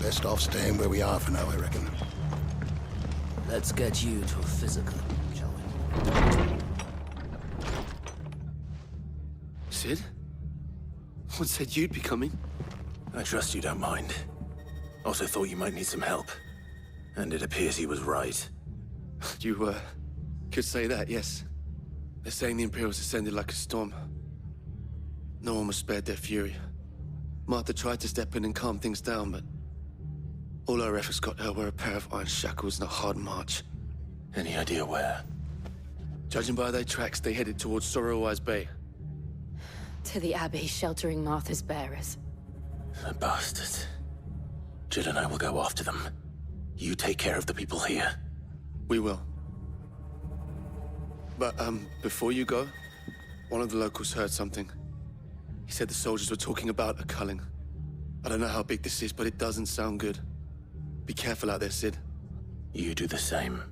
Best off staying where we are for now, I reckon. Let's get you to a physical, shall we? Sid? What said you'd be coming? I trust you don't mind. Also thought you might need some help. And it appears he was right. You, could say that, yes. They're saying the Imperials descended like a storm. No one was spared their fury. Martha tried to step in and calm things down, but all our efforts got her were a pair of iron shackles and a hard march. Any idea where? Judging by their tracks, they headed towards Sorrowwise Bay. To the Abbey, sheltering Martha's bearers. The bastards. Jill and I will go after them. You take care of the people here. We will. But, before you go, one of the locals heard something. He said the soldiers were talking about a culling. I don't know how big this is, but it doesn't sound good. Be careful out there, Sid. You do the same.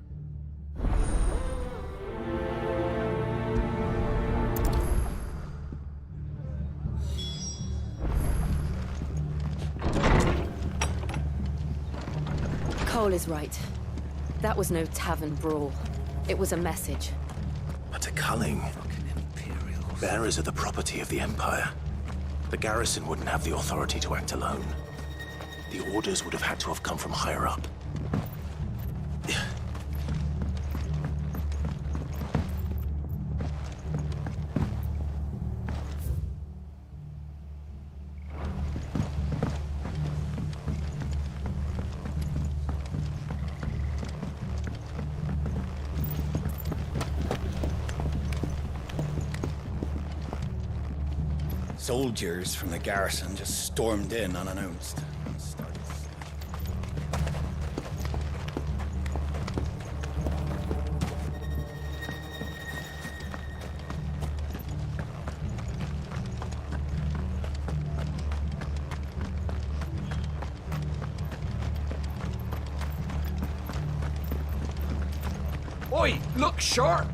Cole is right. That was no tavern brawl. It was a message. But a culling. Bearers are the property of the Empire. The garrison wouldn't have the authority to act alone. The orders would have had to have come from higher up. Soldiers from the garrison just stormed in unannounced. Oi, look sharp!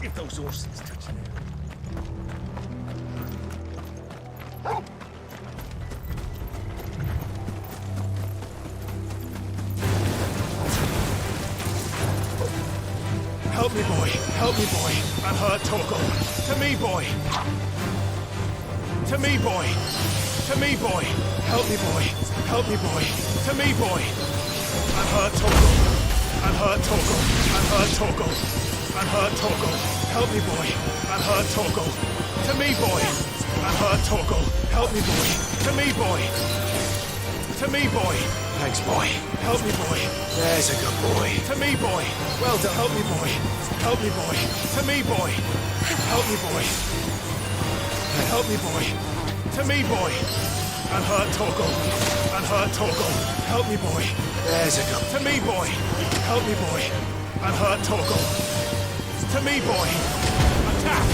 If those horses touch you. Help me, boy. Help me, boy. I'm hurt, Torgal. To me, boy. To me, boy. To me, boy. Help me, boy. Help me, boy. To me, boy. I'm hurt, Torgal. I'm hurt, Torgal. I'm hurt, Torgal. I'm hurt, Torgal. Help me, boy. I'm hurt, Torgal. To me, boy. I'm hurt, Torgal. Help me, boy. To me, boy. To me, boy. Thanks, boy. Help me, boy. There's a good boy. To me, boy. Well done. Help me, boy. Help me, boy. To me, boy. Help me, boy. Help me, boy. To me, boy. I'm hurt, Torgal. I'm hurt, Torgal. Help me, boy. There's a good... To me, boy. Help me, boy. I'm hurt, Torgal. To me, boy. Attack!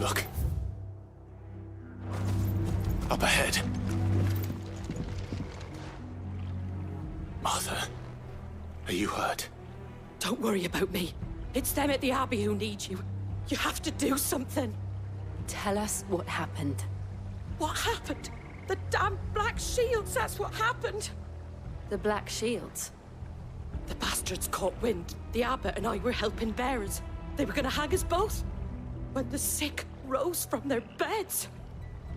Look. Up ahead. Martha, are you hurt? Don't worry about me. It's them at the Abbey who need you. You have to do something. Tell us what happened. What happened? The damn Black Shields, that's what happened. The Black Shields? The bastards caught wind. The Abbot and I were helping bearers. They were gonna hang us both. When the sick rose from their beds,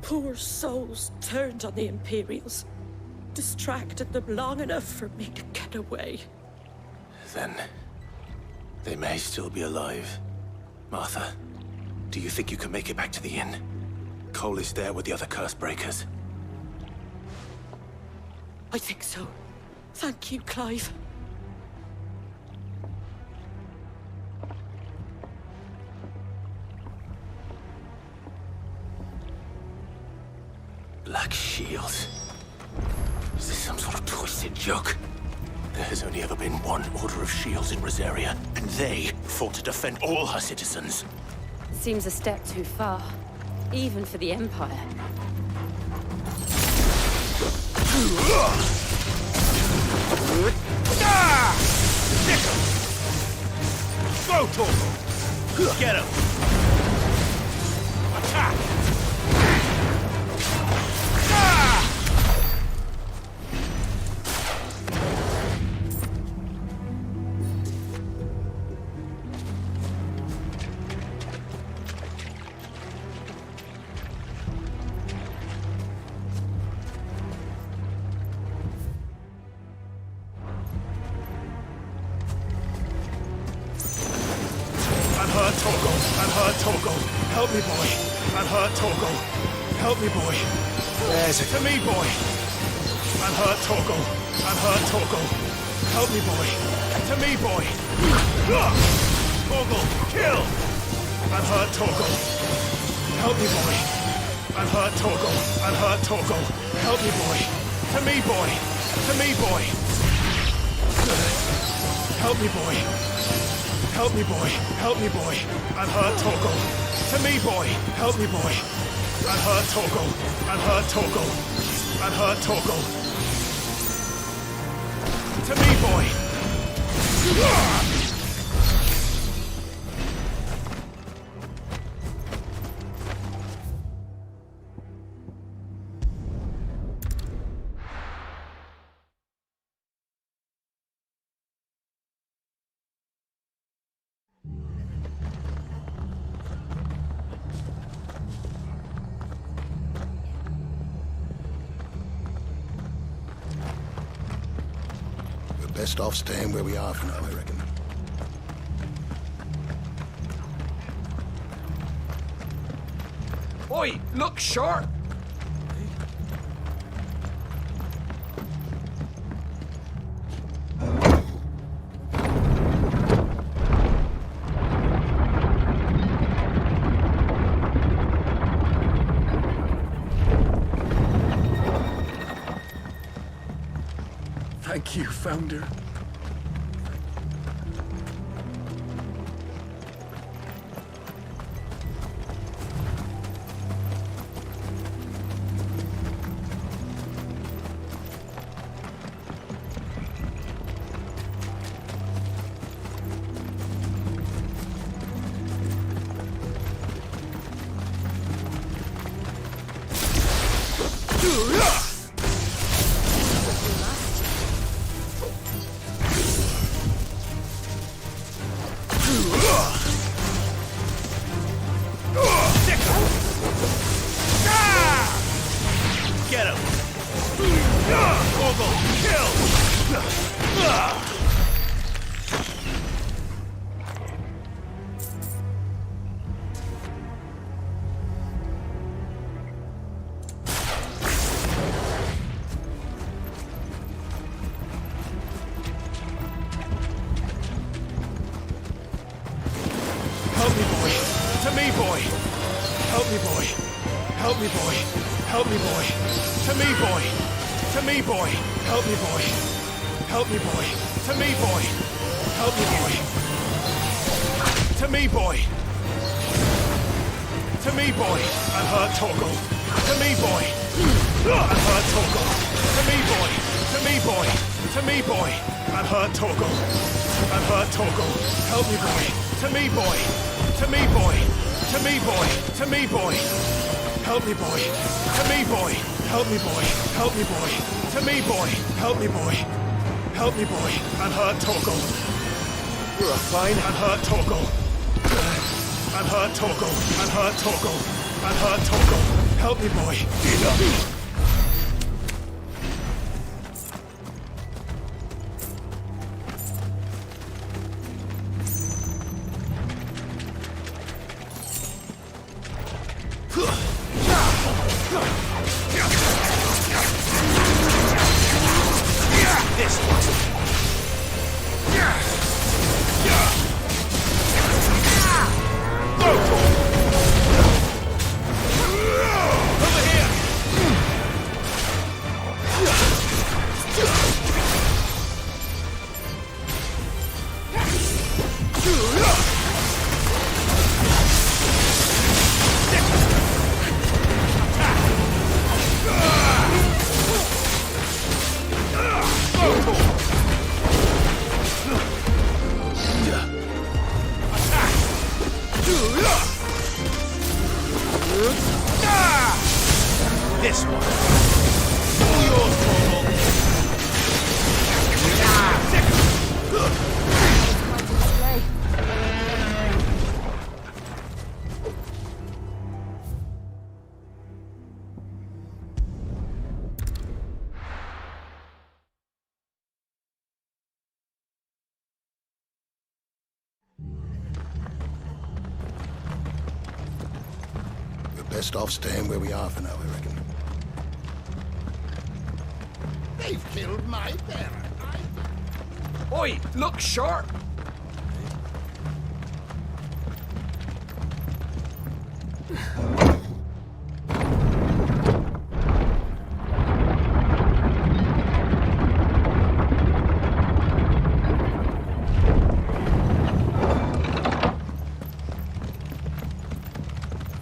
poor souls turned on the Imperials. Distracted them long enough for me to get away. Then... they may still be alive. Martha, do you think you can make it back to the inn? Cole is there with the other curse breakers. I think so. Thank you, Clive. There has only ever been one Order of Shields in Rosaria, and they fought to defend all her citizens. Seems a step too far, even for the Empire. Go, Torgal! Get him! Attack! Torgal, help me, boy. I'm hurt, Torgal. Help me, boy. There's To me, boy. I'm hurt, Torgal. I'm hurt, Torgal. Help me, boy. To me, boy. Torgal, kill! I'm hurt, Torgal. Help me, boy. I'm hurt, Torgal. I'm hurt, Torgal. Help me, boy. To me, boy. To me, boy. Help me, boy. Help me, boy. Help me, boy. I'm hurt, Torgal. To me, boy. Help me, boy. I'm hurt, Torgal. I'm hurt, Torgal. I'm hurt, Torgal. To me, boy. Best off staying where we are for now, I reckon. Oi, look sharp! Thank you, Founder. Get him! Torgal, kill! Help me, boy. To me, boy. Help me, boy. Help me, boy. Help me, boy. To me, boy. To me, boy. Help me, boy. Help me, boy. To me, boy. Help me, boy. To me, boy. To me, boy. I'm hurt, Torgal. To me, boy. I'm hurt, Torgal. To me, boy. To me, boy. To me, boy. I'm hurt, Torgal. I'm hurt, Torgal. Help me, boy. To me, boy. To me, boy. To me, boy. To me, boy. Help me, boy. To me, boy. Help me, boy. Help me, boy. To me, boy. Help me, boy. Help me, boy. I'm hurt, Torgal. Fine. I'm hurt, Torgal. I'm hurt, Torgal. I'm hurt, Torgal. I'm hurt, Torgal. Help me, boy. Enough. Over here! Best off staying where we are for now, I reckon. They've killed my parent. Oi, look sharp!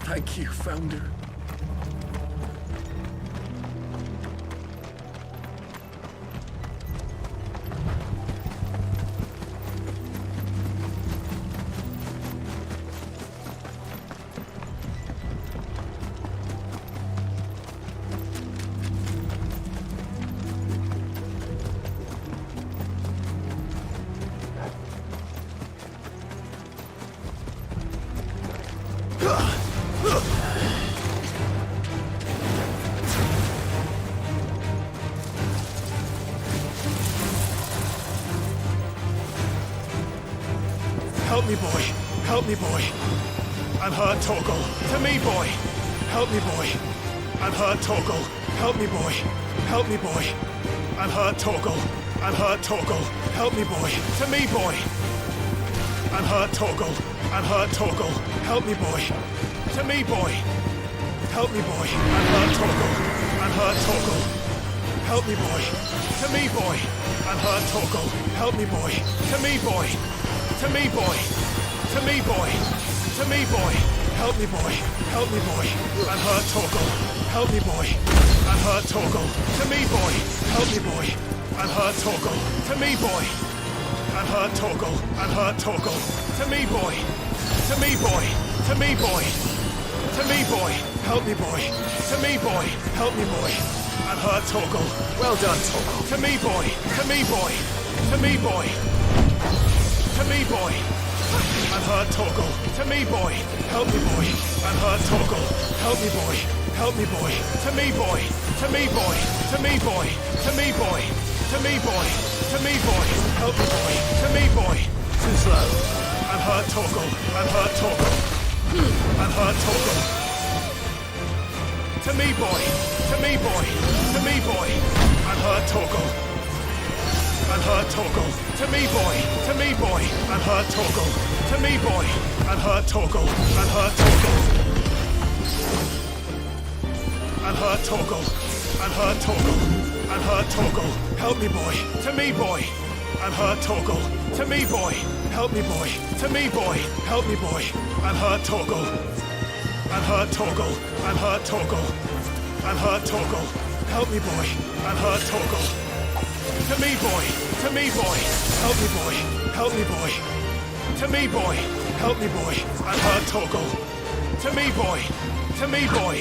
Thank you, Founder. Help me, boy. Help me, boy. I'm hurt, Torgal. To me, boy. Help me, boy. I'm hurt, Torgal. Help me, boy. Help me, boy. I'm hurt, Torgal. I'm hurt, Torgal. Help me, boy. To me, boy. I'm hurt, Torgal. I'm hurt, Torgal. Help me, boy. To me, boy. Help me, boy. I'm hurt, Torgal. I'm hurt, Torgal. Help me, boy. To me, boy. I'm hurt, Torgal. Help me, boy. To me, boy. To me, boy. To me, boy. To me, boy. Help me, boy. Help me, boy. I'm hurt, Torgal. Help me, boy. I'm hurt, Torgal. To me, boy. Help me, boy. I'm hurt, Torgal. To me, boy. I'm hurt, Torgal. I'm hurt, Torgal. To me, boy. To me, boy. To me, boy. To me, boy. Help me, boy. To me, boy. Help me, boy. I'm hurt, Torgal. Well done, Torgal. To me, boy. To me, boy. To me, boy. To me, boy. I'm hurt, Torgal. To me, boy. Help me, boy. I'm hurt, Torgal. Help me, boy. Help me, boy. To me, boy. To me, boy. To me, boy. To me, boy. To me, boy. To me, boy. Help me, boy. To me, boy. Too slow. I'm hurt, Torgal. I'm hurt, Torgal. I'm hurt, Torgal. To me, boy. To me, boy. To me, boy. I'm hurt, Torgal. I'm hurt, Torgal. To me, boy. To me, boy. I'm hurt, Torgal. To me, boy. I'm hurt, Torgal. I'm hurt, Torgal. I'm hurt, Torgal. I'm hurt, Torgal. I'm hurt, Torgal. Help me, boy. To me, boy. I'm hurt, Torgal. To me, boy. Help me, boy. To me, boy. Help me, boy. I'm hurt, Torgal. I'm hurt, Torgal. I'm hurt, Torgal. I'm hurt, Torgal. Help me, boy. I'm hurt, Torgal. To me, boy. To me, boy. Help me, boy. Help me, boy. To me, boy. Help me, boy. I'm hurt, Torgal. To me, boy. To me, boy.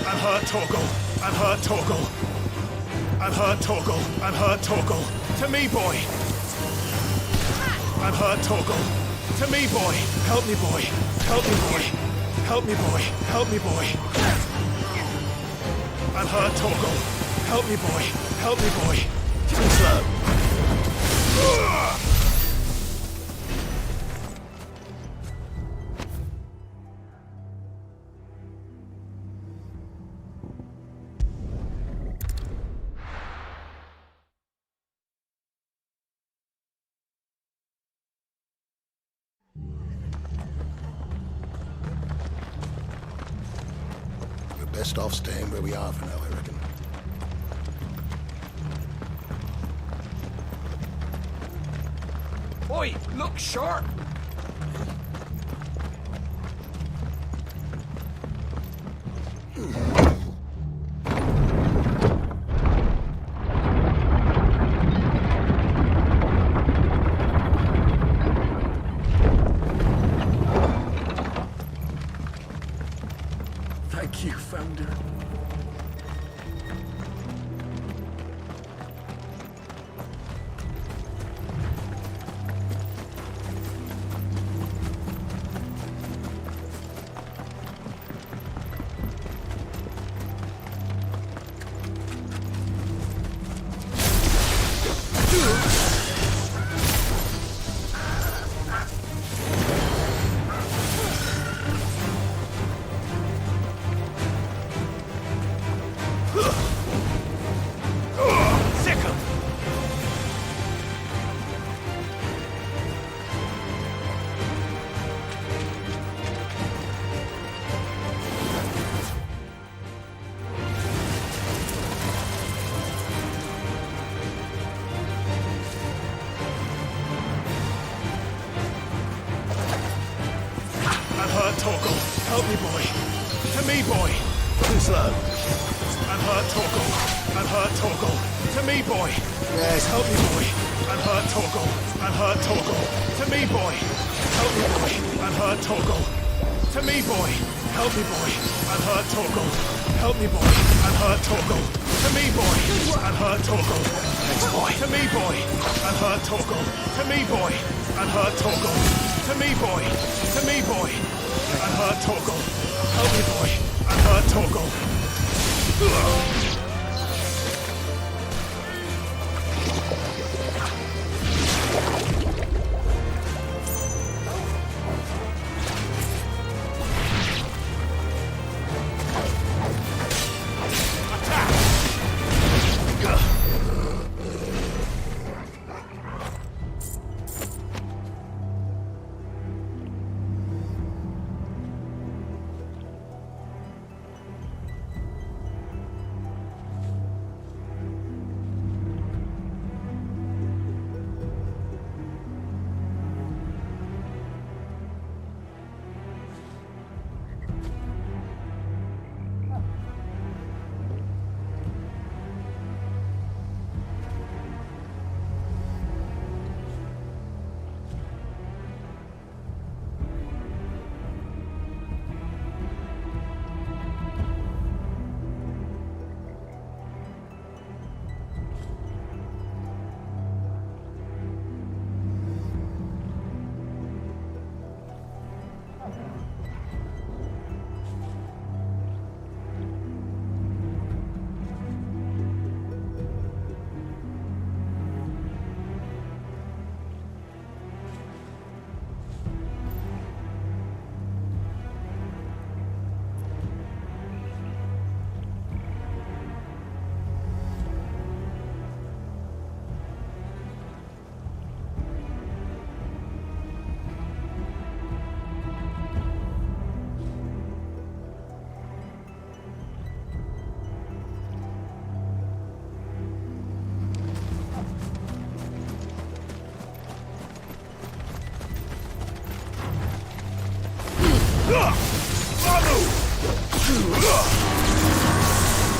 I'm hurt, Torgal. I'm hurt, Torgal. I'm hurt, Torgal. I'm hurt, Torgal. To me, boy. I'm hurt, Torgal. To me, boy. Help me, boy. Help me, boy. Help me, boy. Help me, boy. I'm hurt, Torgal. Help me, boy. Help me, boy. Too slow. We're best off staying where we are for now, I reckon. Oi, look sharp! Thank you, Founder. Torgal. Help me, boy. To me, boy. Too slow. Unhurt Torgal. Unhurt Torgal. To me, boy. Yes. Help me, boy. Unhurt Torgal. Unhurt Torgal. To me, boy. Help me, boy. Unhurt Torgal. To me, boy. Help me, boy. Unhurt Torgal. Help me, boy. Unhurt Torgal. To me, boy. Unhurt Torgal. Thanks, boy. To me, boy. Unhurt Torgal. To me, boy. Unhurt Torgal. To me, boy. To me, boy. Unhurt Torgal. Help me, boy. Unhurt Torgal.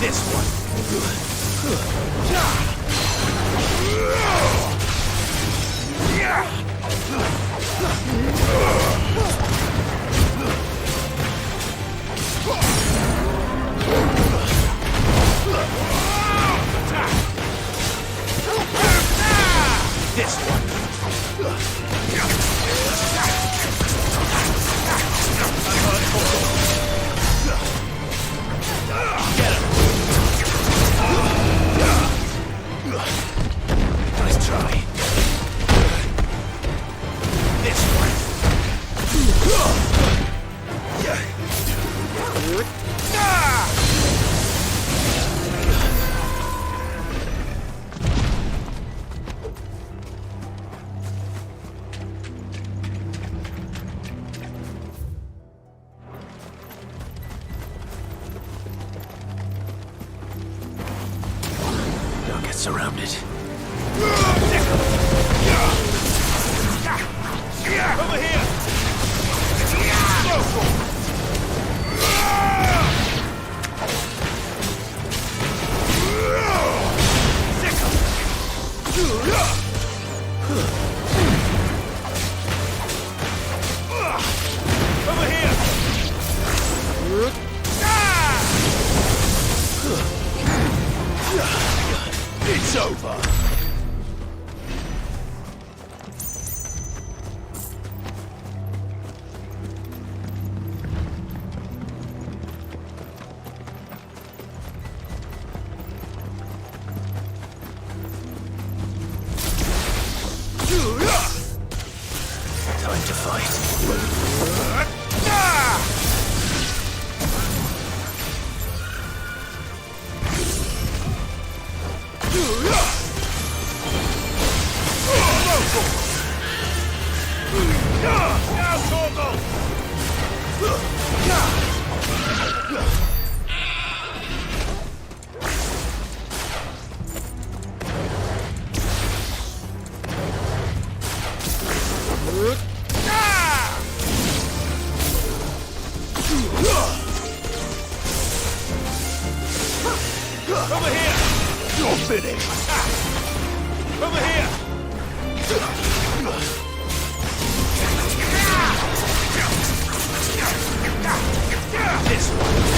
This one. This one. Get him. Nice try. This one. Don't get surrounded. Over here! Over here! It's over. Time to fight. Now, Torgal! This way.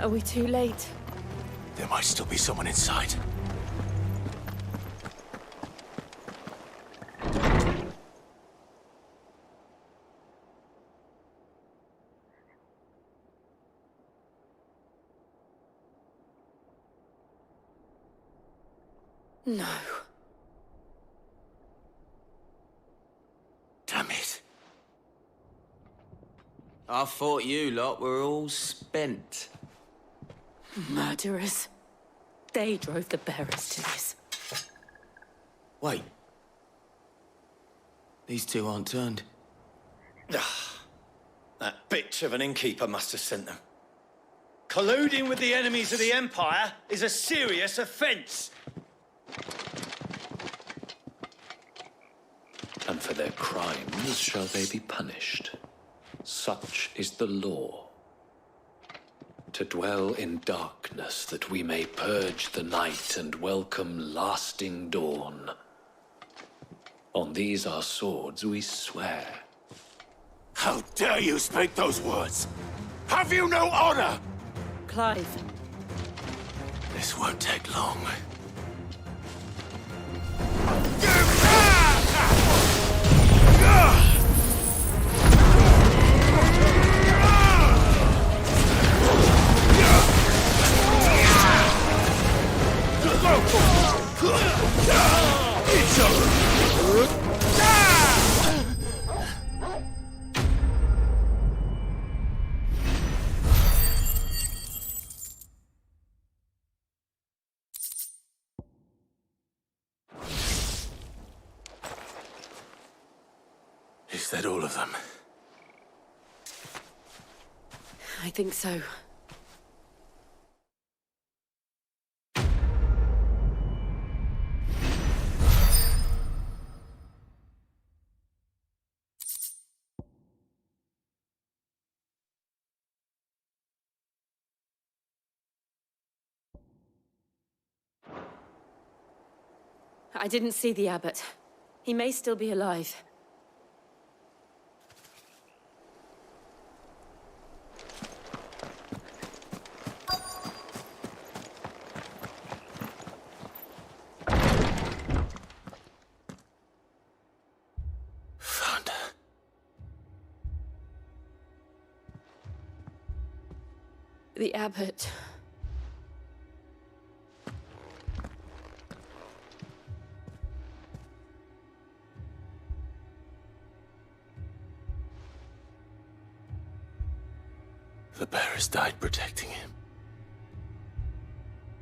Are we too late? There might still be someone inside. No. Damn it. I thought you lot were all spent. Murderers. They drove the bearers to this. Wait. These two aren't turned. That bitch of an innkeeper must have sent them. Colluding with the enemies of the Empire is a serious offense. And for their crimes shall they be punished. Such is the law. To dwell in darkness that we may purge the night and welcome lasting dawn. On these our swords we swear. How dare you speak those words? Have you no honor? Clive. This won't take long. It's over. Is that all of them? I think so. I didn't see the abbot. He may still be alive. The abbot. The bearers died protecting him,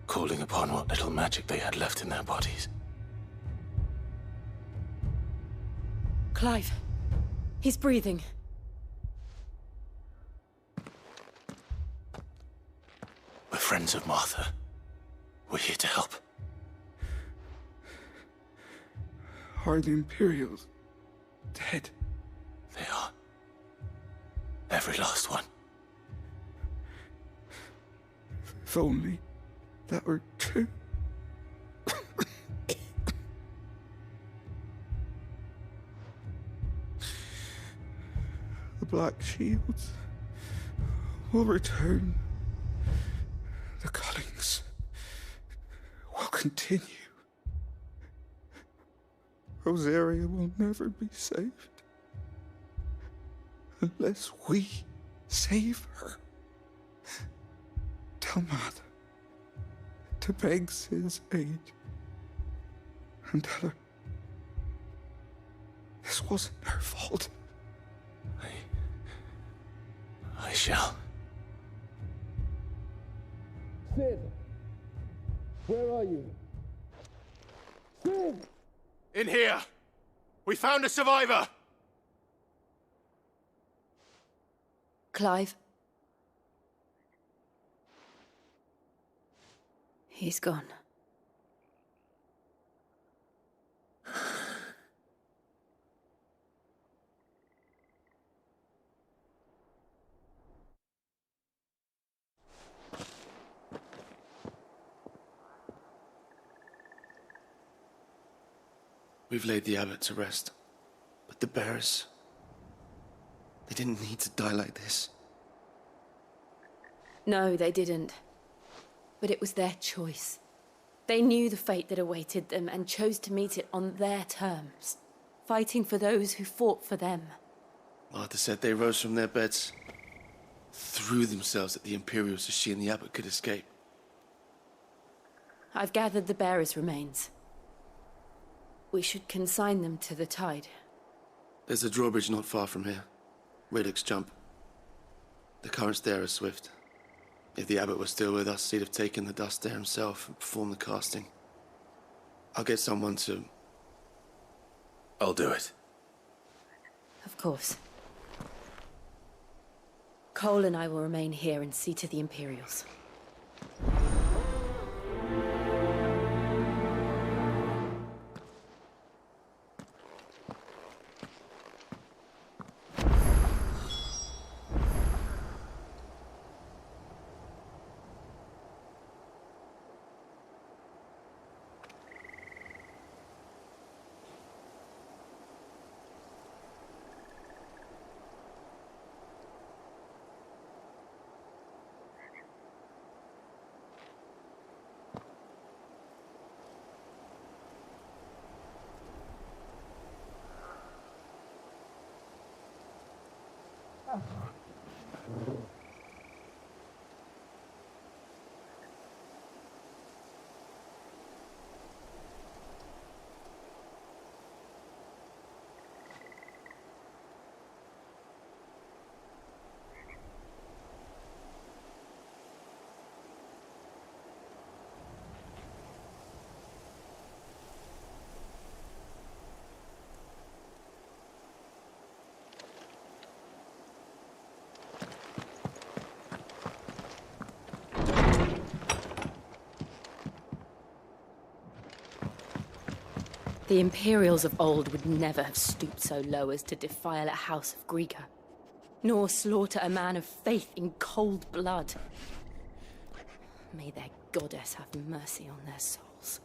calling upon what little magic they had left in their bodies. Clive. He's breathing. We're friends of Martha. We're here to help. Are the Imperials dead? They are. Every last one. If only that were true. The Black Shields will return. The cullings will continue. Rosaria will never be saved unless we save her. Tell Mother to beg his aid and tell her this wasn't her fault. I shall. Sid! Where are you? Sid! In here! We found a survivor! Clive. He's gone. We've laid the abbot to rest. But the bearers... they didn't need to die like this. No, they didn't. But it was their choice. They knew the fate that awaited them and chose to meet it on their terms, fighting for those who fought for them. Martha said they rose from their beds, threw themselves at the Imperials so she and the abbot could escape. I've gathered the bearers' remains. We should consign them to the tide. There's a drawbridge not far from here. Radix jump. The currents there are swift. If the abbot was still with us, he'd have taken the dust there himself and performed the casting. I'll get someone to... I'll do it. Of course. Cole and I will remain here and see to the Imperials. The Imperials of old would never have stooped so low as to defile a house of Greeka, nor slaughter a man of faith in cold blood. May their goddess have mercy on their souls.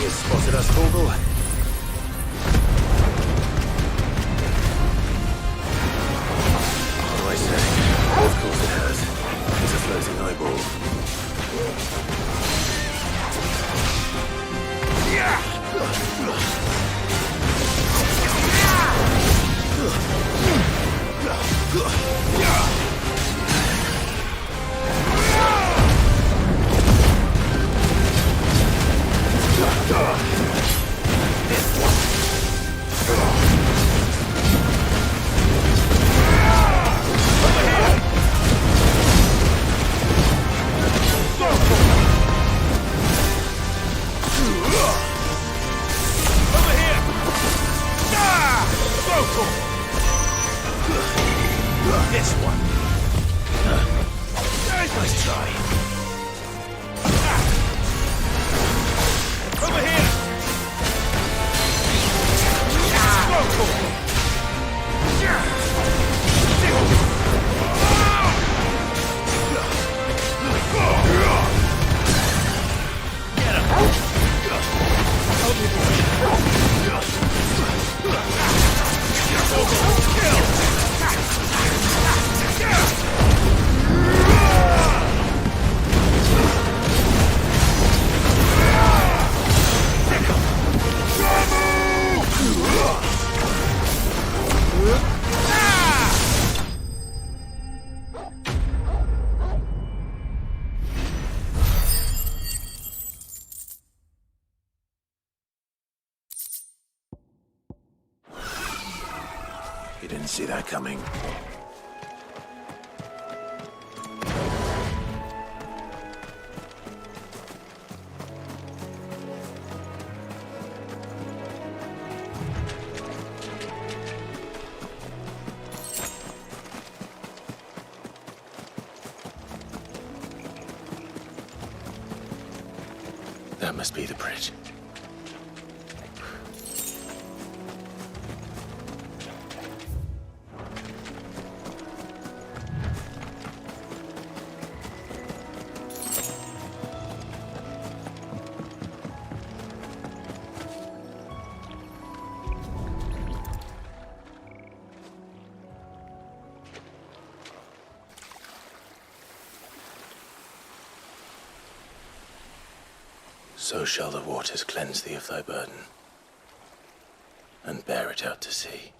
Spotted us, Torgal. What do I say? Of course it has. It's a floating eyeball. This one. Nice try. Over here. Get him. Help me, You didn't see that coming. That must be the bridge. So shall the waters cleanse thee of thy burden, and bear it out to sea.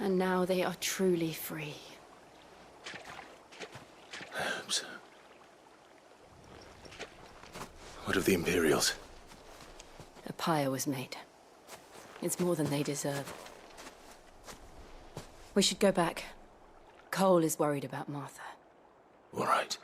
And now they are truly free. I hope so. What of the Imperials? A pyre was made. It's more than they deserve. We should go back. Cole is worried about Martha. All right.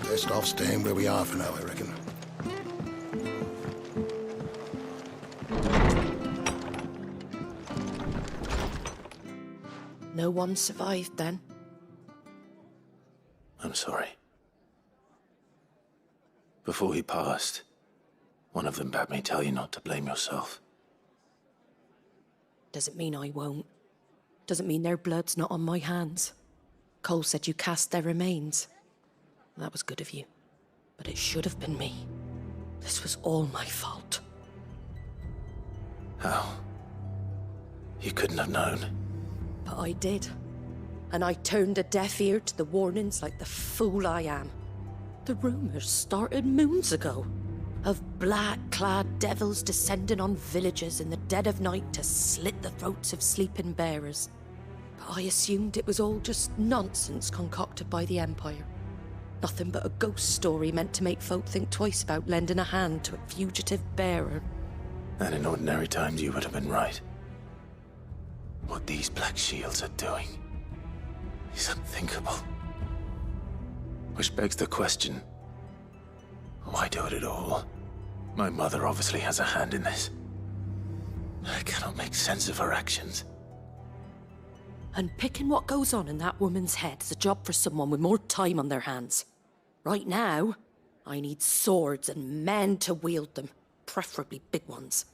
Best off staying where we are for now, I reckon. No one survived then? I'm sorry. Before he passed, one of them bade me tell you not to blame yourself. Doesn't mean I won't. Doesn't mean their blood's not on my hands. Cole said you cast their remains. That was good of you. But it should have been me. This was all my fault. How? You couldn't have known. But I did. And I turned a deaf ear to the warnings like the fool I am. The rumors started moons ago. Of black-clad devils descending on villages in the dead of night to slit the throats of sleeping bearers. But I assumed it was all just nonsense concocted by the Empire. Nothing but a ghost story meant to make folk think twice about lending a hand to a fugitive bearer. And in ordinary times you would have been right. What these Black Shields are doing is unthinkable. Which begs the question, why do it at all? My mother obviously has a hand in this. I cannot make sense of her actions. Unpicking what goes on in that woman's head is a job for someone with more time on their hands. Right now, I need swords and men to wield them, preferably big ones.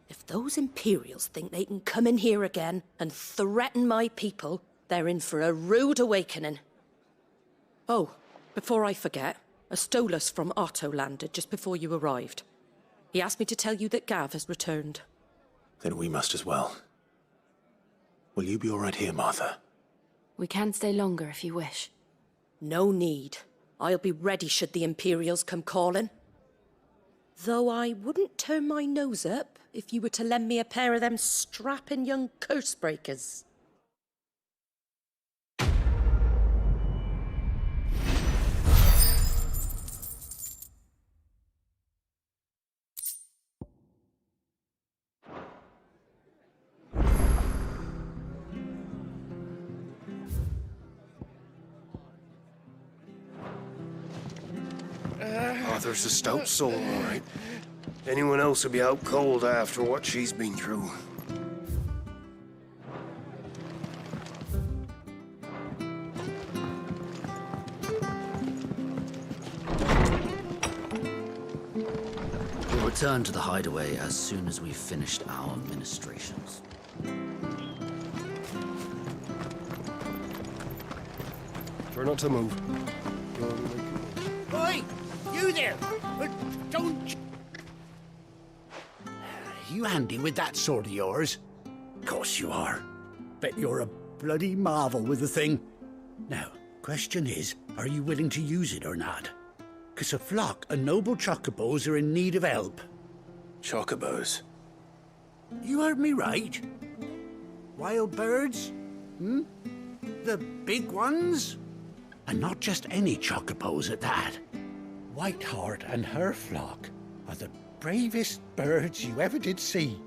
If those Imperials think they can come in here again and threaten my people, they're in for a rude awakening. Oh, before I forget, a Stolas from Otto landed just before you arrived. He asked me to tell you that Gav has returned. Then we must as well. Will you be all right here, Martha? We can stay longer if you wish. No need. I'll be ready should the Imperials come calling. Though I wouldn't turn my nose up if you were to lend me a pair of them strapping young curse breakers. Arthur's a stout soul, all right. Anyone else would be out cold after what she's been through. We'll return to the hideaway as soon as we've finished our ministrations. Try not to move. Oi! You there! Don't... You handy with that sword of yours? Course you are. Bet you're a bloody marvel with the thing. Now, question is, are you willing to use it or not? 'Cause a flock of noble chocobos are in need of help. Chocobos? You heard me right. Wild birds? Hmm? The big ones? And not just any chocobos at that. Whiteheart and her flock are the bravest birds you ever did see.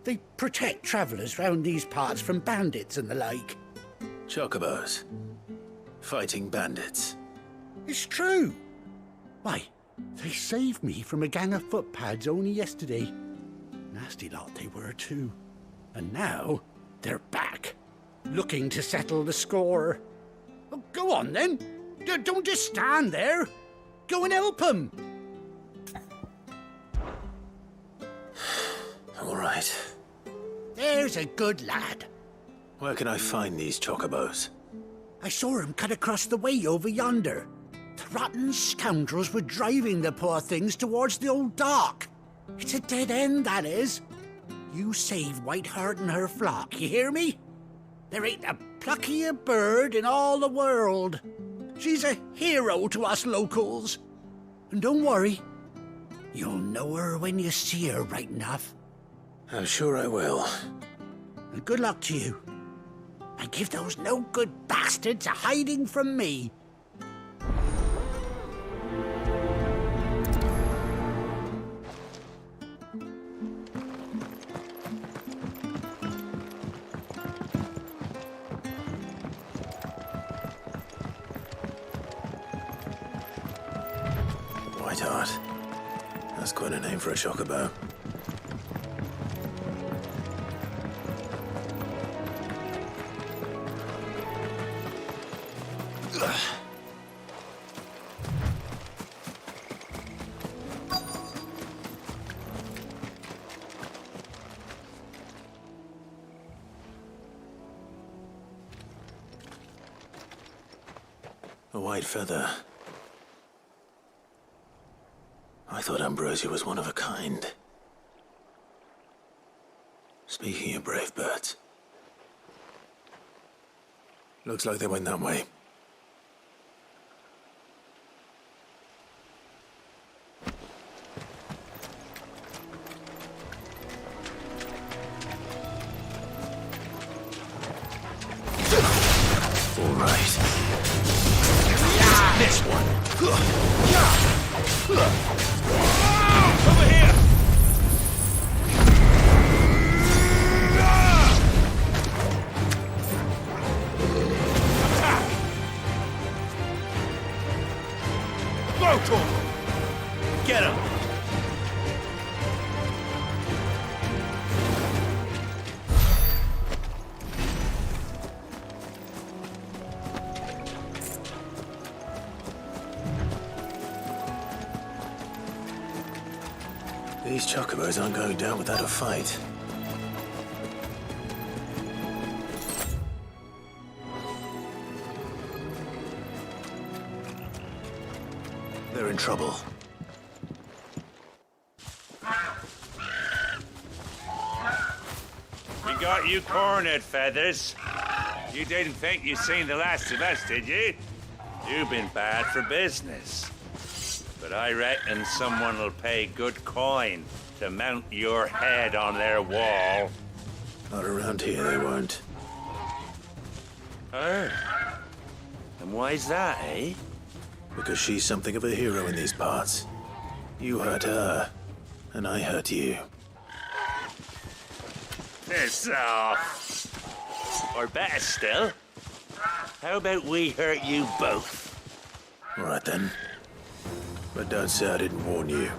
They protect travellers round these parts from bandits and the like. Chocobos. Fighting bandits. It's true. Why, They saved me from a gang of footpads only yesterday. Nasty lot they were too. And now they're back, looking to settle the score. Well, go on then. Don't just stand there. Go and help them. All right. There's a good lad. Where can I find these chocobos? I saw him cut across the way over yonder. The rotten scoundrels were driving the poor things towards the old dock. It's a dead end, that is. You save Whiteheart and her flock, you hear me? There ain't a pluckier bird in all the world. She's a hero to us locals. And don't worry, you'll know her when you see her right enough. I'm sure I will. And good luck to you. And give those no-good bastards a hiding from me. Whiteheart. That's quite a name for a chocobo. A white feather. I thought Ambrosia was one of a kind. Speaking of brave birds. Looks like they went that way. All right. This one. Over here! Attack! Walktrought! Get him! These chocobos aren't going down without a fight. They're in trouble. We got you cornered, Feathers. You didn't think you'd seen the last of us, did you? You've been bad for business. But I reckon someone will pay good coin to mount your head on their wall. Not around here, they won't. Oh. And why's that, eh? Because she's something of a hero in these parts. You hurt her, and I hurt you. Piss off. Or better still, how about we hurt you both? All right then. But don't say I didn't warn you.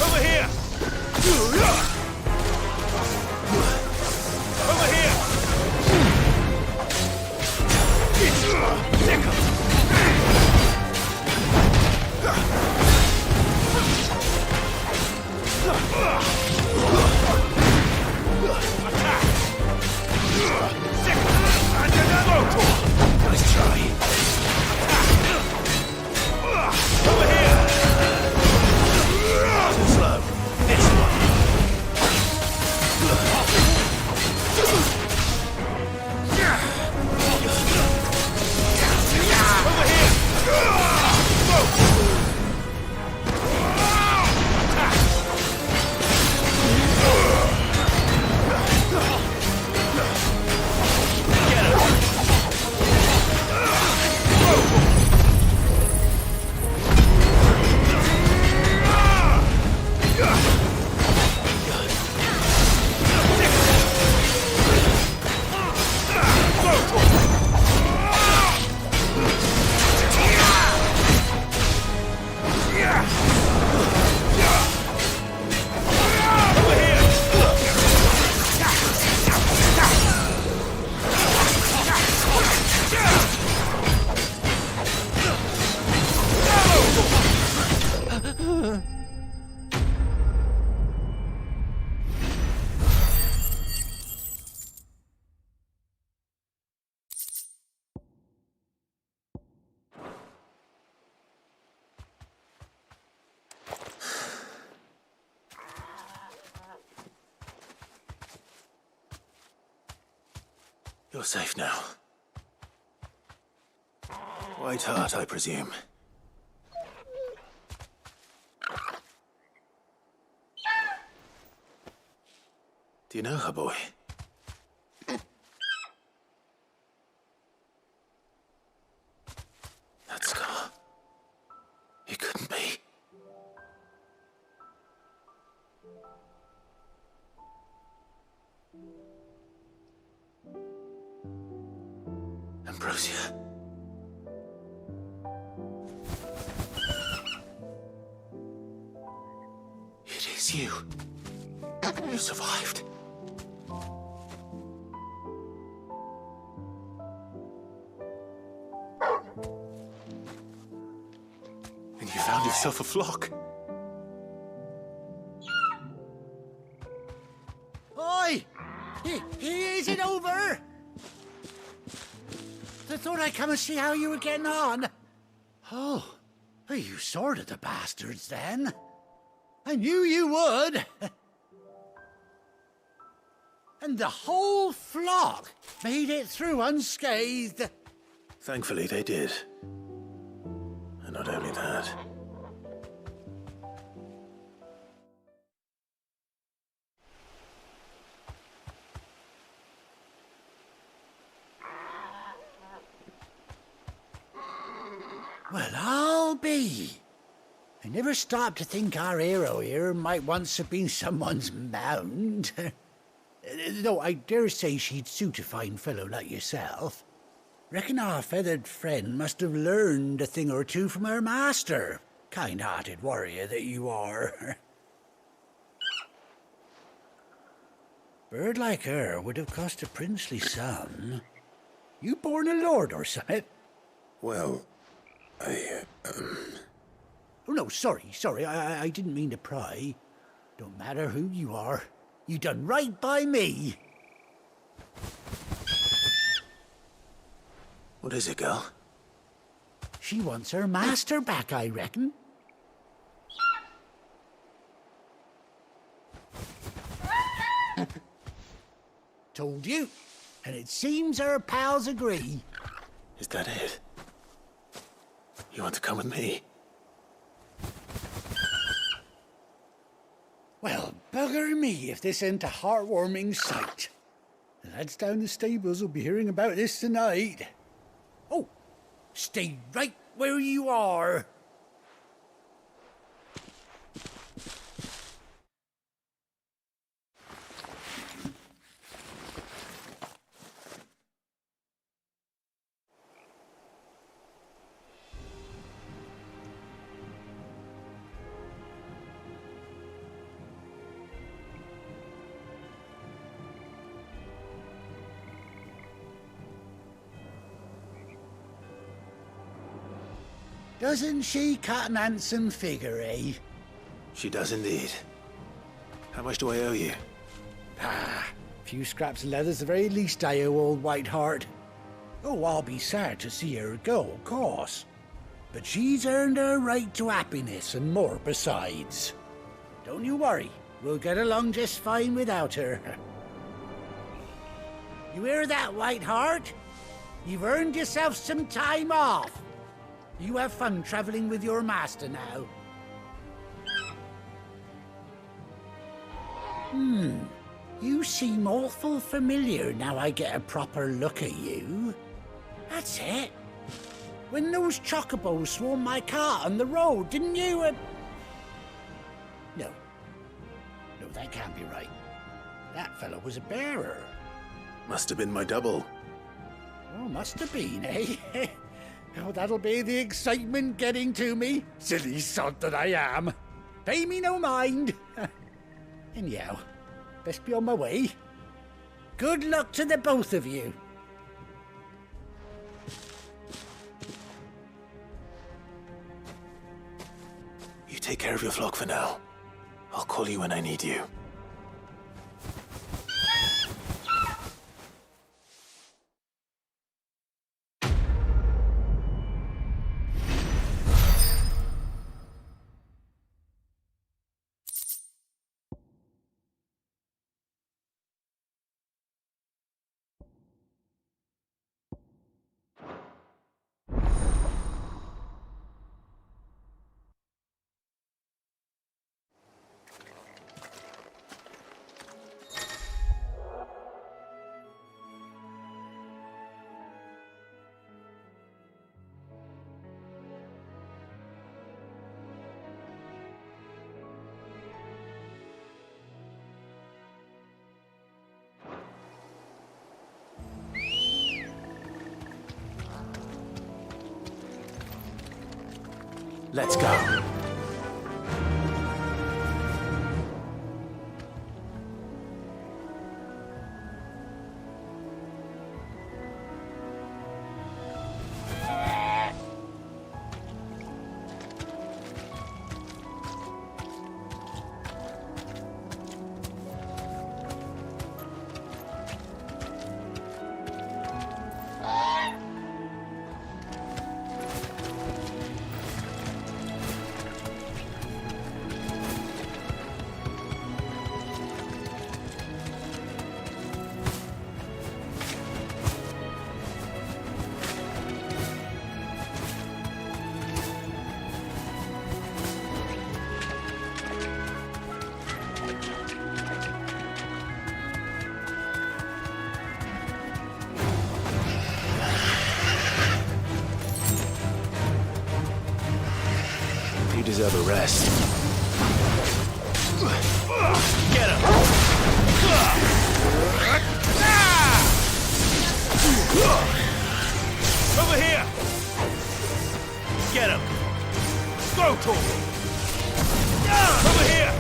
Over here! Over here! Nice try. Over here! Too slow. This one. Over here! You're safe now. White Heart, I presume. Do you know her, boy? That scar. It couldn't be. Ambrosia. It is you. You survived. And you found yourself a flock. Oi! Is it over? I thought I'd come and see how you were getting on. Oh, you sorted the bastards then. I knew you would. And the whole flock made it through unscathed. Thankfully, they did. And not only that. Well, I'll be. I never stopped to think our hero here might once have been someone's mount. Though I dare say she'd suit a fine fellow like yourself. Reckon our feathered friend must have learned a thing or two from her master. Kind-hearted warrior that you are. Bird like her would have cost a princely sum. You born a lord or something? Well, Oh, no, sorry. I didn't mean to pry. Don't matter who you are. You done right by me. What is it, girl? She wants her master back, I reckon. Told you. And it seems her pals agree. Is that it? You want to come with me? Well, bugger me if this ain't a heartwarming sight. The lads down the stables will be hearing about this tonight. Oh, stay right where you are. Doesn't she cut an handsome figure, eh? She does indeed. How much do I owe you? A few scraps of leather's the very least I owe old White Heart. Oh, I'll be sad to see her go, of course. But she's earned her right to happiness and more besides. Don't you worry, we'll get along just fine without her. You hear that, White Heart? You've earned yourself some time off. You have fun traveling with your master now. You seem awful familiar now I get a proper look at you. That's it. When those chocobos swarmed my cart on the road, didn't you? No, that can't be right. That fellow was a bearer. Must have been my double. Oh, must have been, eh? Oh, that'll be the excitement getting to me. Silly sod that I am. Pay me no mind. Anyhow, best be on my way. Good luck to the both of you. You take care of your flock for now. I'll call you when I need you. Let's go. You deserve a rest. Get him! Over here! Get him! Go, Torgal! Over here!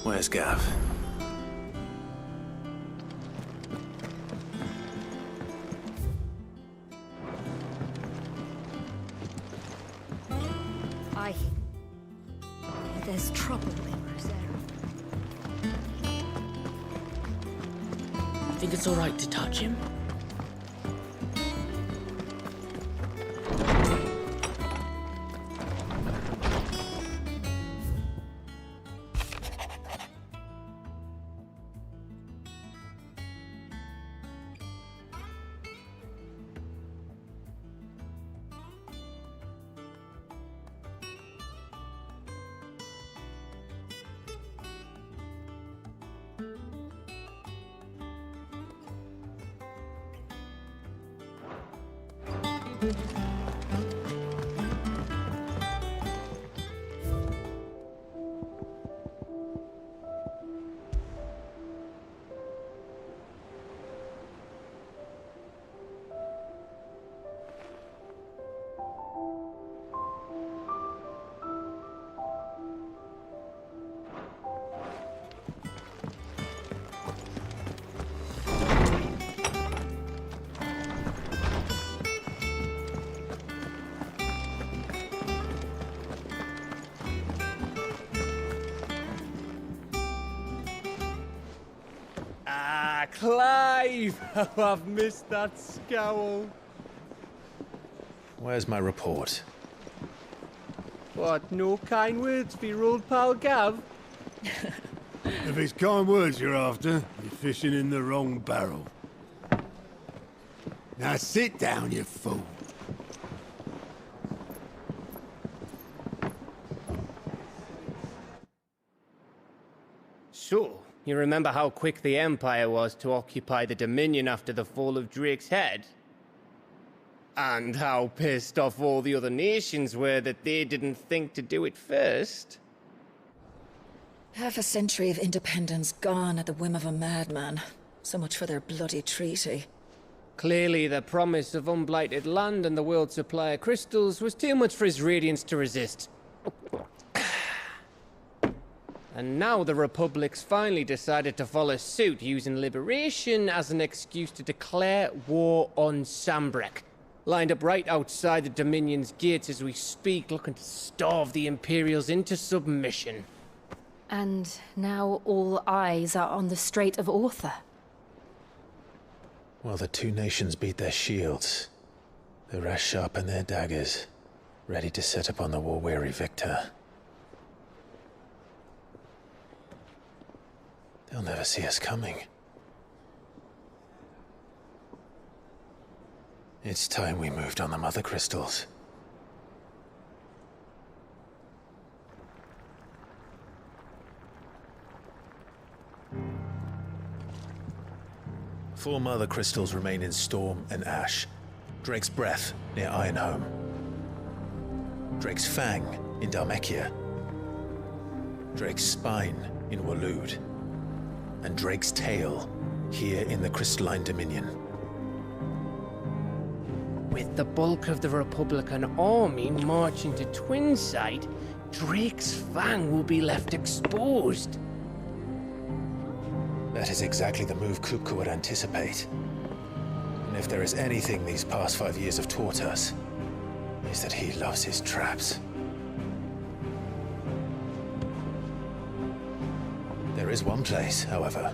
Where's Gav? There's trouble in Rosero. Think it's all right to touch him? Clive! Oh, I've missed that scowl. Where's my report? What, no kind words for your old pal Gav? If it's kind words you're after, you're fishing in the wrong barrel. Now sit down, you fool. So, you remember how quick the Empire was to occupy the Dominion after the fall of Drake's head? And how pissed off all the other nations were that they didn't think to do it first? Half a century of independence gone at the whim of a madman. So much for their bloody treaty. Clearly, the promise of unblighted land and the world's supply of crystals was too much for his radiance to resist. And now the Republic's finally decided to follow suit, using liberation as an excuse to declare war on Sambrek. Lined up right outside the Dominion's gates as we speak, looking to starve the Imperials into submission. And now all eyes are on the Strait of Author. Well, the two nations beat their shields. The rest sharpen their daggers, ready to set upon the war-weary victor. They'll never see us coming. It's time we moved on the Mother Crystals. 4 mother crystals remain in Storm and Ash. Drake's Breath near Ironhome. Drake's Fang in Dhalmekia. Drake's Spine in Waloed. And Drake's Tail here in the Crystalline Dominion. With the bulk of the Republican army marching to Twinside, Drake's Fang will be left exposed. That is exactly the move Kupka would anticipate. And if there is anything these past 5 years have taught us, is that he loves his traps. There is one place, however,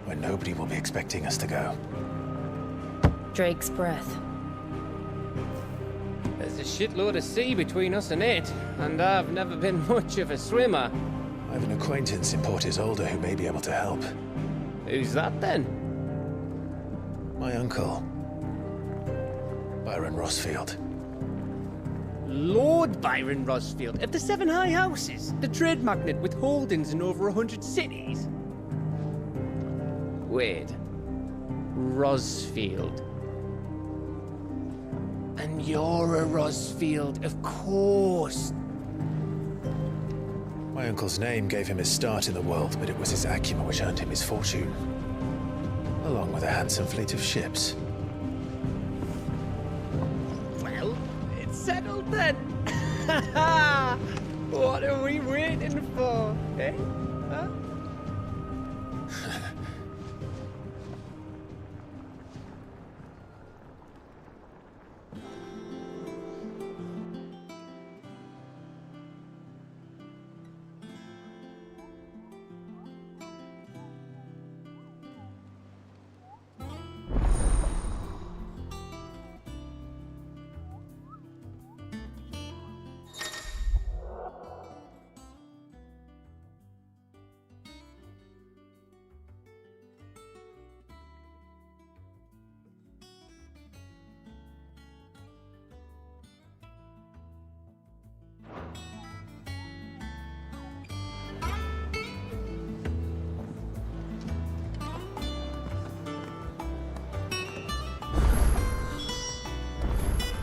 where nobody will be expecting us to go. Drake's Breath. There's a shitload of sea between us and it, and I've never been much of a swimmer. I have an acquaintance in Port Isolde who may be able to help. Who's that then? My uncle, Byron Rosfield. Lord Byron Rosfield of the 7 High Houses, the trade magnate with holdings in over 100 cities. Wait, Rosfield. And you're a Rosfield, of course. My uncle's name gave him his start in the world, but it was his acumen which earned him his fortune, along with a handsome fleet of ships. Well, it's settled then. What are we waiting for, eh? Huh?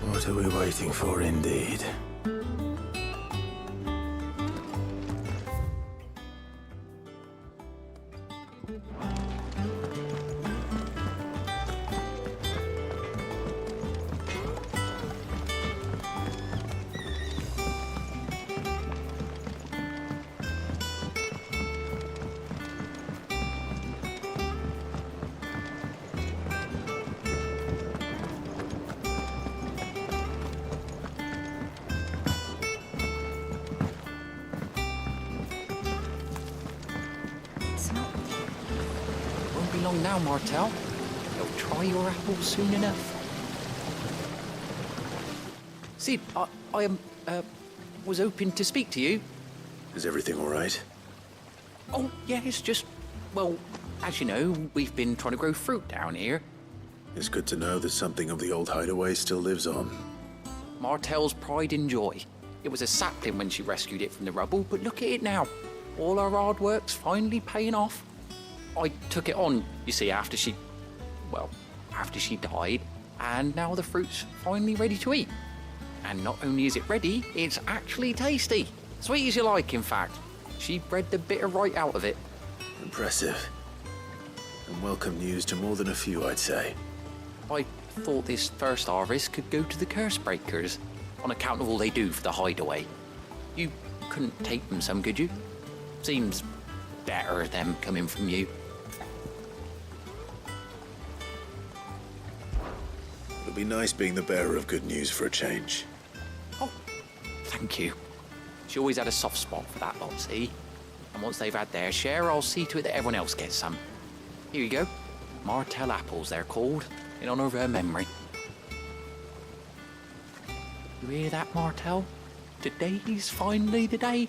What are we waiting for, indeed? Long now, Martel. You'll try your apple soon enough. Sid, I was hoping to speak to you. Is everything all right? Oh, yeah, it's just, well, as you know, we've been trying to grow fruit down here. It's good to know that something of the old hideaway still lives on. Martel's pride and joy. It was a sapling when she rescued it from the rubble, but look at it now. All our hard work's finally paying off. I took it on, you see, after she died, and now the fruit's finally ready to eat. And not only is it ready, it's actually tasty. Sweet as you like, in fact. She bred the bitter right out of it. Impressive. And welcome news to more than a few, I'd say. I thought this first harvest could go to the curse breakers, on account of all they do for the hideaway. You couldn't take them some, could you? Seems better them coming from you. It'll be nice being the bearer of good news for a change. Oh, thank you. She always had a soft spot for that lot, see? And once they've had their share, I'll see to it that everyone else gets some. Here you go. Martel apples, they're called, in honor of her memory. You hear that, Martel? Today's finally the day.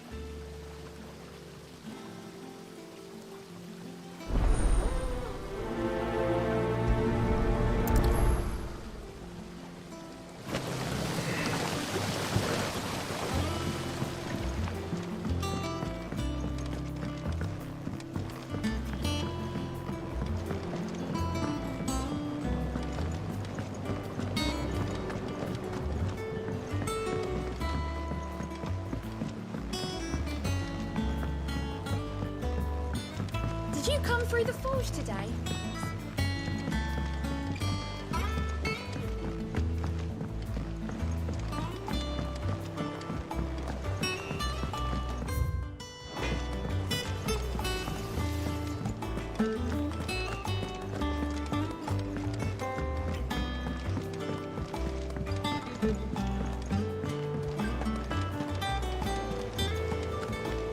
through the forge today?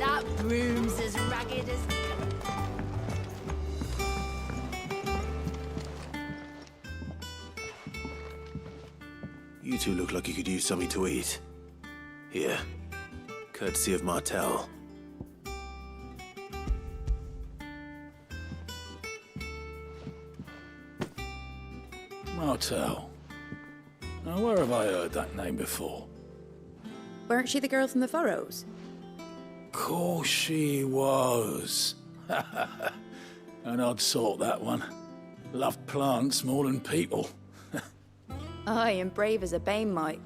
That broom's as ragged as... You two look like you could use something to eat. Here. Courtesy of Martel. Martel. Now, where have I heard that name before? Weren't she the girl from the Furrows? Course she was. An odd sort, that one. Loved plants more than people. Aye, and brave as a bane might.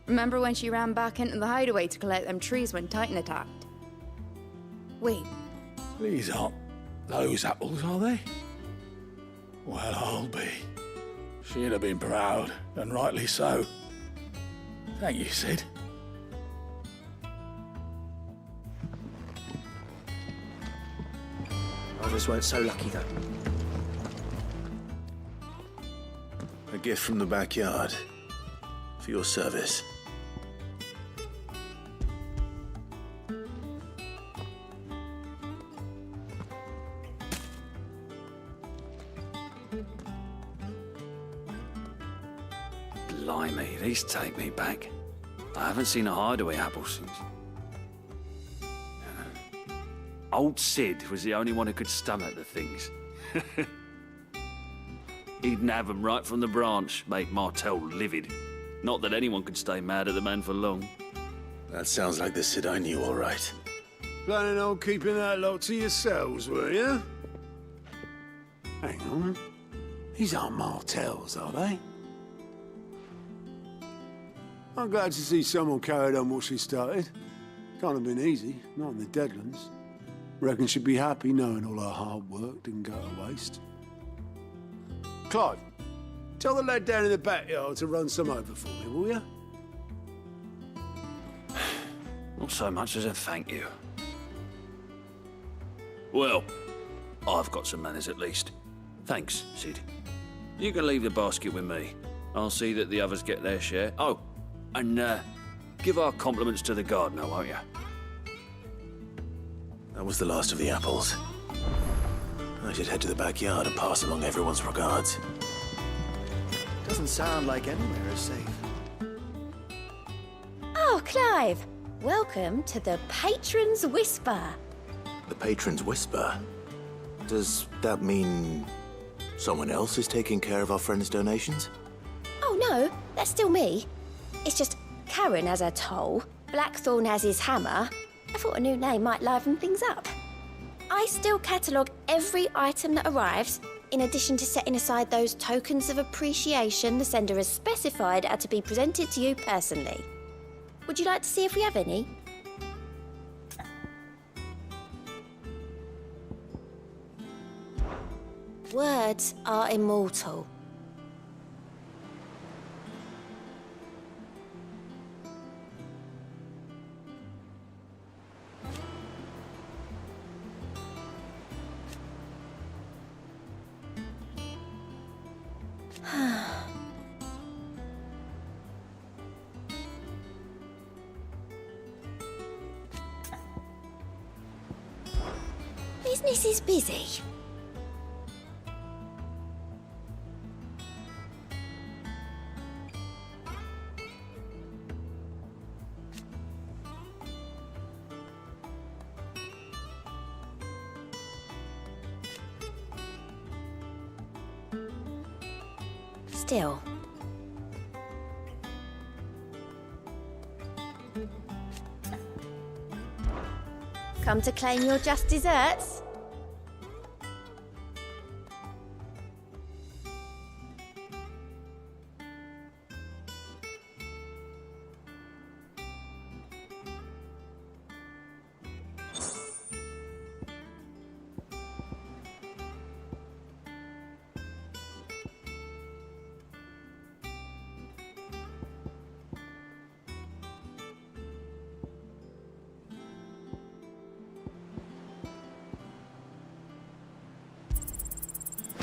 Remember when she ran back into the hideaway to collect them trees when Titan attacked? Wait, These aren't those apples, are they? Well, I'll be. She'd have been proud, and rightly so. Thank you, Sid. Others weren't so lucky, though. A gift from the backyard. For your service. Blimey, these take me back. I haven't seen a hideaway apple since. Old Sid was the only one who could stomach the things. He'd nab 'em right from the branch, make Martel livid. Not that anyone could stay mad at the man for long. That sounds like the Sid I knew, all right. Planning on keeping that lot to yourselves, were you? Hang on. These aren't Martels, are they? I'm glad to see someone carried on what she started. Can't have been easy, not in the Deadlands. Reckon she'd be happy knowing all her hard work didn't go to waste. Clive, tell the lad down in the backyard to run some over for me, will you? Not so much as a thank you. Well, I've got some manners at least. Thanks, Sid. You can leave the basket with me. I'll see that the others get their share. Oh, and give our compliments to the gardener, won't you? That was the last of the apples. I should head to the backyard and pass along everyone's regards. Doesn't sound like anywhere is safe. Oh, Clive! Welcome to the Patron's Whisper. The Patron's Whisper? Does that mean someone else is taking care of our friend's donations? Oh, no, that's still me. It's just Karen has her toll, Blackthorn has his hammer. I thought a new name might liven things up. I still catalogue every item that arrives, in addition to setting aside those tokens of appreciation the sender has specified are to be presented to you personally. Would you like to see if we have any? Words are immortal. Business is busy. Still. Come to claim your just desserts?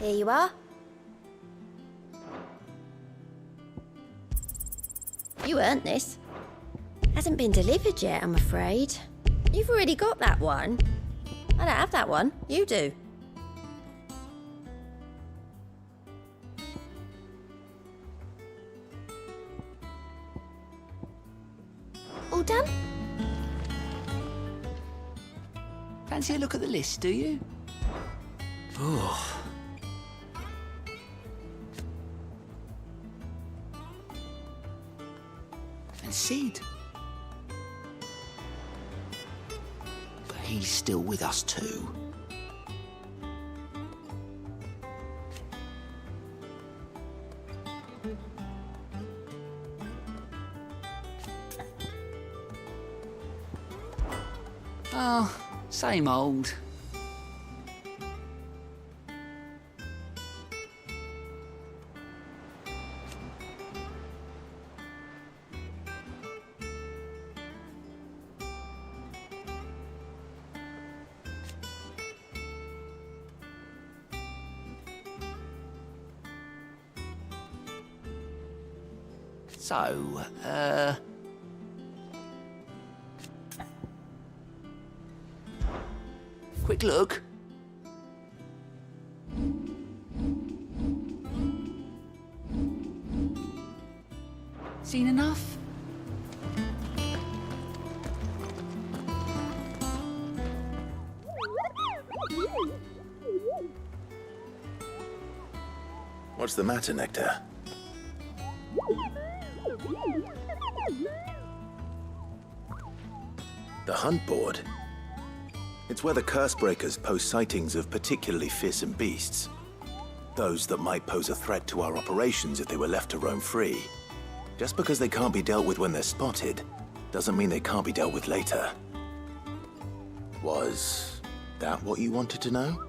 Here you are. You earned this. Hasn't been delivered yet, I'm afraid. You've already got that one. I don't have that one. You do. All done? Fancy a look at the list, do you? Oh. And Sid. But he's still with us too. Oh, same old. So, quick look. Seen enough? What's the matter, Nectar? The hunt board? It's where the Cursebreakers post sightings of particularly fearsome beasts. Those that might pose a threat to our operations if they were left to roam free. Just because they can't be dealt with when they're spotted, doesn't mean they can't be dealt with later. Was that what you wanted to know?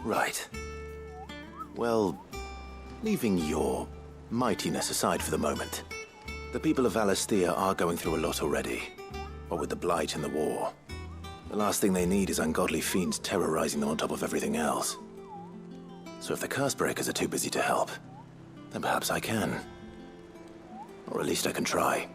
Right. Well, leaving your mightiness aside for the moment, the people of Valisthea are going through a lot already. What with the Blight and the war. The last thing they need is ungodly fiends terrorizing them on top of everything else. So if the Cursebreakers are too busy to help, then perhaps I can. Or at least I can try.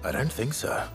I don't think so.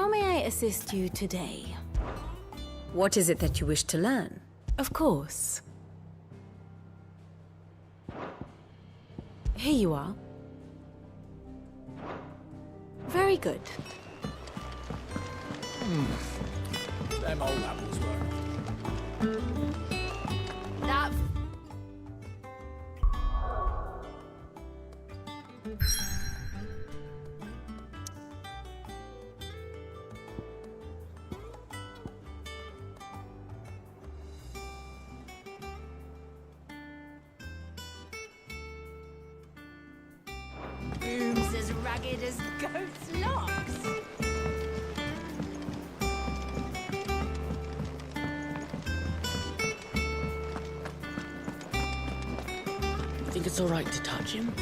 How may I assist you today? What is it that you wish to learn? Of course. Here you are. Very good. Them old apples were. That... Boom's as ragged as goat's locks. Think it's all right to touch him?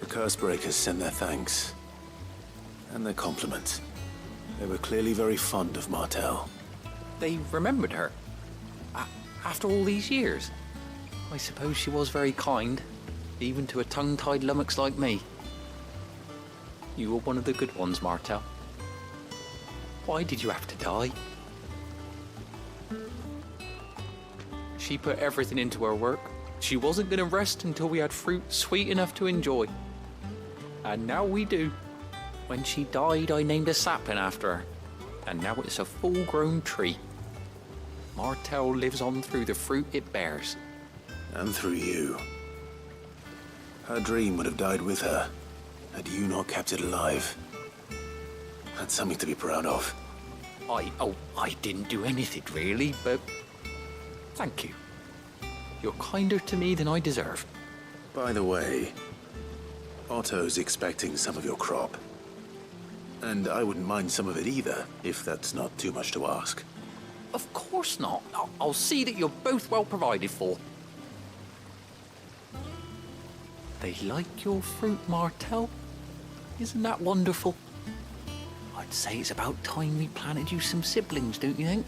The Cursebreakers sent their thanks. And their compliments. They were clearly very fond of Martel. They remembered her. After all these years. I suppose she was very kind, even to a tongue-tied lummox like me. You were one of the good ones, Martel. Why did you have to die? She put everything into her work. She wasn't going to rest until we had fruit sweet enough to enjoy. And now we do. When she died, I named a sapling after her. And now it's a full-grown tree. Martel lives on through the fruit it bears. And through you. Her dream would have died with her, had you not kept it alive. That's something to be proud of. I didn't do anything really, but thank you. You're kinder to me than I deserve. By the way, Otto's expecting some of your crop. And I wouldn't mind some of it either, if that's not too much to ask. Of course not. I'll see that you're both well provided for. They like your fruit, Martel. Isn't that wonderful? I'd say it's about time we planted you some siblings, don't you think?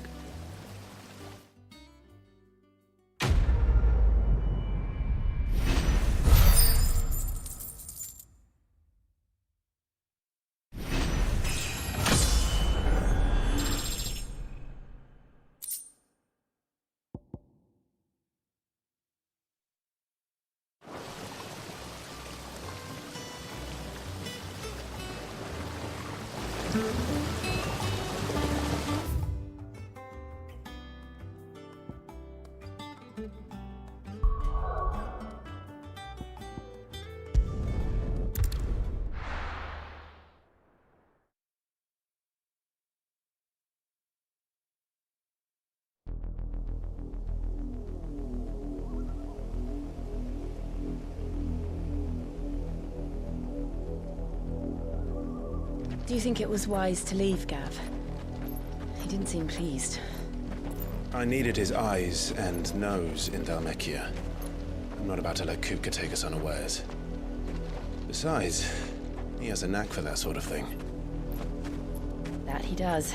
Do you think it was wise to leave, Gav? He didn't seem pleased. I needed his eyes and nose in Dhalmekia. I'm not about to let Kupka take us unawares. Besides, he has a knack for that sort of thing. That he does.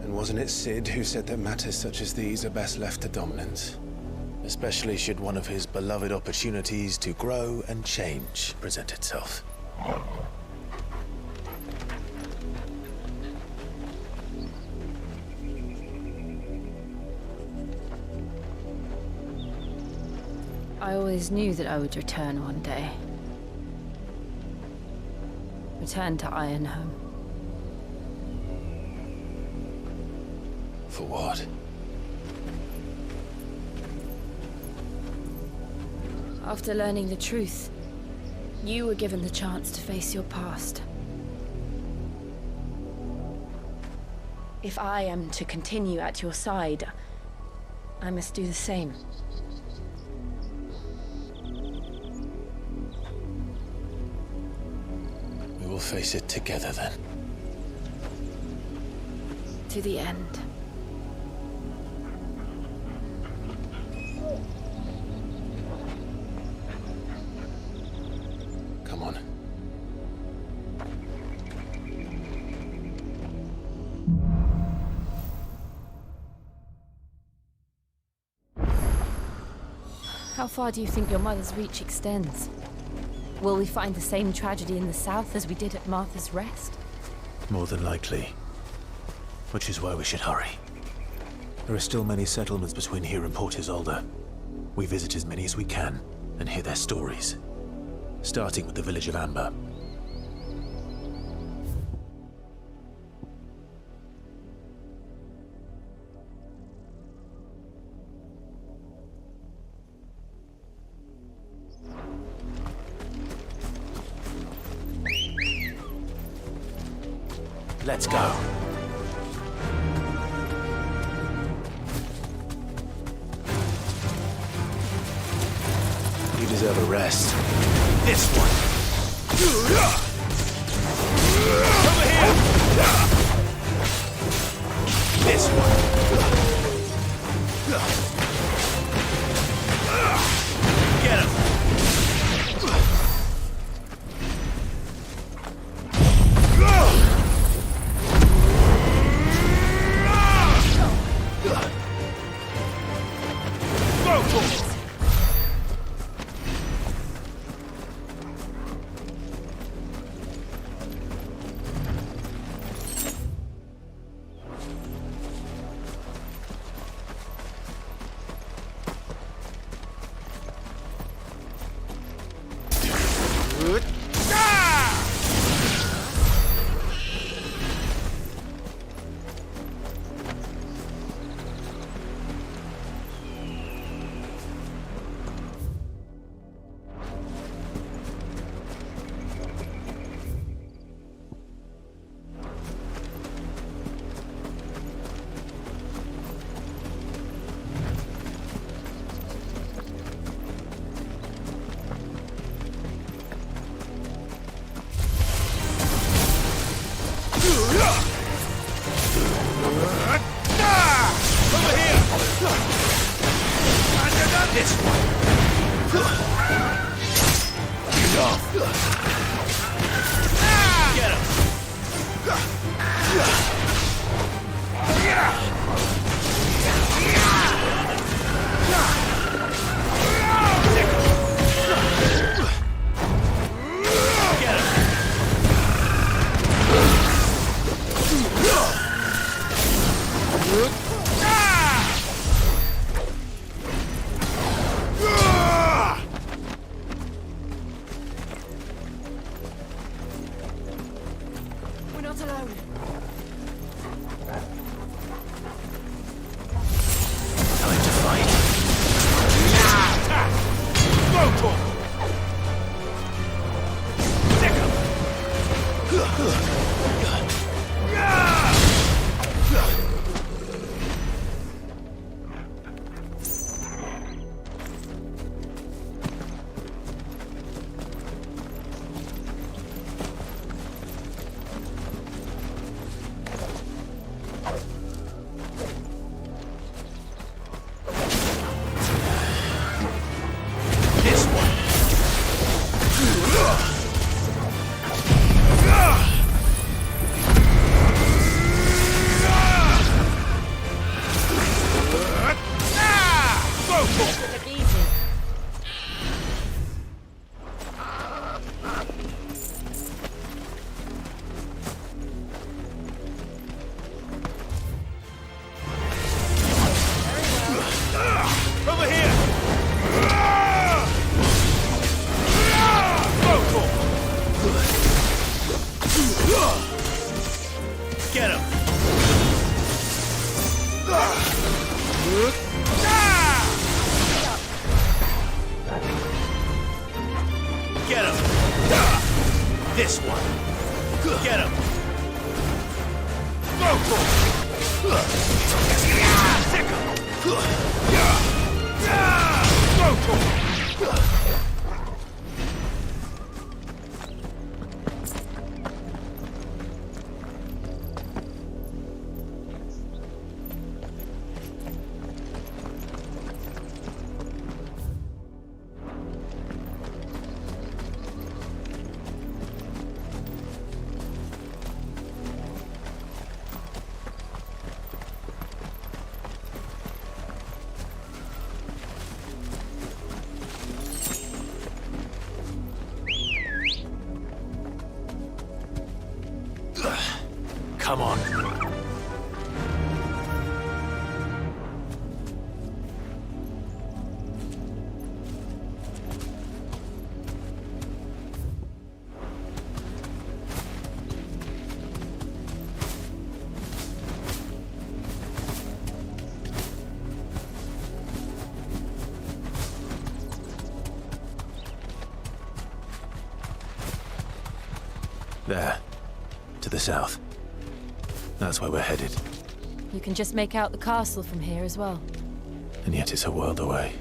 And wasn't it Sid who said that matters such as these are best left to dominance? Especially should one of his beloved opportunities to grow and change present itself. I always knew that I would return one day. Return to Ironhome. For what? After learning the truth, you were given the chance to face your past. If I am to continue at your side, I must do the same. We will face it together then. To the end. How far do you think your mother's reach extends? Will we find the same tragedy in the south as we did at Martha's Rest? More than likely. Which is why we should hurry. There are still many settlements between here and Port Isolde. We visit as many as we can and hear their stories. Starting with the village of Amber. Let's go. You deserve a rest. This one. Over here. This one. Get him. Come on. There. To the south. That's where we're headed. You can just make out the castle from here as well. And yet it's a world away.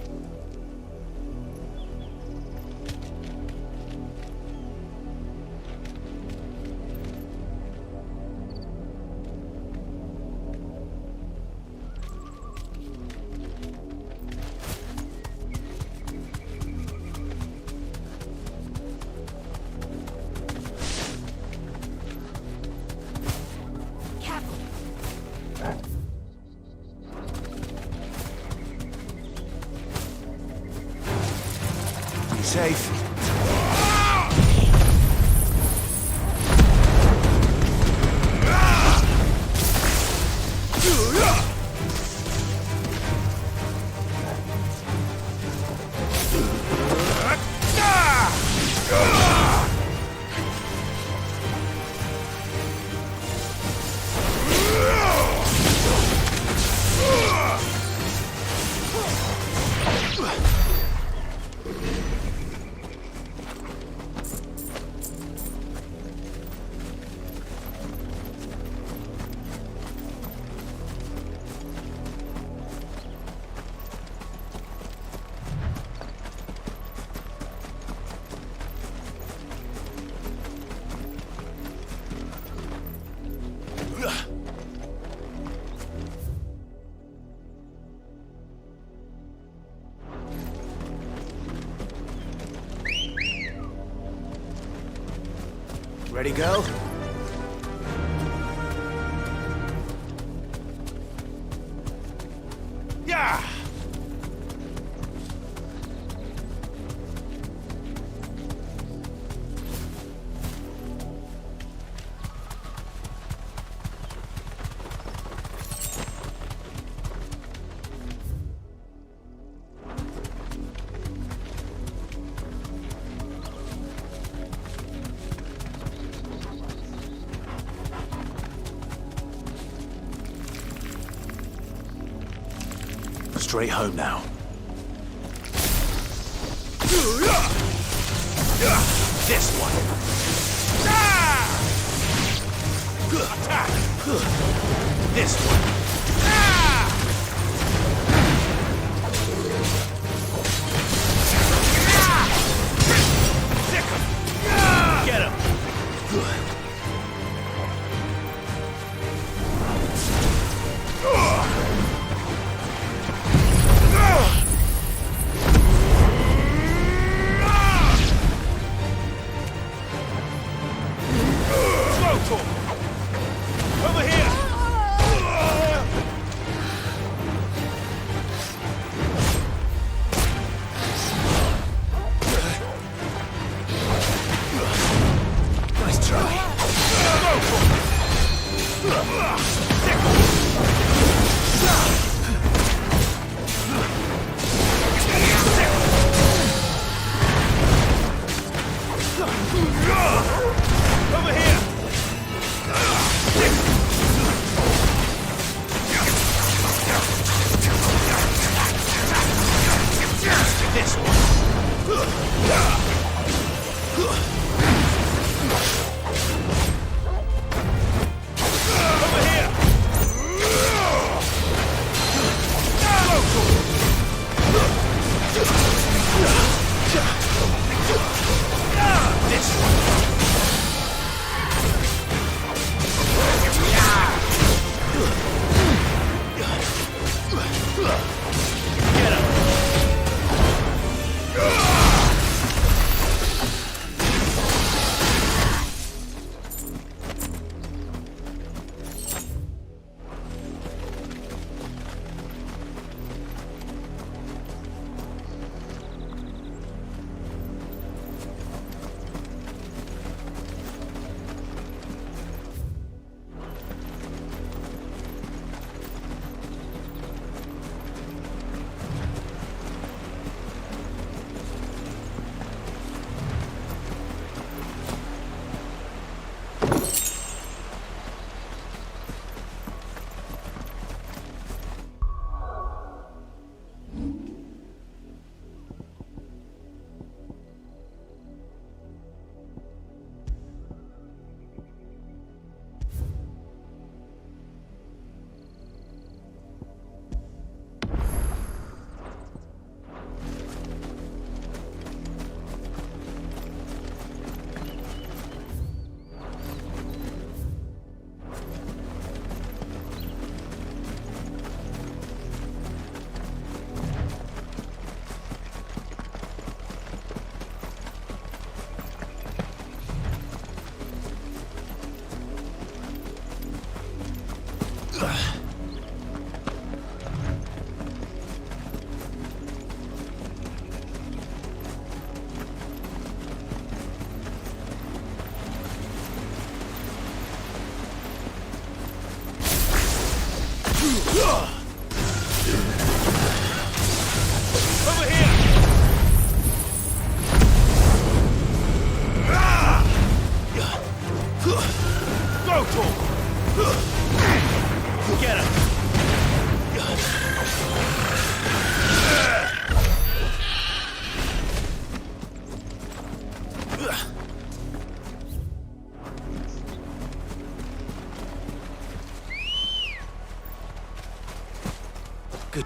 Safe. Ready, go? Yeah! Straight home now. This one. Attack. This one. Get him. Over here! Nice try. Over here! This one. Over here! This one. Get him!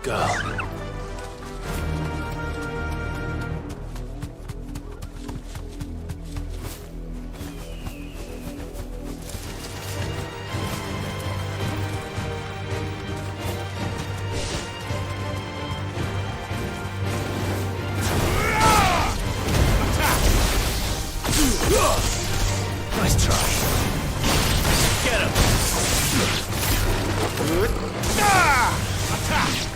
girl. Nice try. Get him. Attack!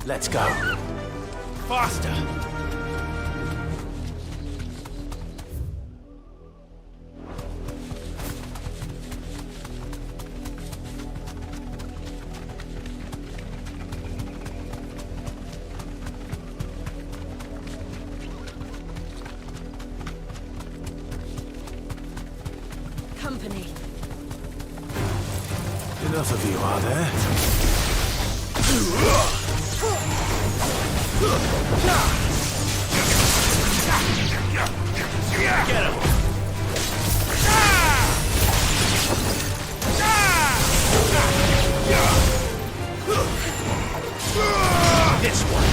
Let's go. Faster! Company. Enough of you, are there? Get him! This one.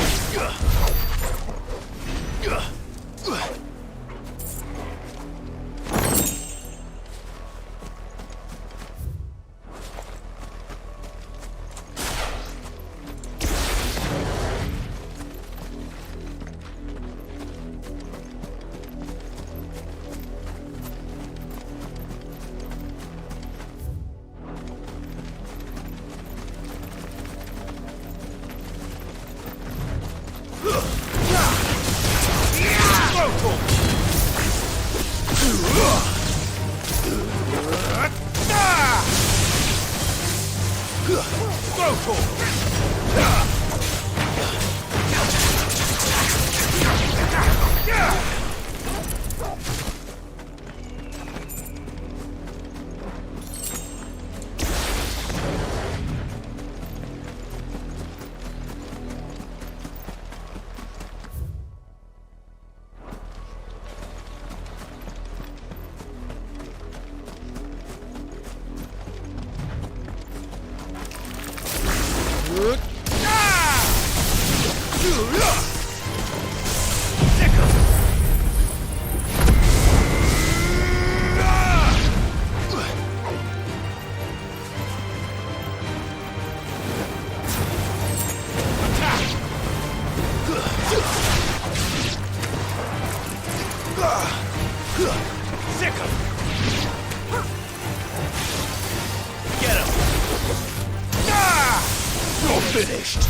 Finished.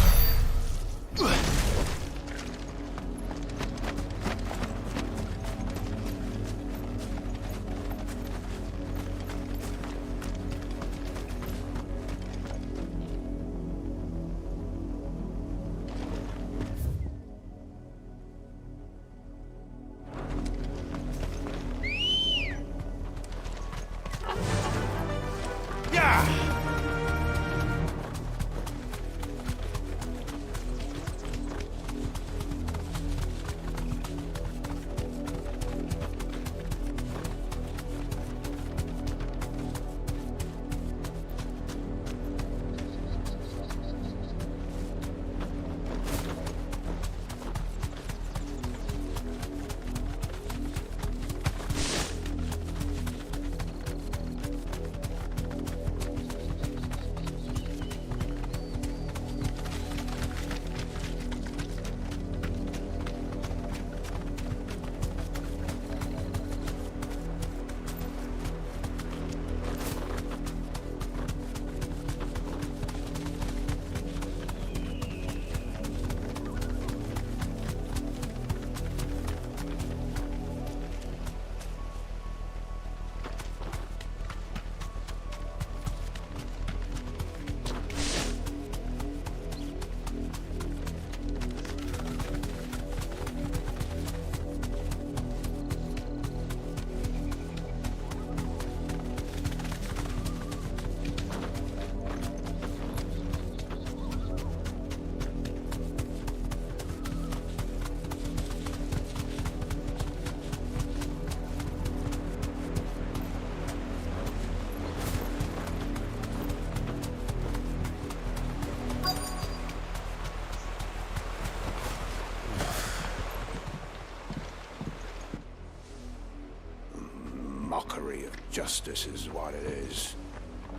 mockery of justice is what it is.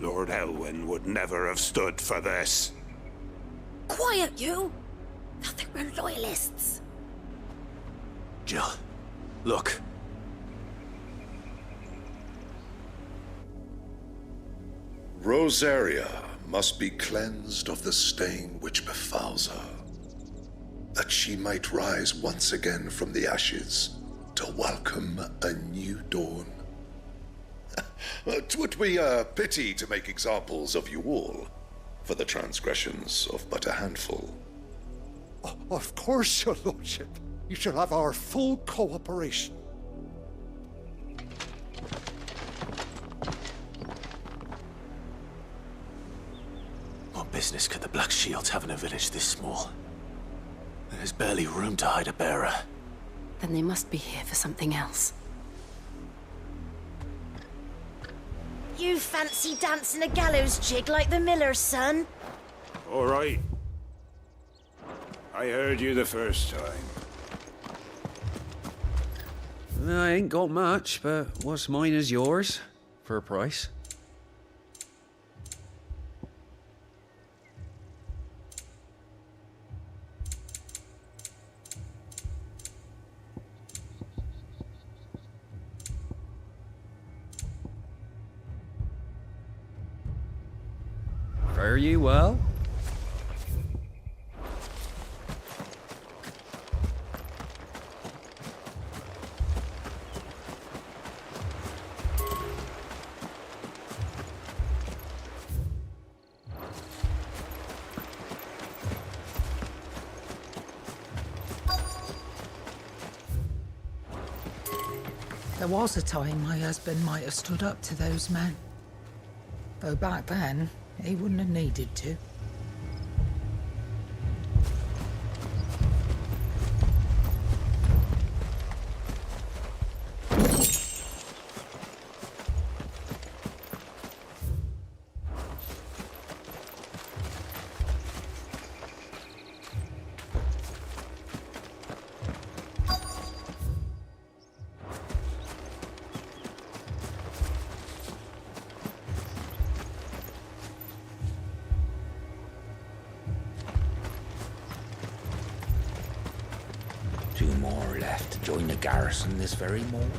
Lord Elwyn would never have stood for this. Quiet, you! Nothing, we're loyalists. Jill, look. Rosaria must be cleansed of the stain which befouls her, that she might rise once again from the ashes to welcome a new dawn. 'Twould be a pity to make examples of you all for the transgressions of but a handful. Of course, your lordship. You shall have our full cooperation. What business could the Black Shields have in a village this small? There's barely room to hide a bearer. Then they must be here for something else. You fancy dancing a gallows jig like the miller's son? All right. I heard you the first time. I ain't got much, but what's mine is yours, for a price. Fare ye well? There was a time my husband might have stood up to those men. Though back then, he wouldn't have needed to. Two more left to join the garrison this very morning.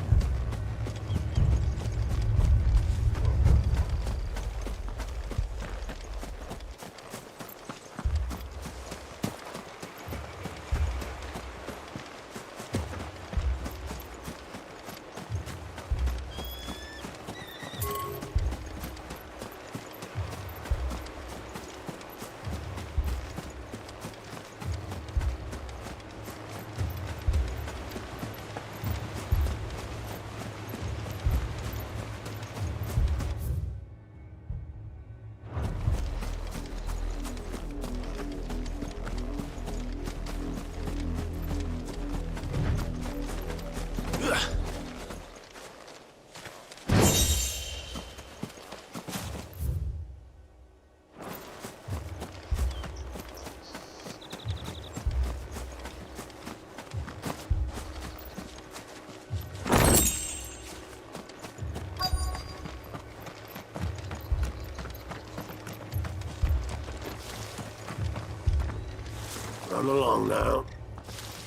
Run along now,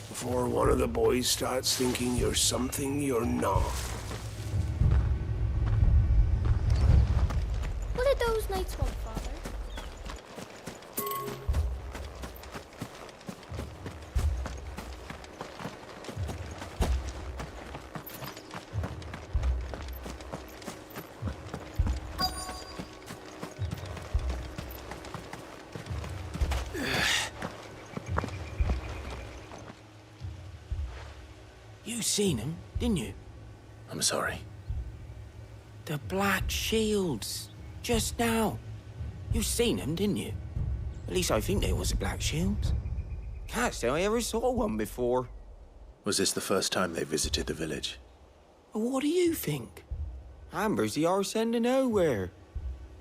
before one of the boys starts thinking you're something you're not. What did those knights want, Father? You seen him, didn't you? I'm sorry. The Black Shields. Just now. You seen them, didn't you? At least I think they was the Black Shields. Can't say I ever saw one before. Was this the first time they visited the village? Well, what do you think? Amber's the arse end of nowhere.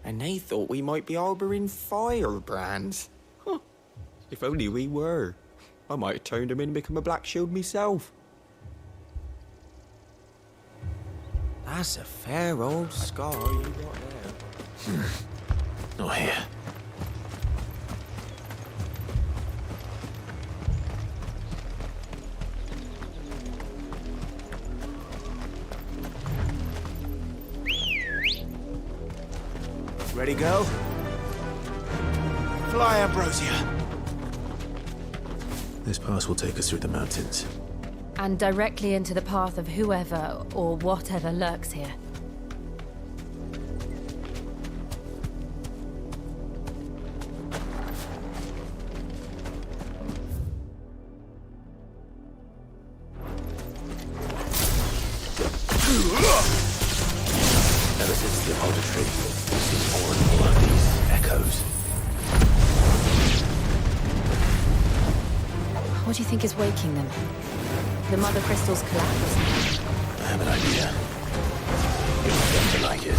And they thought we might be harbouring firebrands. Huh. If only we were. I might have turned them in and become a Black Shield myself. That's a fair old scar you got there. Not here. Ready, go? Fly, Ambrosia. This pass will take us through the mountains. And directly into the path of whoever or whatever lurks here. Ever since the auditory, we've seen more and more of these echoes. What do you think is waking them? The mother crystal's collapse? I have an idea. You're not going to like it.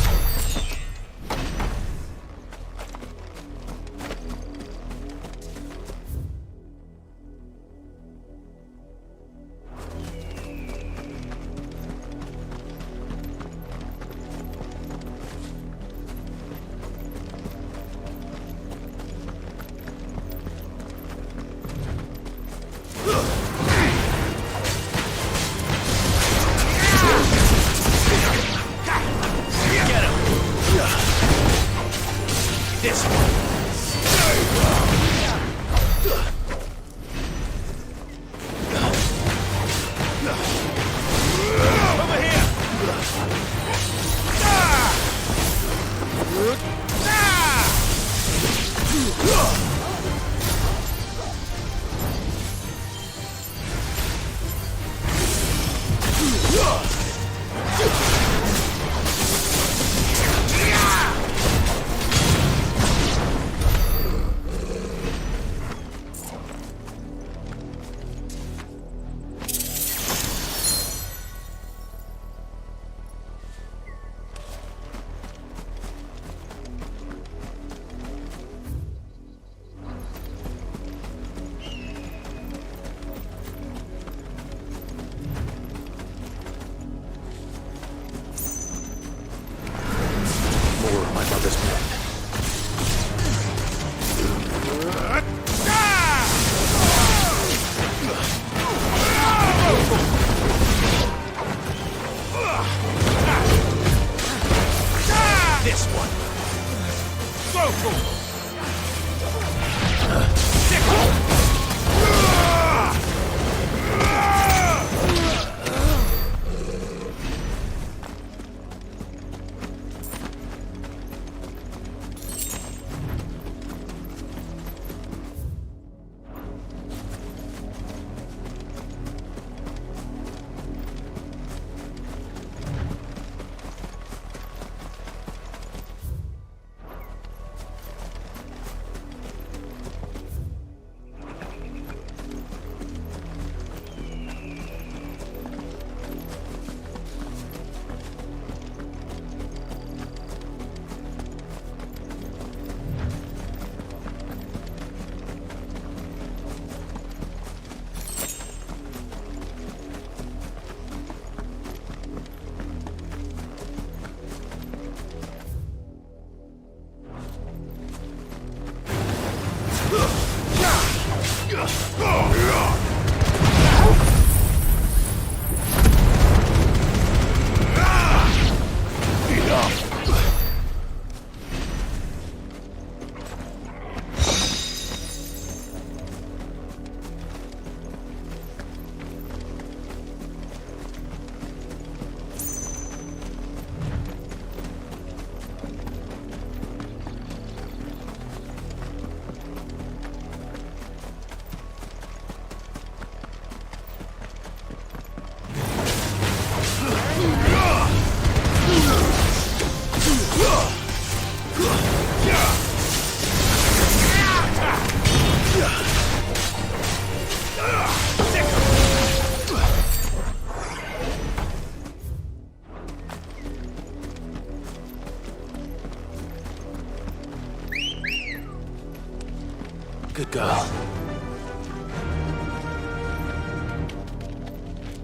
Good girl.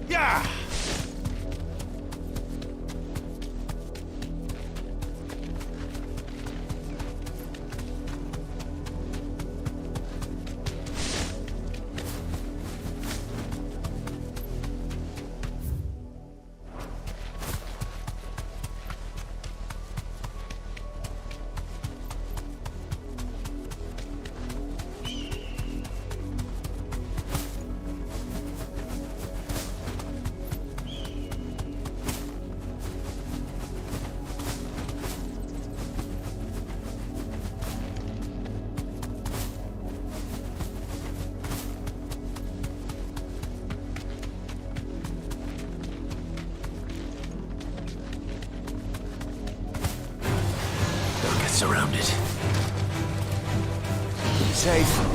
Yeah! surrounded. Safe.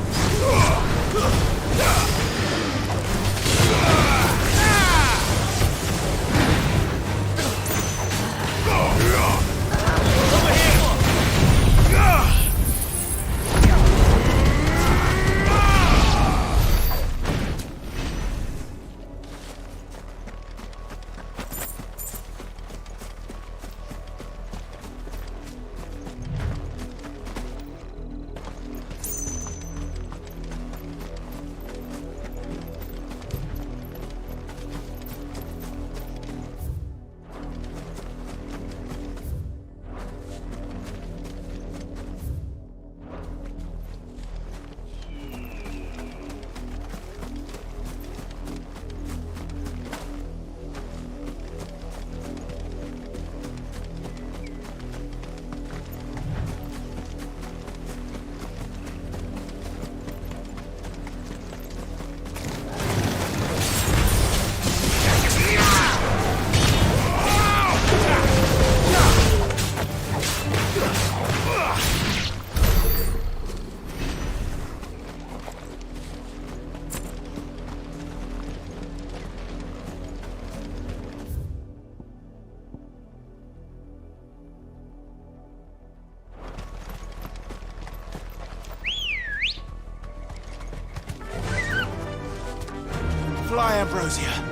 Fly, Ambrosia.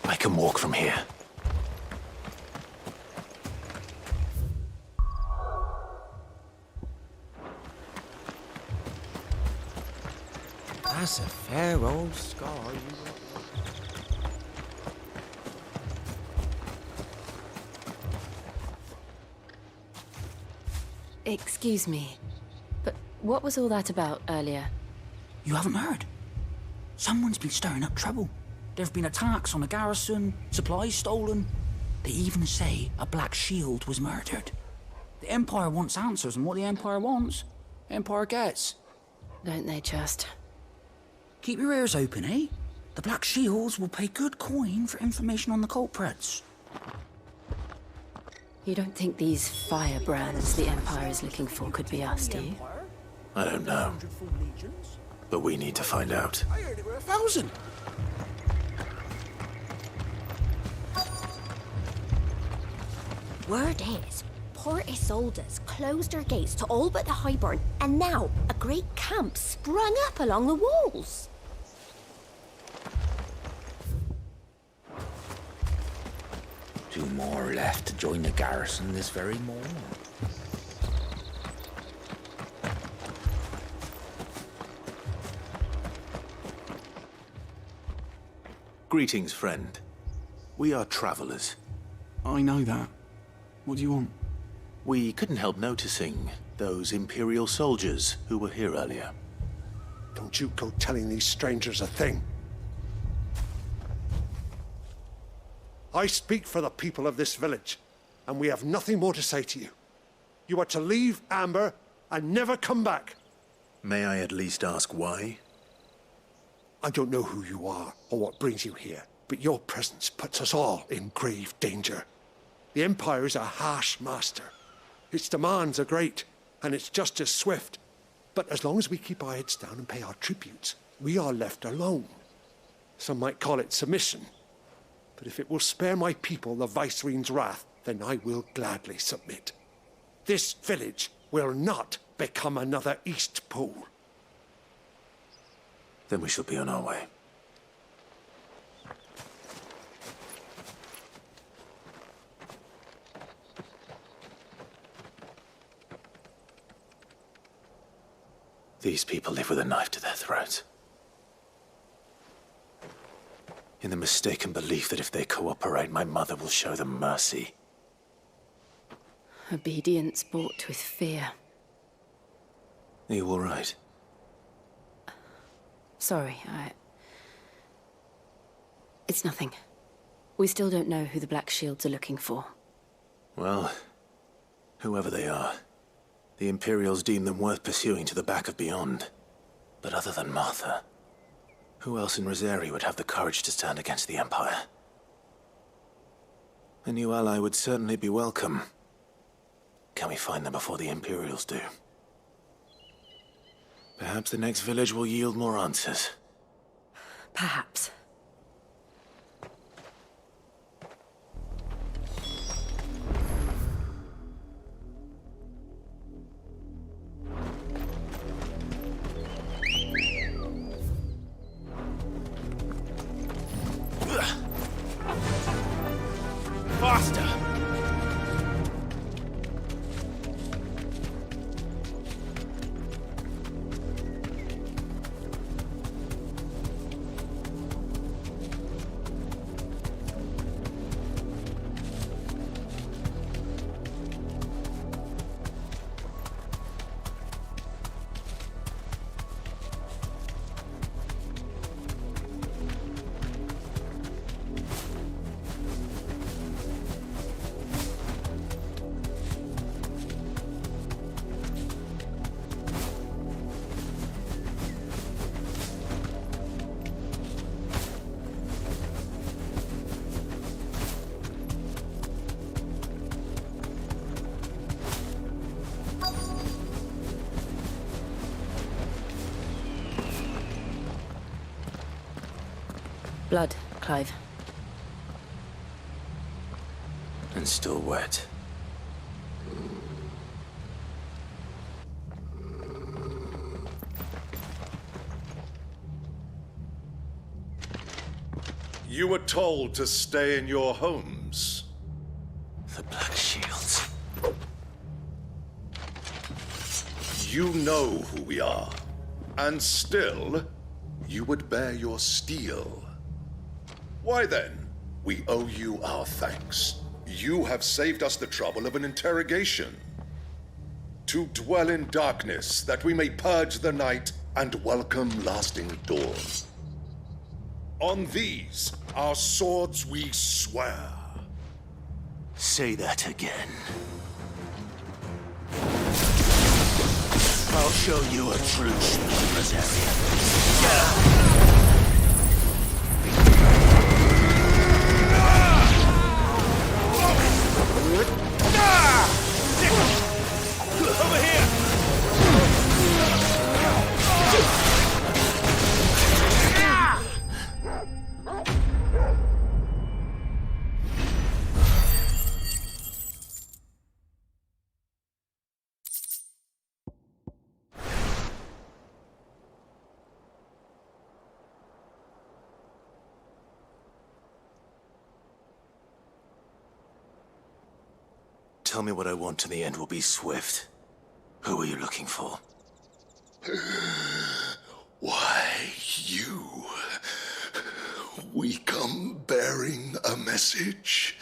I can walk from here. That's a fair old scar. Excuse me, but what was all that about earlier? You haven't heard? Someone's been stirring up trouble. There have been attacks on the garrison, supplies stolen. They even say a Black Shield was murdered. The Empire wants answers, and what the Empire wants, Empire gets. Don't they just? Keep your ears open, eh? The Black Shields will pay good coin for information on the culprits. You don't think these firebrands the Empire is looking for could be us, do you? I don't know. But we need to find out. I heard it were 1,000. Word is, Port Isolde's closed her gates to all but the Highborn, and now a great camp sprung up along the walls. Two more left to join the garrison this very morning. Greetings, friend. We are travelers. I know that. What do you want? We couldn't help noticing those Imperial soldiers who were here earlier. Don't you go telling these strangers a thing. I speak for the people of this village, and we have nothing more to say to you. You are to leave Amber and never come back. May I at least ask why? I don't know who you are or what brings you here, but your presence puts us all in grave danger. The Empire is a harsh master. Its demands are great, and its justice swift. But as long as we keep our heads down and pay our tributes, we are left alone. Some might call it submission. But if it will spare my people the Viceroy's wrath, then I will gladly submit. This village will not become another East Pool. Then we shall be on our way. These people live with a knife to their throats. In the mistaken belief that if they cooperate, my mother will show them mercy. Obedience bought with fear. Are you all right? Sorry, It's nothing. We still don't know who the Black Shields are looking for. Well, whoever they are, the Imperials deem them worth pursuing to the back of beyond. But other than Martha, who else in Rosari would have the courage to stand against the Empire? A new ally would certainly be welcome. Can we find them before the Imperials do? Perhaps the next village will yield more answers. Perhaps. Faster! Blood, Clive. And still wet. You were told to stay in your homes. The Black Shields. You know who we are. And still, you would bear your steel. Why then, we owe you our thanks. You have saved us the trouble of an interrogation. To dwell in darkness, that we may purge the night and welcome lasting dawn. On these, our swords we swear. Say that again. I'll show you a true shield, Rosarian. Over here! Tell me what I want and the end will be swift. Who are you looking for? Why, you. We come bearing a message.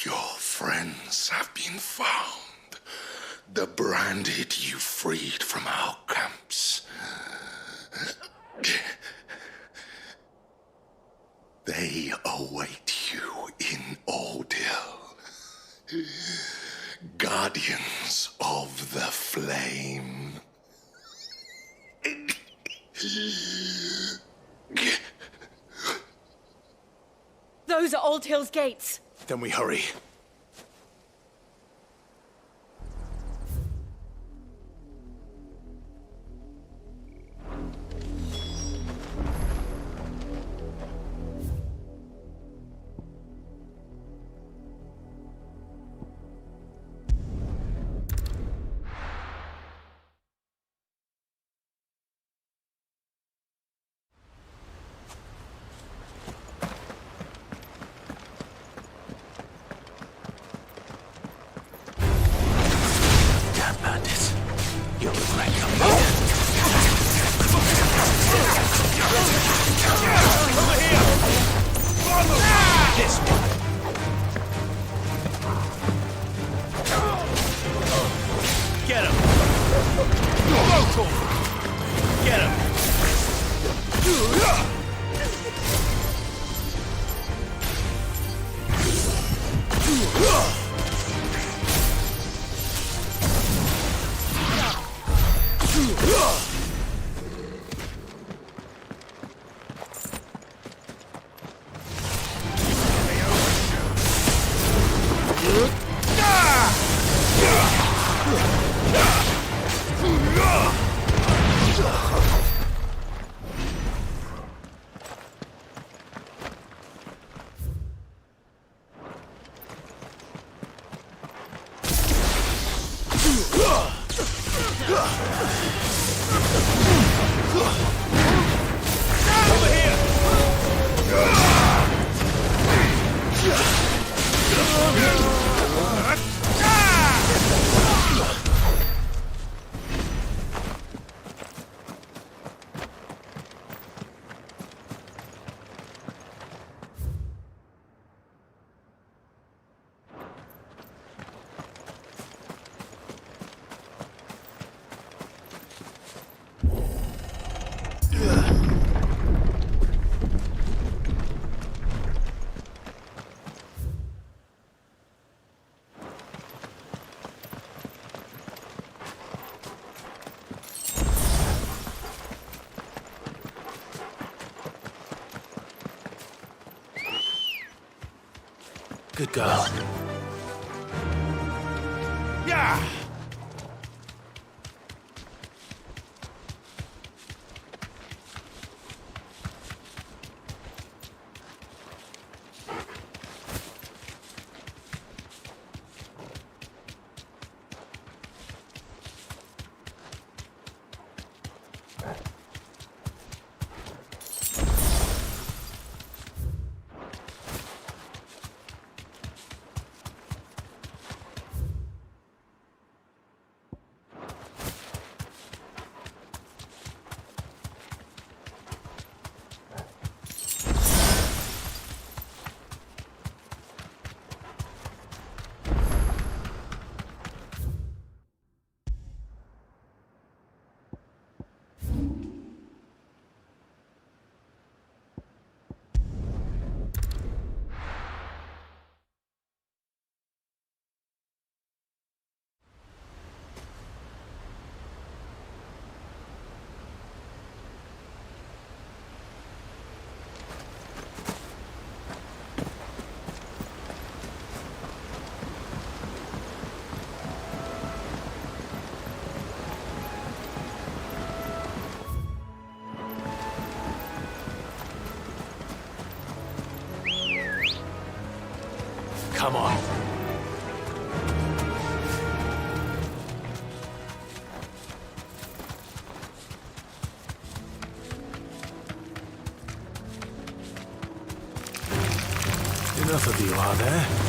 Your friends have been found. The branded you freed from our camps. They await you in Odil. Guardians of the Flame. Those are Old Hill's gates. Then we hurry. talk. Get him! Good girl. Yeah! Come on. Enough of you, are there?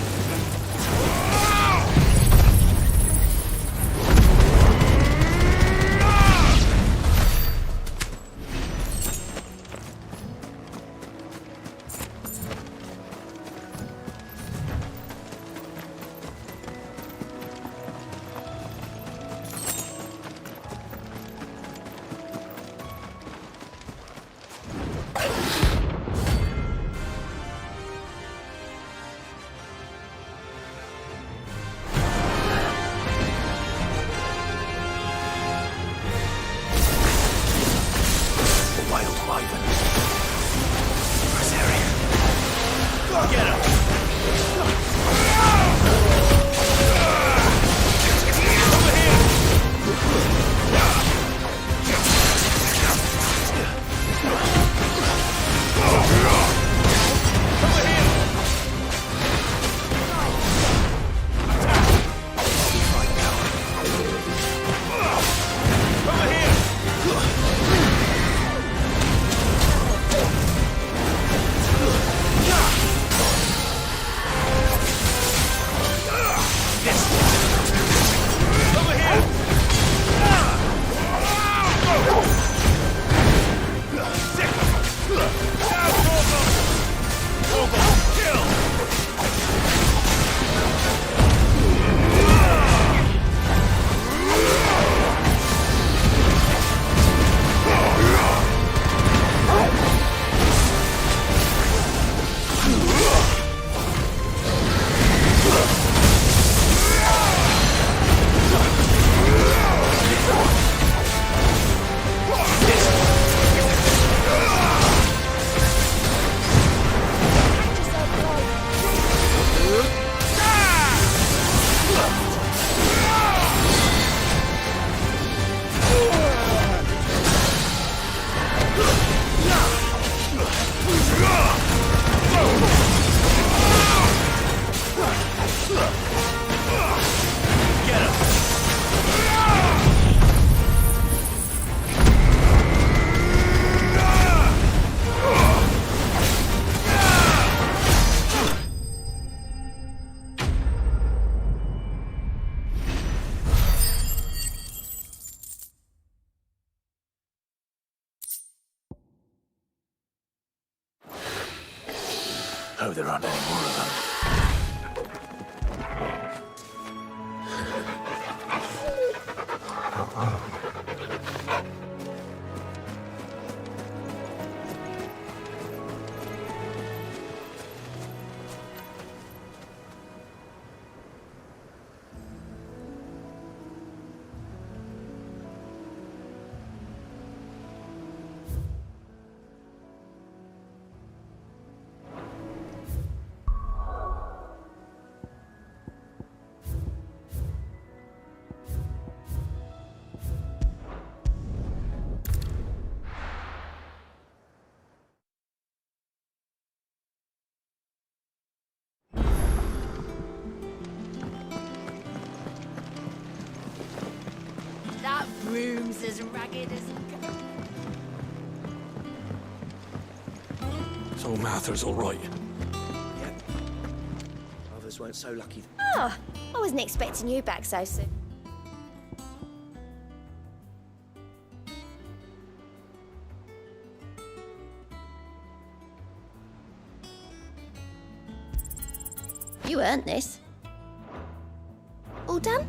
there aren't any more of them. That room's as ragged as... So Mather's all right. Yep. Others weren't so lucky. Oh, I wasn't expecting you back so soon. You earned this. All done?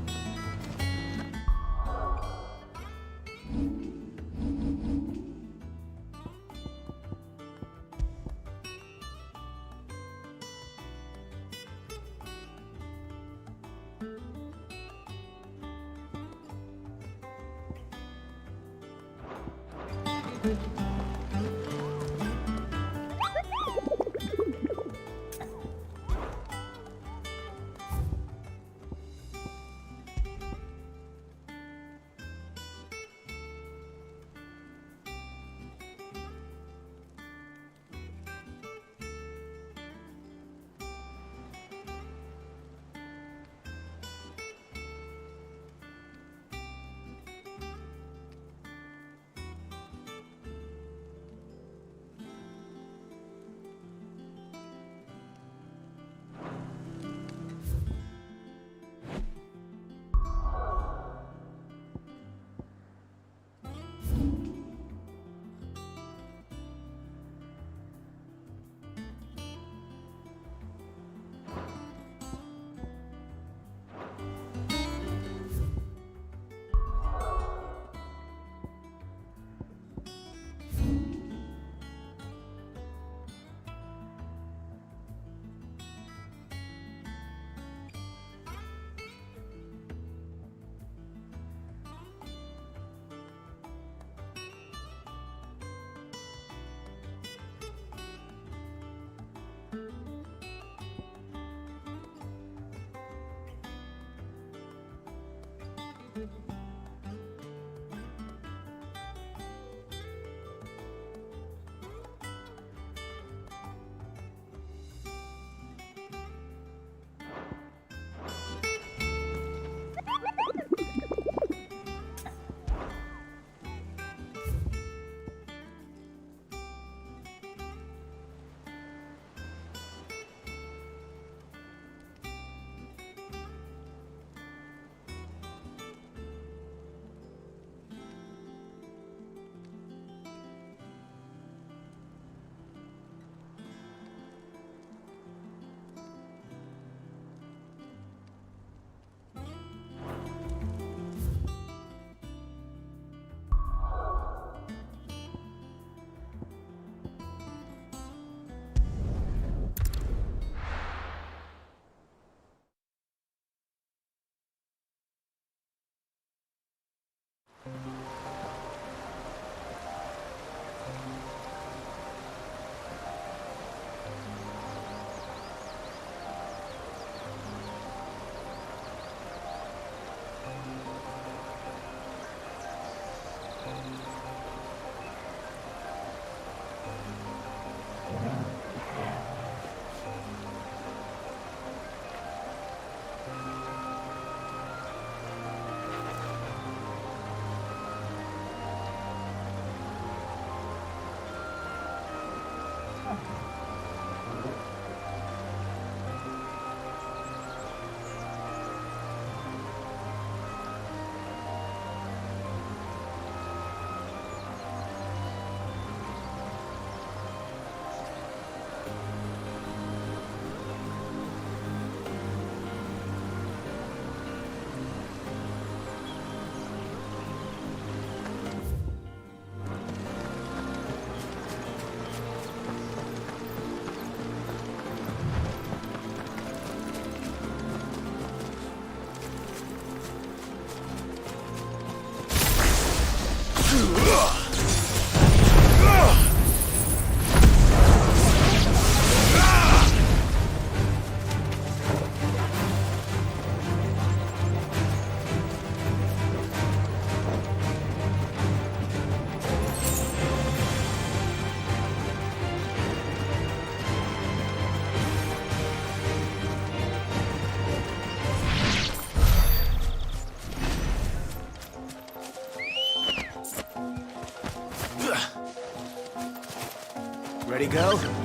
Ready, girl?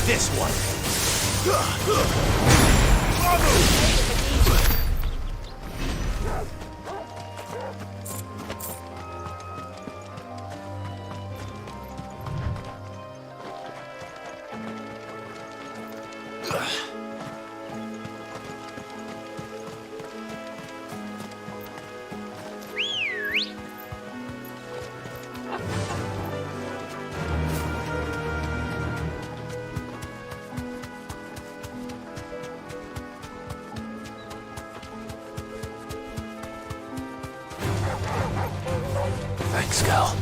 This one. Thanks, girl.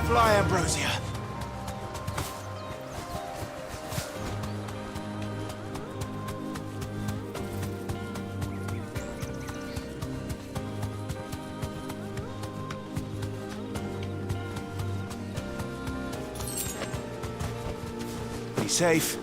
Fly, Ambrosia. Be safe.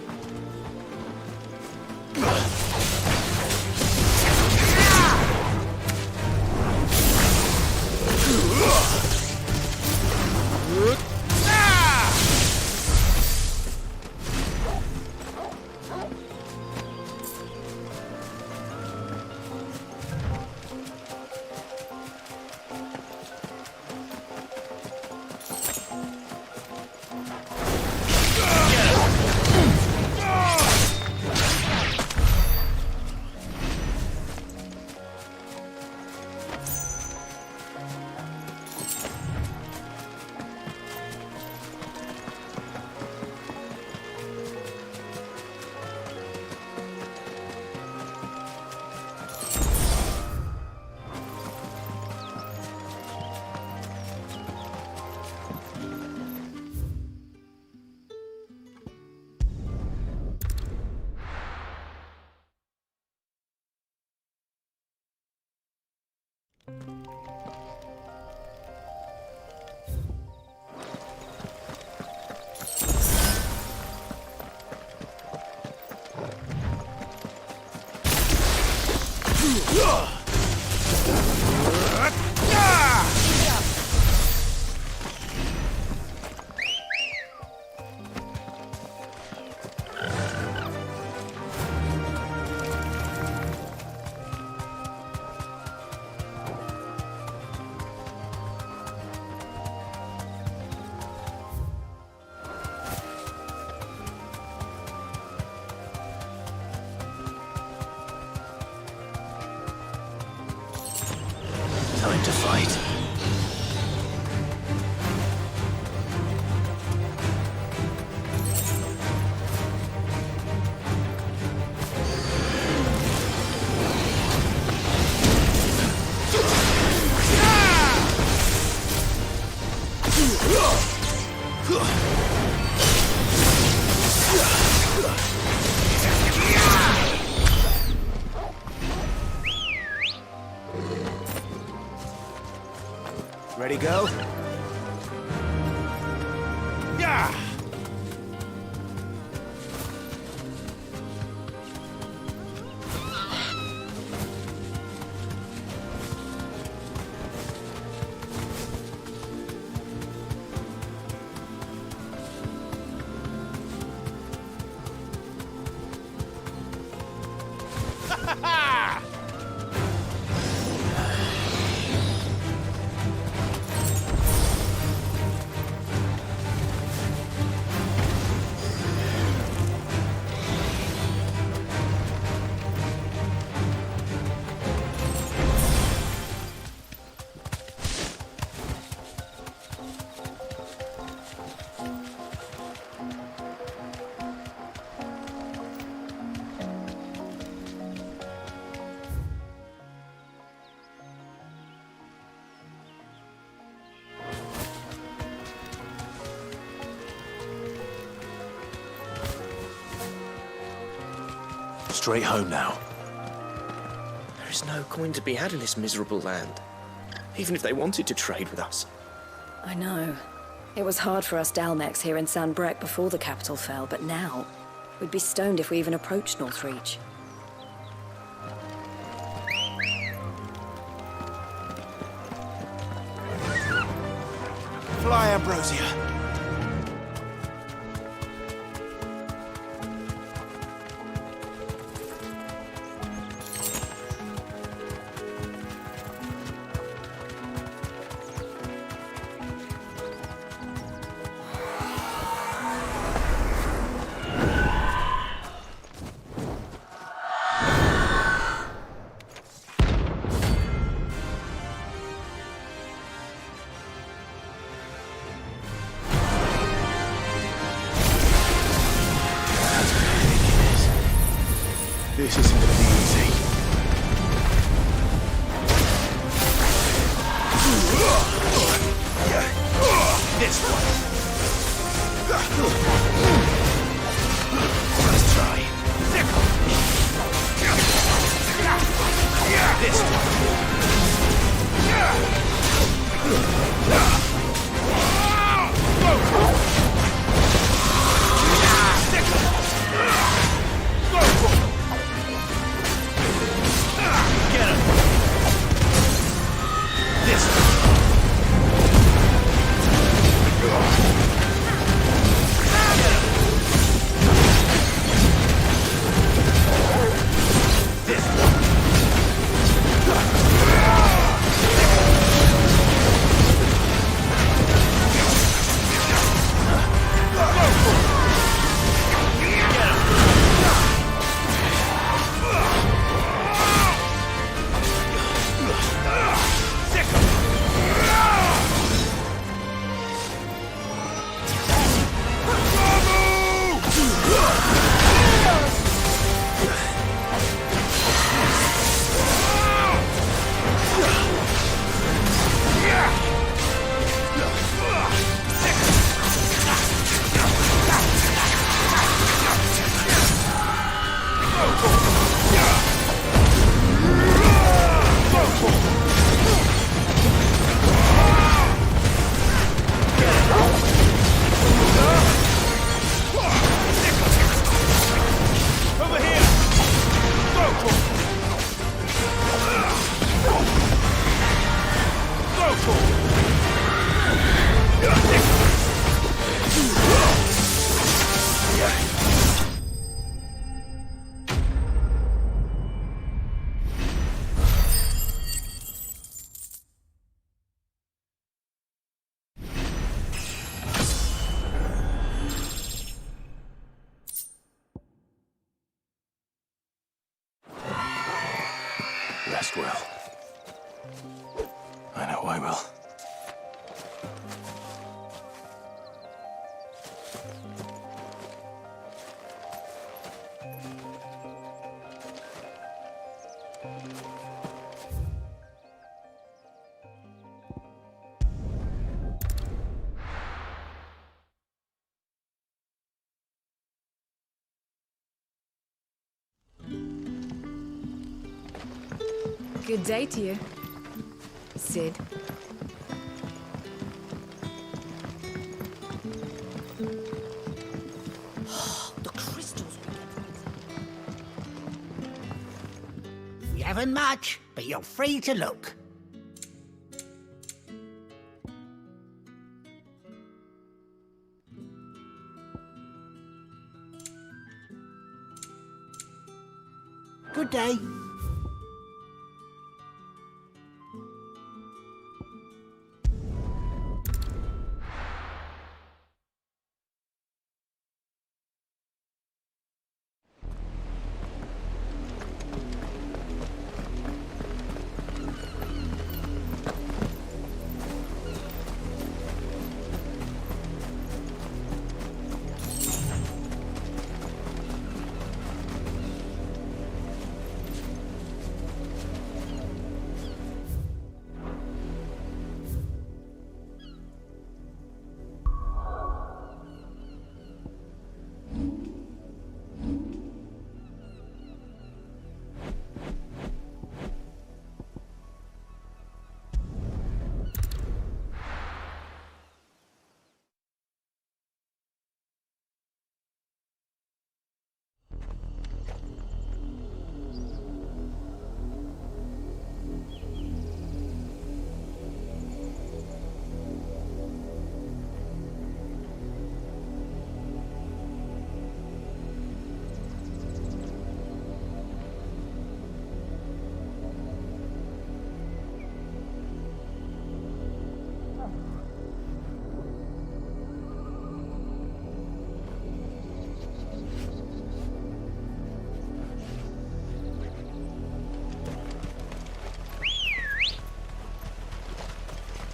Time to fight. Ready, go? Yeah! Straight home now. There is no coin to be had in this miserable land. Even if they wanted to trade with us. I know. It was hard for us Dalmex here in San Brek before the capital fell, but now we'd be stoned if we even approached Northreach. Fly, Ambrosia. This isn't gonna be easy. This one. Let's try. This one. rest well. I know I will. Good day to you, Sid. The crystals we get. We haven't much, but you're free to look. Good day.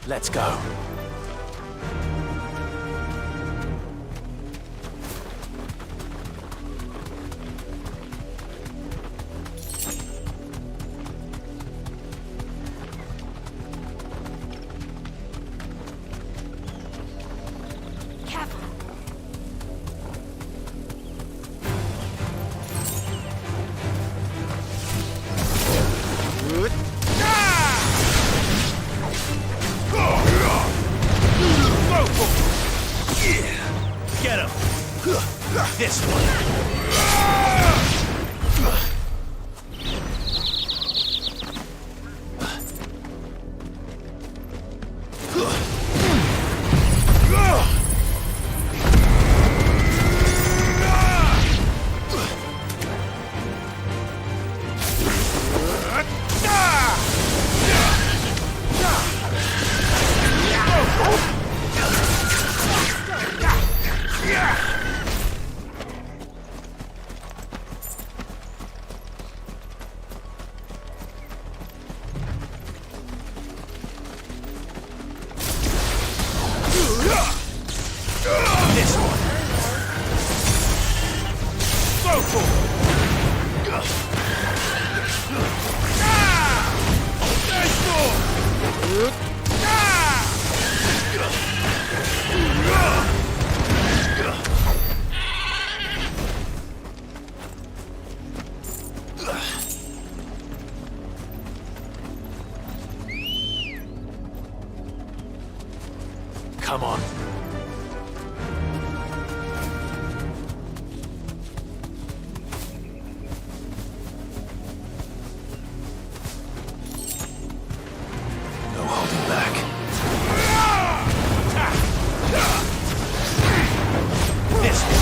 Let's go. This one. Come on. No holding back. This one.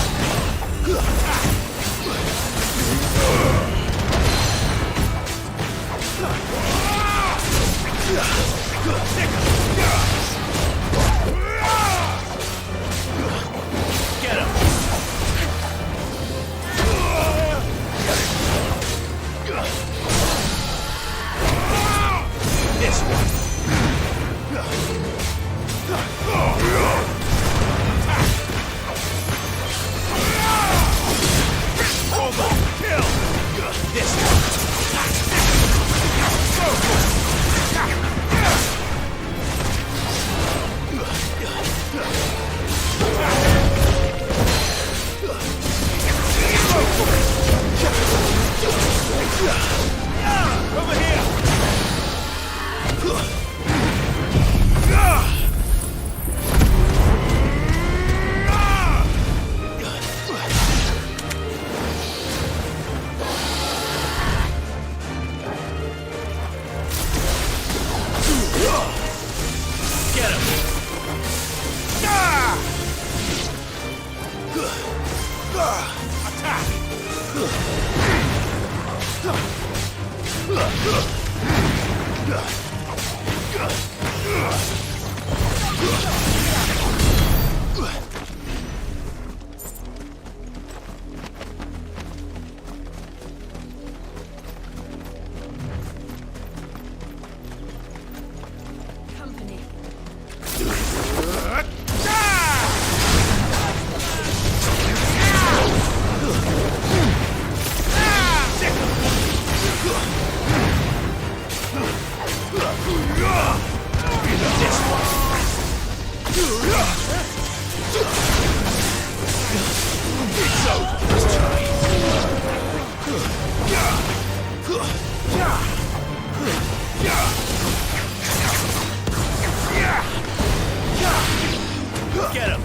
Get him!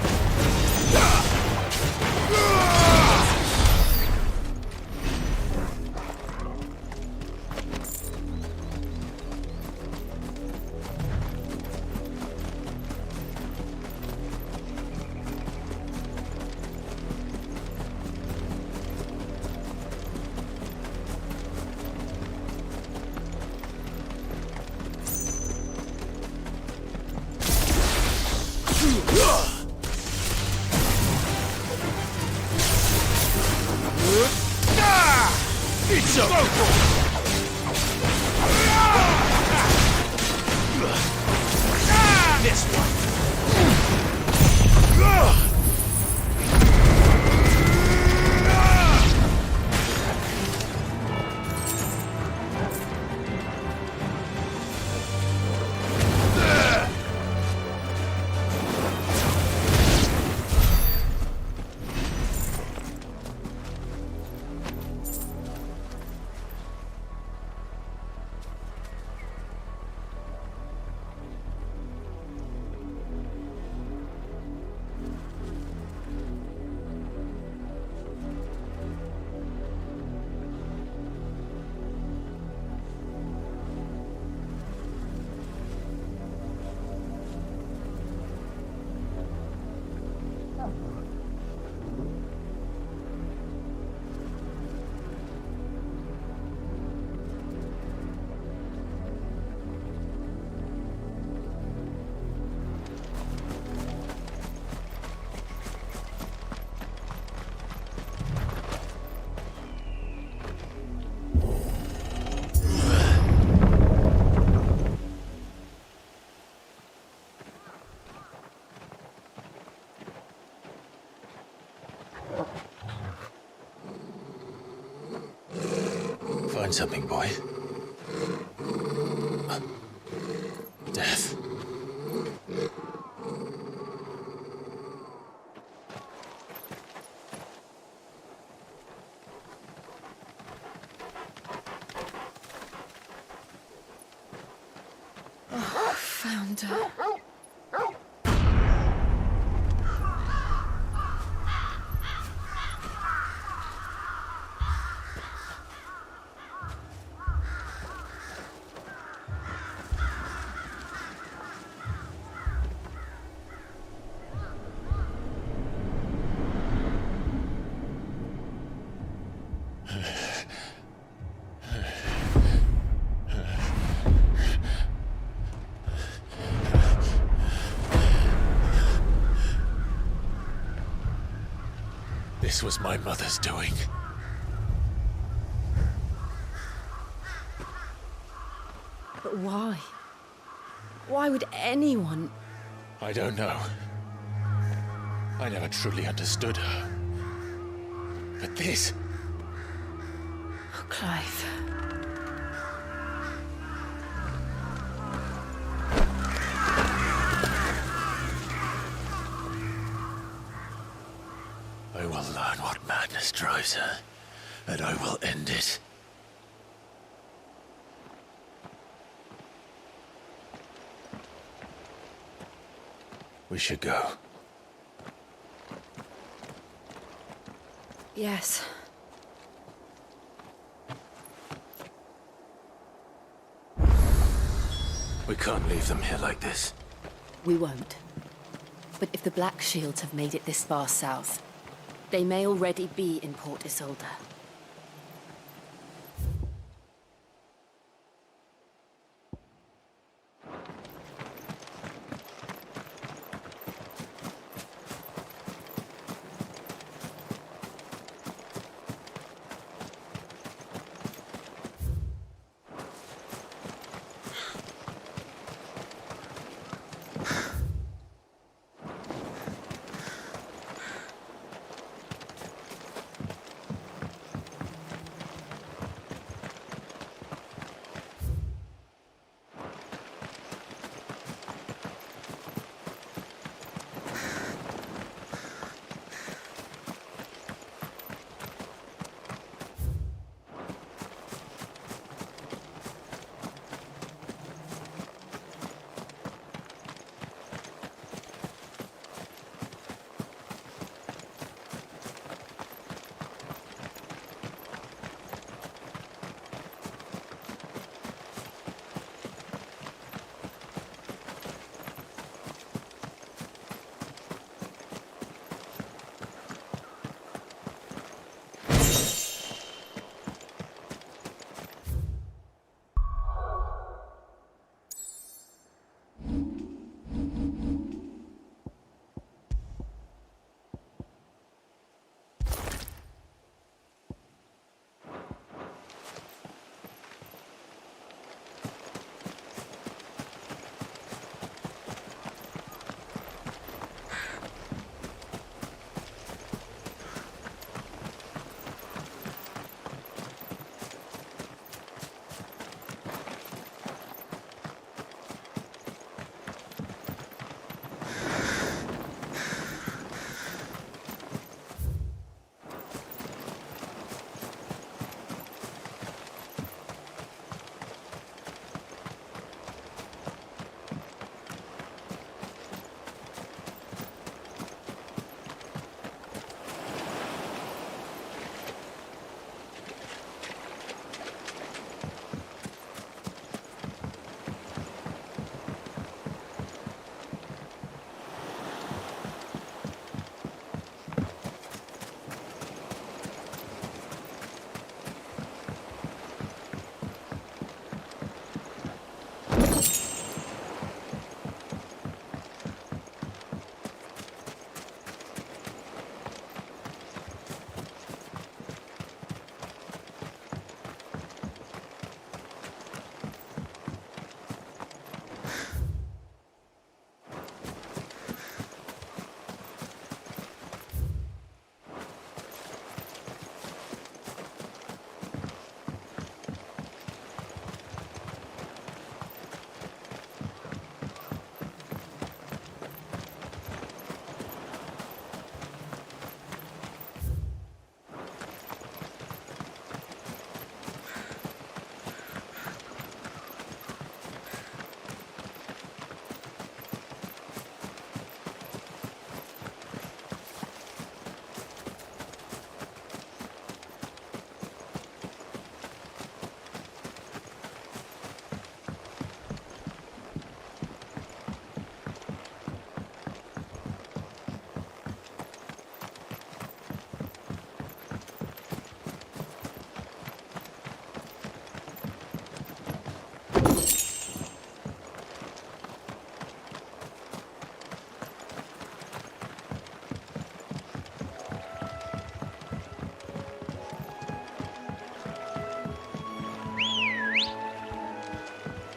It's over! This one! Find something, boy. Death. Oh, found her. This was my mother's doing. But why? Why would anyone... I don't know. I never truly understood her. But this... Oh, Clive. I will learn what madness drives her, and I will end it. We should go. Yes. We can't leave them here like this. We won't. But if the Black Shields have made it this far south, they may already be in Port Isolde.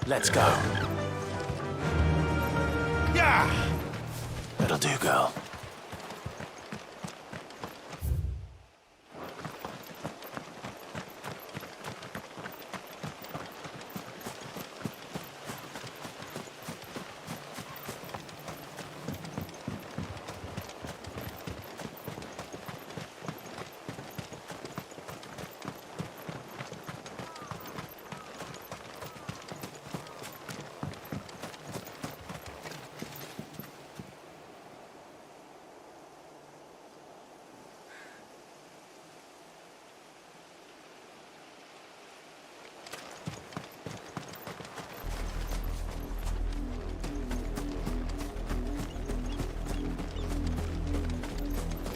Let's go. Yeah! That'll do, girl.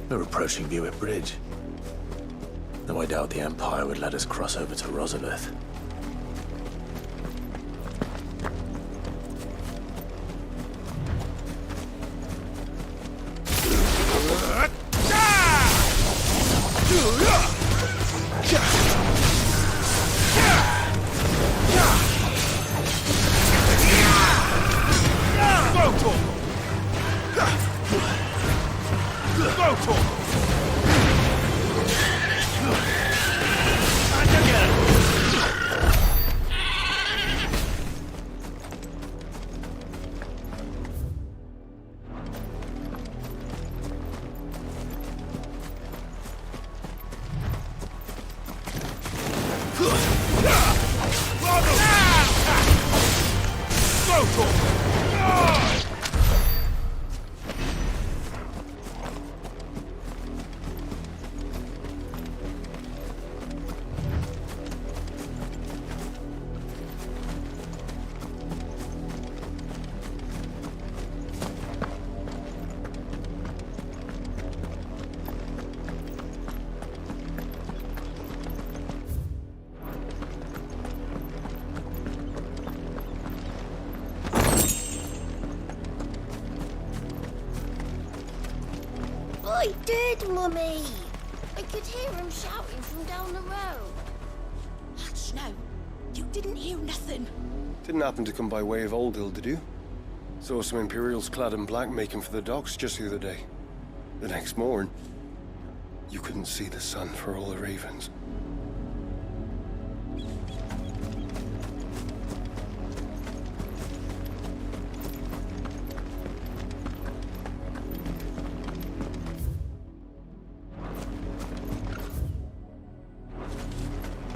We're approaching Buick Bridge. Though I doubt the Empire would let us cross over to Rosalith. I did, Mummy! I could hear him shouting from down the road. Hush now. You didn't hear nothing. Didn't happen to come by way of Old Hill, did you? Saw some Imperials clad in black making for the docks just the other day. The next morn, you couldn't see the sun for all the ravens.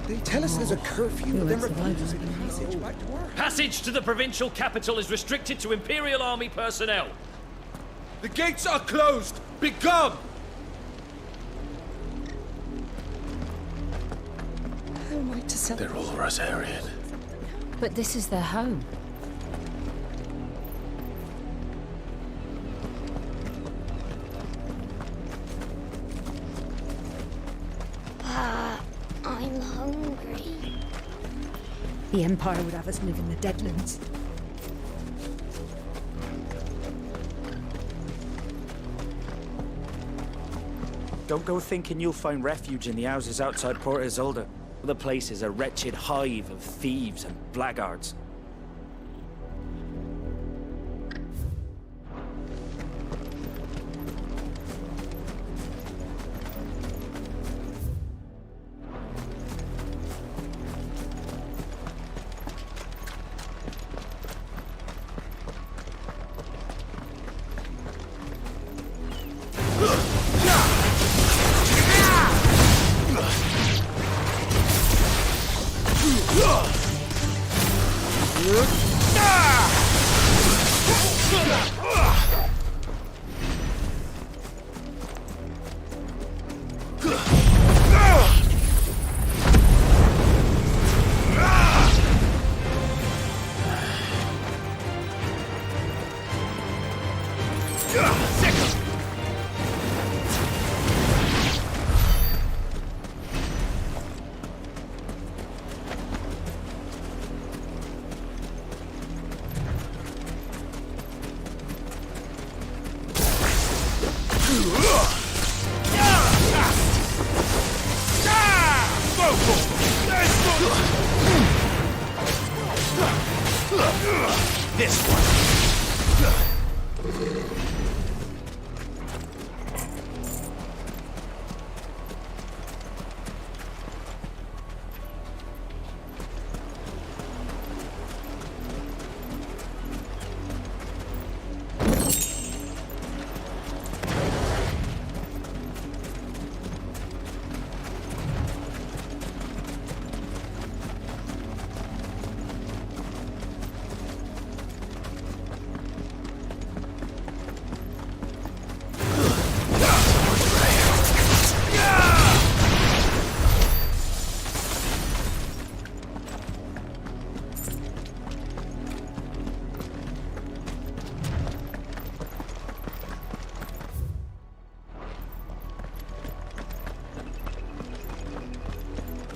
They tell us there's a curfew, but then refuse to passage back to work. Passage to the provincial capital is restricted to Imperial Army personnel. The gates are closed! Begone! How am I to celebrate? They're all Rosarian. But this is their home. I'm hungry. The Empire would have us live in the Deadlands. Don't go thinking you'll find refuge in the houses outside Port Isolde. The place is a wretched hive of thieves and blackguards. This one.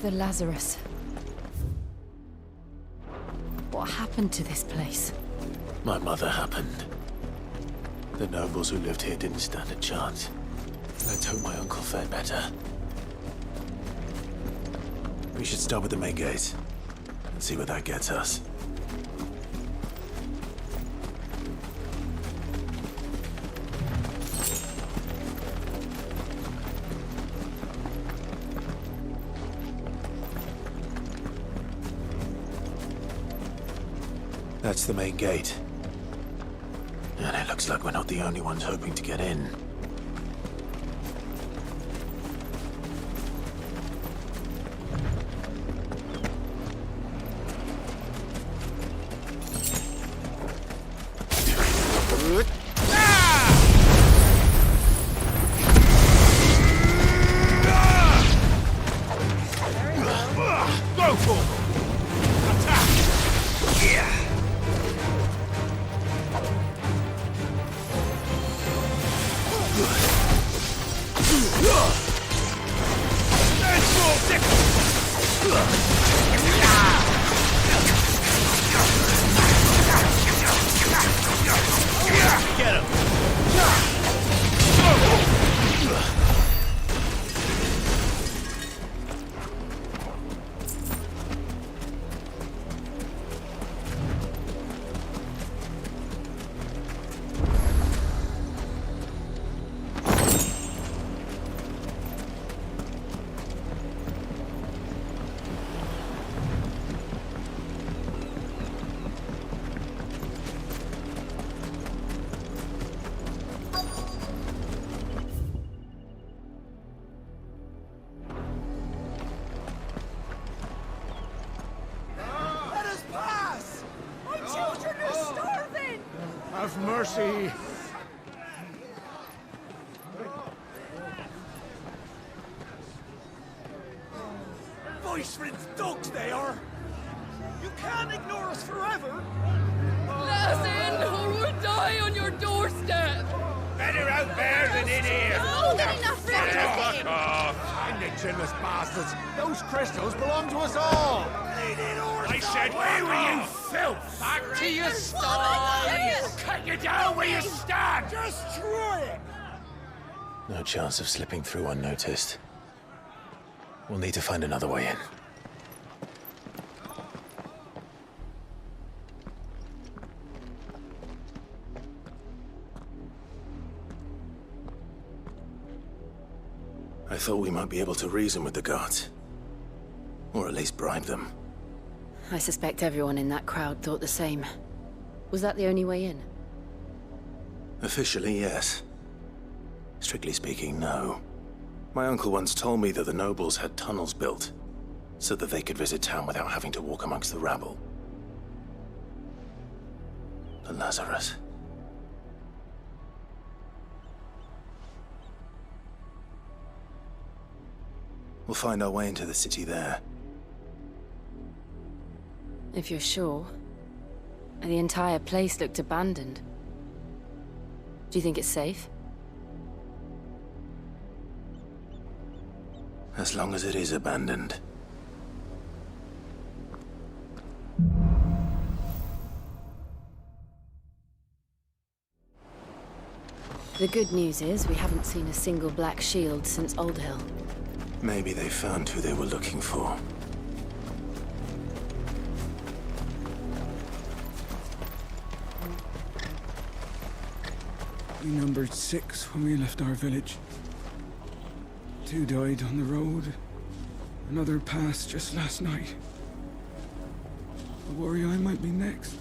The Lazarus. What happened to this place? My mother happened. The nobles who lived here didn't stand a chance. Let's hope my uncle fared better. We should start with the main gate and see where that gets us. That's the main gate. And it looks like we're not the only ones hoping to get in. Go for it! Attack! Yeah! Get him! Have mercy. Voice-rinsed dogs they are. You can't ignore us forever. Let us in, or we'll die on your doorstep. Better out there than in here. Oh, get enough for Fuck off. And the chinless bastards. Those crystals belong to us all. I said, where were you, filth? Back to your style. We'll cut you down where you stand. Destroy it. No chance of slipping through unnoticed. We'll need to find another way in. I thought we might be able to reason with the guards. Or at least bribe them. I suspect everyone in that crowd thought the same. Was that the only way in? Officially, yes. Strictly speaking, no. My uncle once told me that the nobles had tunnels built, so that they could visit town without having to walk amongst the rabble. The Lazarus. We'll find our way into the city there. If you're sure. The entire place looked abandoned. Do you think it's safe? As long as it is abandoned. The good news is we haven't seen a single black shield since Old Hill. Maybe they found who they were looking for. We numbered 6 when we left our village. 2 died on the road. Another passed just last night. I worry I might be next.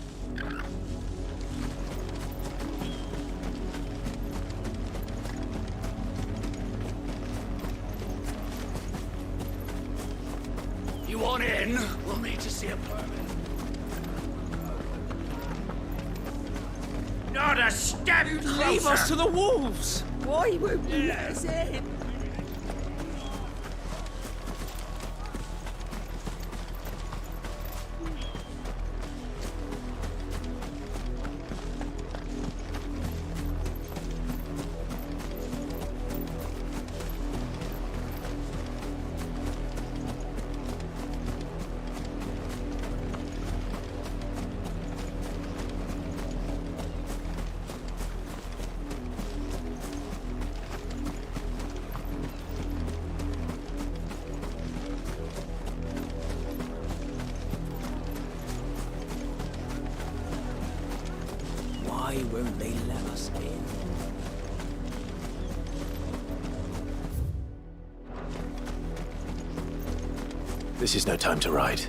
You want in? We'll need to see a permit. Not a step closer! Leave us to the wolves! Why won't you let us in? Why won't they let us in? This is no time to ride.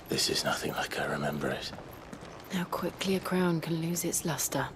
This is nothing like I remember it. How quickly a crown can lose its luster.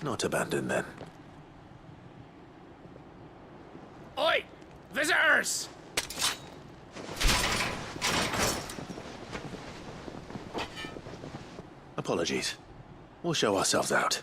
Not abandoned, then. Oi! Visitors! Apologies. We'll show ourselves out.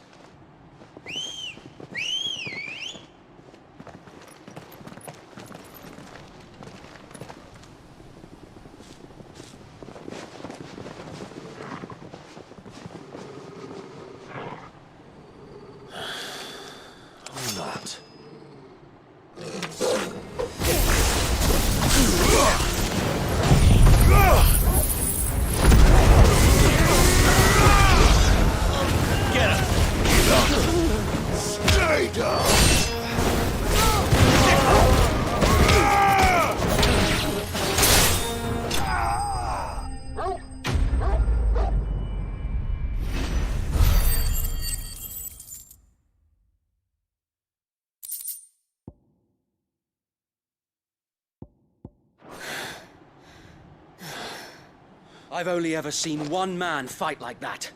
I've only ever seen one man fight like that.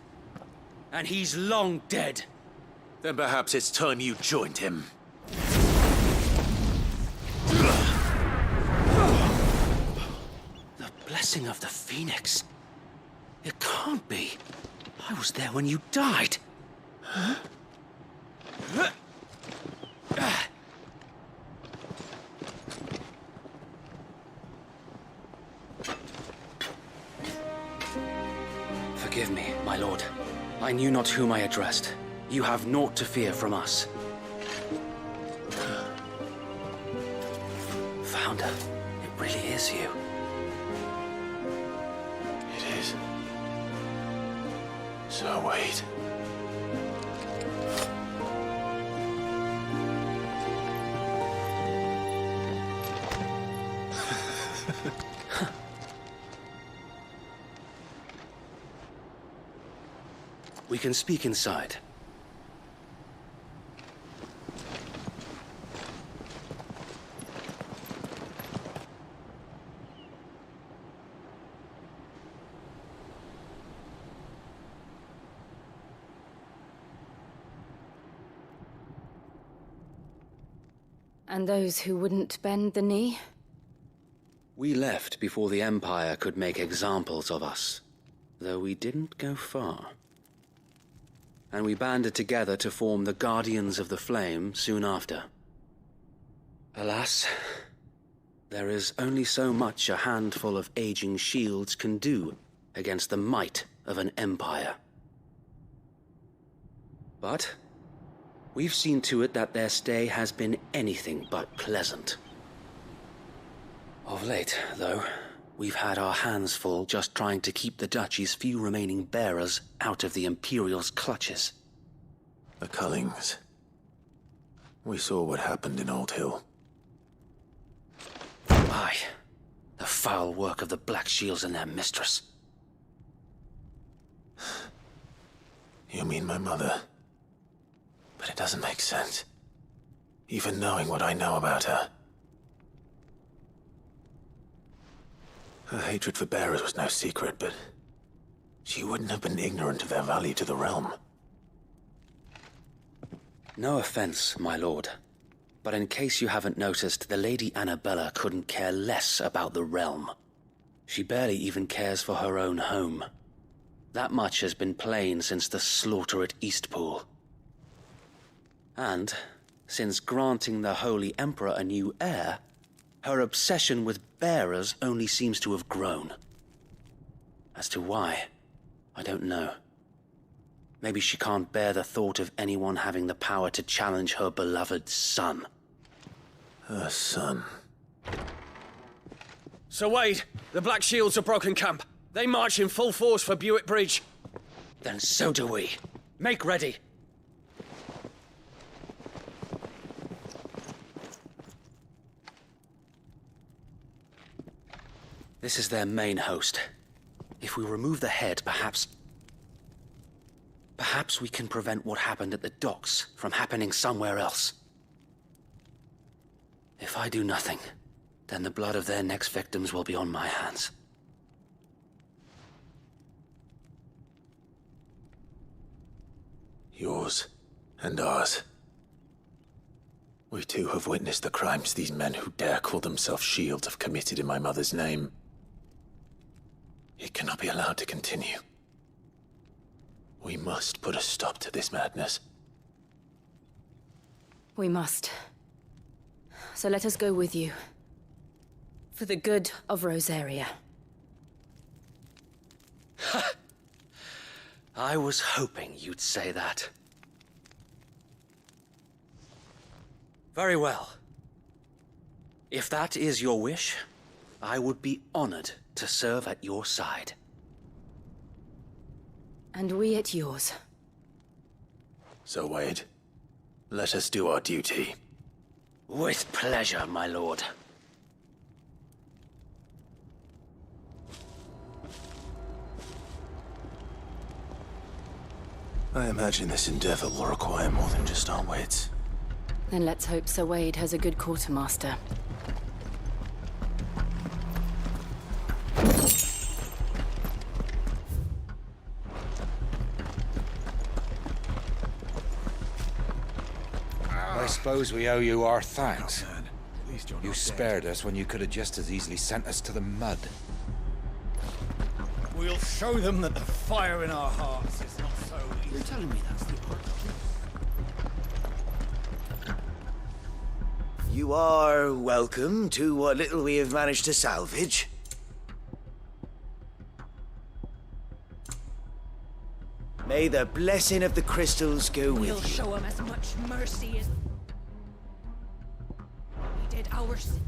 And he's long dead. Then perhaps it's time you joined him. The blessing of the Phoenix. It can't be. I was there when you died. Huh? Forgive me, my lord. I knew not whom I addressed. You have naught to fear from us. Founder, it really is you. So wait. We can speak inside. And those who wouldn't bend the knee? We left before the Empire could make examples of us, though we didn't go far. And we banded together to form the Guardians of the Flame soon after. Alas, there is only so much a handful of aging shields can do against the might of an empire. But we've seen to it that their stay has been anything but pleasant. Of late, though, we've had our hands full just trying to keep the Duchy's few remaining bearers out of the Imperial's clutches. The Cullings. We saw what happened in Old Hill. Aye. The foul work of the Black Shields and their mistress. You mean my mother? But it doesn't make sense. Even knowing what I know about her. Her hatred for bearers was no secret, but she wouldn't have been ignorant of their value to the realm. No offense, my lord, but in case you haven't noticed, the Lady Annabella couldn't care less about the realm. She barely even cares for her own home. That much has been plain since the slaughter at Eastpool. And, since granting the Holy Emperor a new heir, her obsession with bearers only seems to have grown. As to why, I don't know. Maybe she can't bear the thought of anyone having the power to challenge her beloved son. Her son. Sir Wade, the Black Shields have broken camp. They march in full force for Buick Bridge. Then so do we. Make ready. This is their main host. If we remove the head, perhaps we can prevent what happened at the docks from happening somewhere else. If I do nothing, then the blood of their next victims will be on my hands. Yours and ours. We too have witnessed the crimes these men who dare call themselves shields have committed in my mother's name. It cannot be allowed to continue. We must put a stop to this madness. We must. So let us go with you. For the good of Rosaria. I was hoping you'd say that. Very well. If that is your wish, I would be honored to serve at your side. And we at yours. So, Wade, let us do our duty. With pleasure, my lord. I imagine this endeavor will require more than just our wits. Then let's hope Sir Wade has a good quartermaster. I suppose we owe you our thanks. You spared us when you could have just as easily sent us to the mud. We'll show them that the fire in our hearts is not so easy. You're telling me that's the order? You are welcome to what little we have managed to salvage. May the blessing of the crystals go with you. We'll show him as much mercy as we did ours.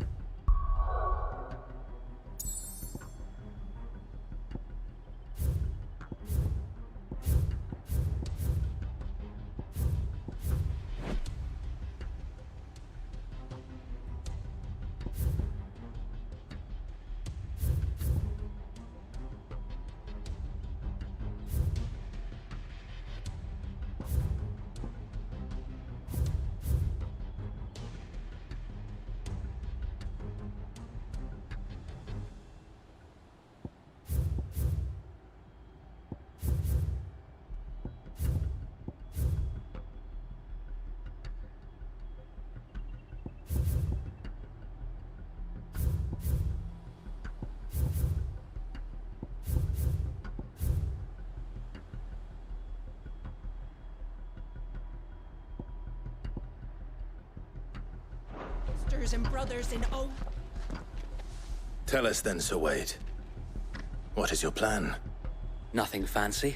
sisters and brothers in old... Tell us then, Sir Wade. What is your plan? Nothing fancy.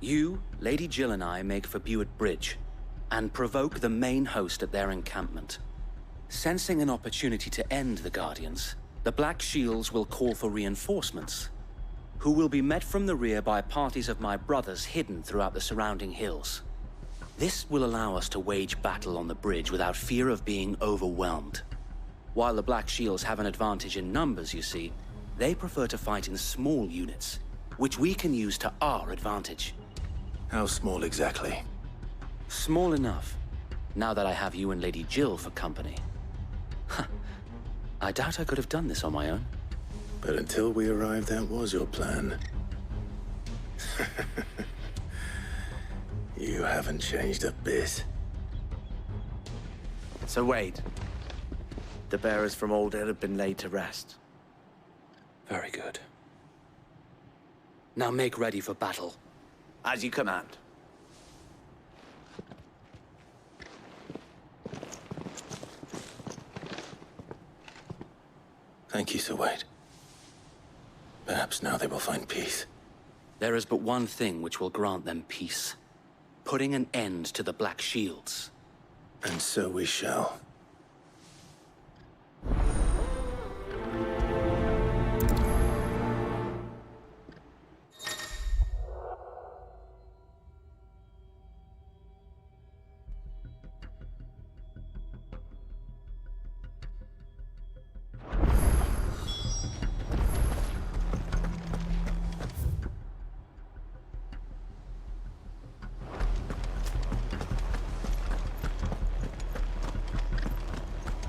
You, Lady Jill and I make for Buett Bridge, and provoke the main host at their encampment. Sensing an opportunity to end the Guardians, the Black Shields will call for reinforcements, who will be met from the rear by parties of my brothers hidden throughout the surrounding hills. This will allow us to wage battle on the bridge without fear of being overwhelmed. While the Black Shields have an advantage in numbers, you see, they prefer to fight in small units, which we can use to our advantage. How small exactly? Small enough, now that I have you and Lady Jill for company. I doubt I could have done this on my own. But until we arrived, that was your plan. You haven't changed a bit. So Wade, the bearers from Old Hill have been laid to rest. Very good. Now make ready for battle. As you command. Thank you, Sir Wade. Perhaps now they will find peace. There is but one thing which will grant them peace. Putting an end to the Black Shields. And so we shall.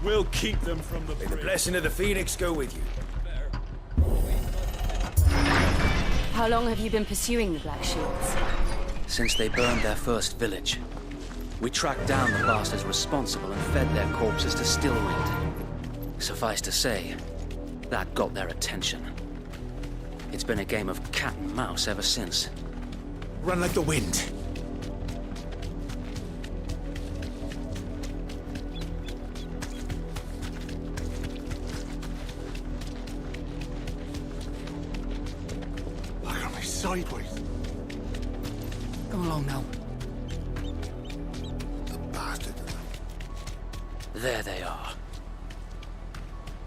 We'll keep them from the May the blessing of the Phoenix go with you. How long have you been pursuing the Black Shields? Since they burned their first village. We tracked down the bastards responsible and fed their corpses to Stillwind. Suffice to say, that got their attention. It's been a game of cat and mouse ever since. Run like the wind. Sideways. Come along now. The bastard. There they are.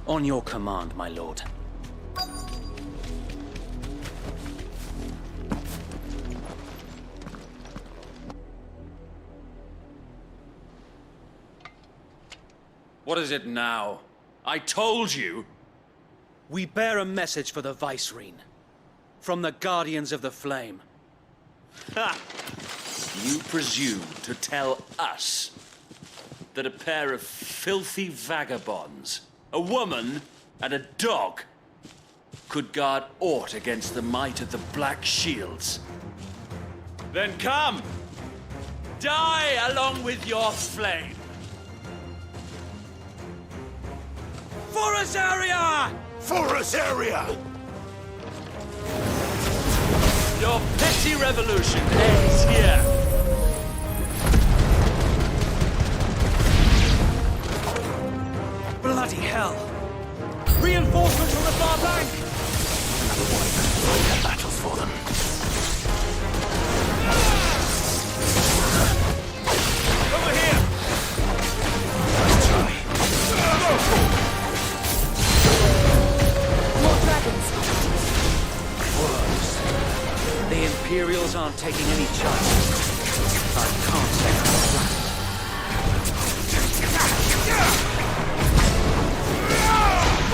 On your command, my lord. What is it now? I told you! We bear a message for the Vicereine. From the Guardians of the Flame. Ha! You presume to tell us that a pair of filthy vagabonds, a woman and a dog, could guard aught against the might of the Black Shields? Then come! Die along with your flame! For us area! For us area! Your petty revolution ends here! Bloody hell! Reinforcements from the far bank! Another one of them fight their battles for them. Over here! Nice try. More dragons. The Imperials aren't taking any chances. I can't say I'm flat.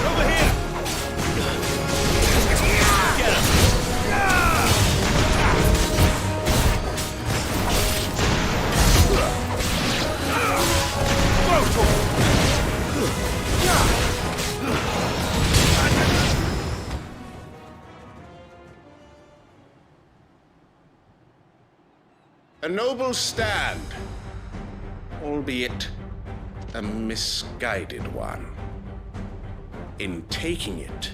Over here! Get him! A noble stand, albeit a misguided one. In taking it,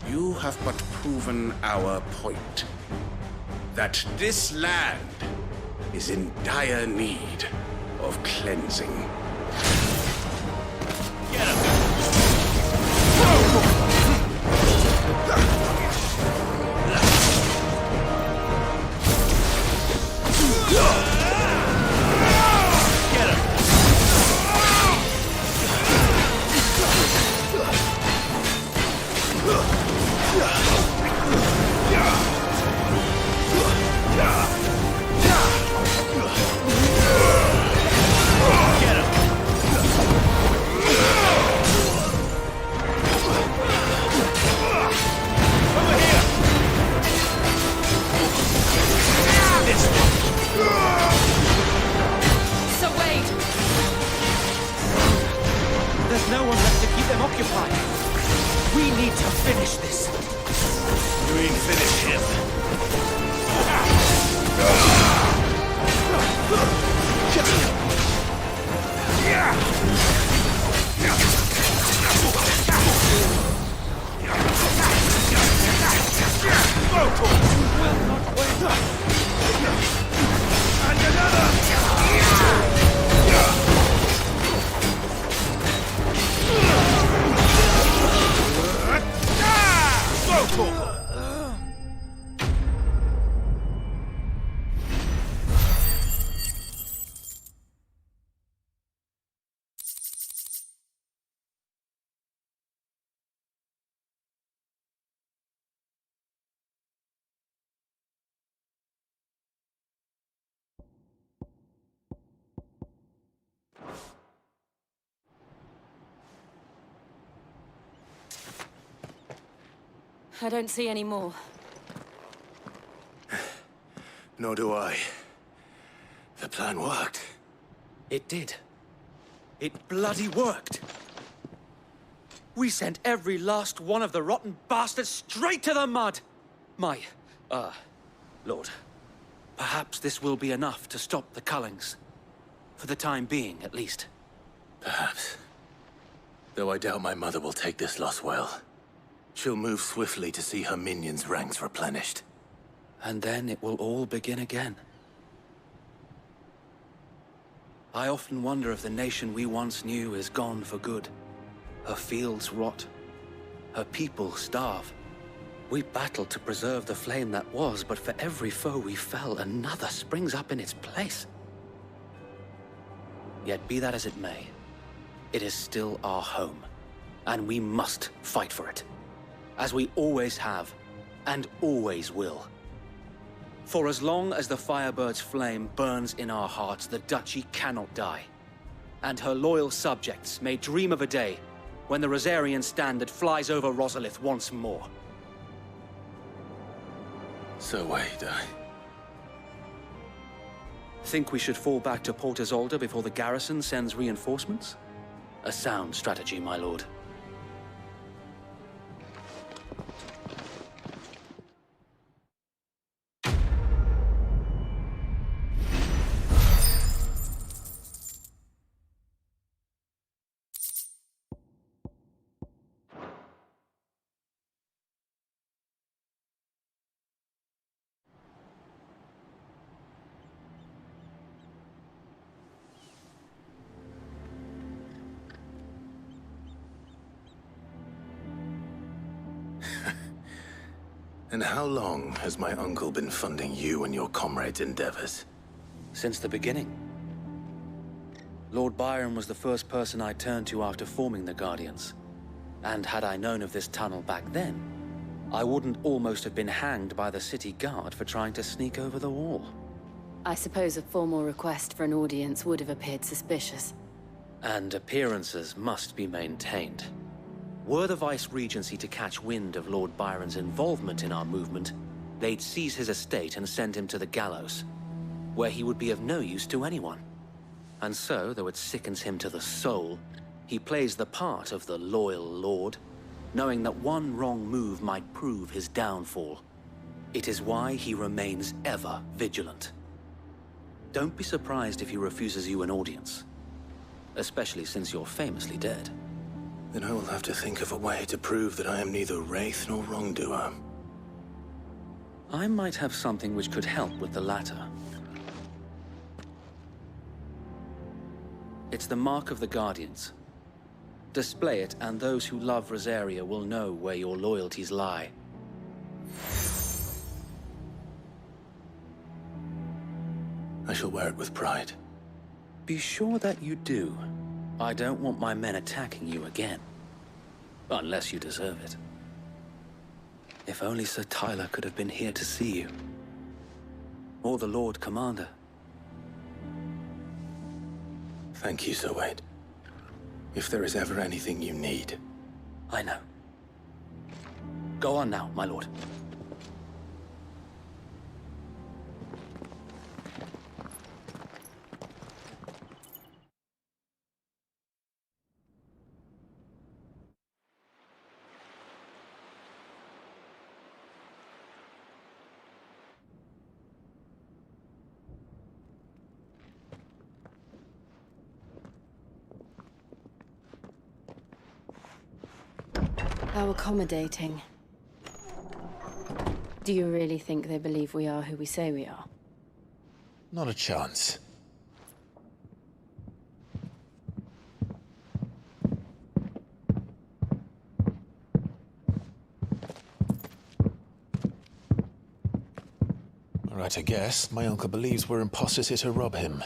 you have but proven our point. That this land is in dire need of cleansing. There's no one left to keep them occupied. We need to finish this. You ain't finish him. And another! I don't see any more. Nor do I. The plan worked. It did. It bloody worked. We sent every last one of the rotten bastards straight to the mud! My, Lord, perhaps this will be enough to stop the Cullings. For the time being, at least. Perhaps. Though I doubt my mother will take this loss well. She'll move swiftly to see her minions' ranks replenished. And then it will all begin again. I often wonder if the nation we once knew is gone for good. Her fields rot. Her people starve. We battled to preserve the flame that was, but for every foe we fell, another springs up in its place. Yet be that as it may, it is still our home, and we must fight for it. As we always have, and always will. For as long as the Firebird's flame burns in our hearts, the Duchy cannot die. And her loyal subjects may dream of a day when the Rosarian standard flies over Rosalith once more. So wait, Think we should fall back to Port Isolde before the garrison sends reinforcements? A sound strategy, my lord. And how long has my uncle been funding you and your comrades' endeavors? Since the beginning. Lord Byron was the first person I turned to after forming the Guardians. And had I known of this tunnel back then, I wouldn't almost have been hanged by the city guard for trying to sneak over the wall. I suppose a formal request for an audience would have appeared suspicious. And appearances must be maintained. Were the Vice-Regency to catch wind of Lord Byron's involvement in our movement, they'd seize his estate and send him to the gallows, where he would be of no use to anyone. And so, though it sickens him to the soul, he plays the part of the loyal lord, knowing that one wrong move might prove his downfall. It is why he remains ever vigilant. Don't be surprised if he refuses you an audience, especially since you're famously dead. Then I will have to think of a way to prove that I am neither wraith nor wrongdoer. I might have something which could help with the latter. It's the mark of the Guardians. Display it, and those who love Rosaria will know where your loyalties lie. I shall wear it with pride. Be sure that you do. I don't want my men attacking you again. Unless you deserve it. If only Sir Tyler could have been here to see you. Or the Lord Commander. Thank you, Sir Wade. If there is ever anything you need. I know. Go on now, my lord. How accommodating. Do you really think they believe we are who we say we are? Not a chance. Right, I guess. My uncle believes we're imposters here to rob him.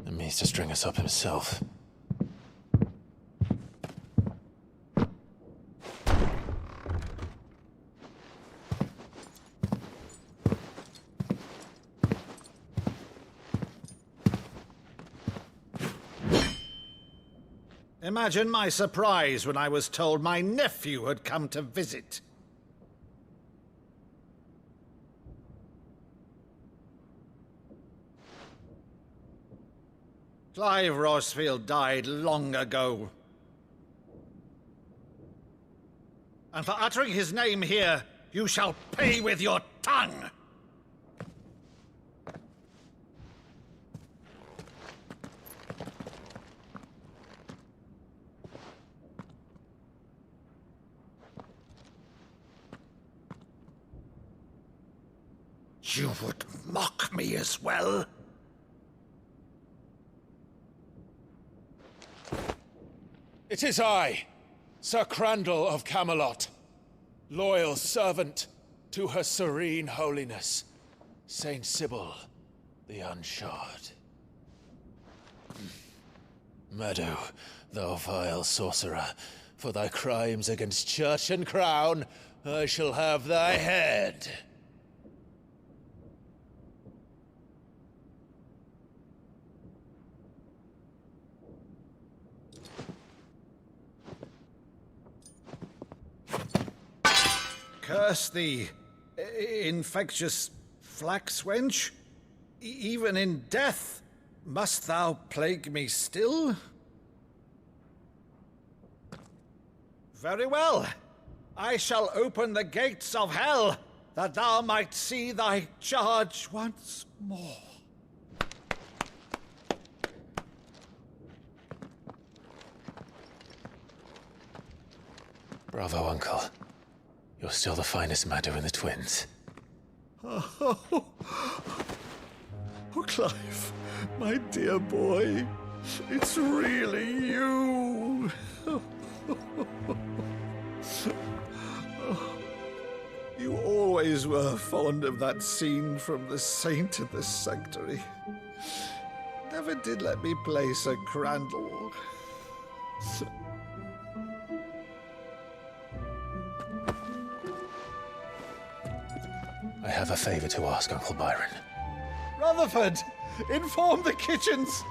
And means to string us up himself. Imagine my surprise when I was told my nephew had come to visit. Clive Rossfield died long ago. And for uttering his name here, you shall pay with your tongue! You would mock me as well? It is I, Sir Crandall of Camelot, loyal servant to Her Serene Holiness, Saint Sybil the Unshod. Meadow, thou vile sorcerer, for thy crimes against church and crown, I shall have thy head. Curse thee, infectious flax wench. Even in death, must thou plague me still? Very well. I shall open the gates of hell, that thou might see thy charge once more. Bravo, Uncle. You're still the finest Meadow in the twins. Oh, Clive, my dear boy, it's really you. You always were fond of that scene from The Saint in the Sanctuary. Never did let me play Sir Crandall. I have a favor to ask, Uncle Byron. Rutherford, inform the kitchens.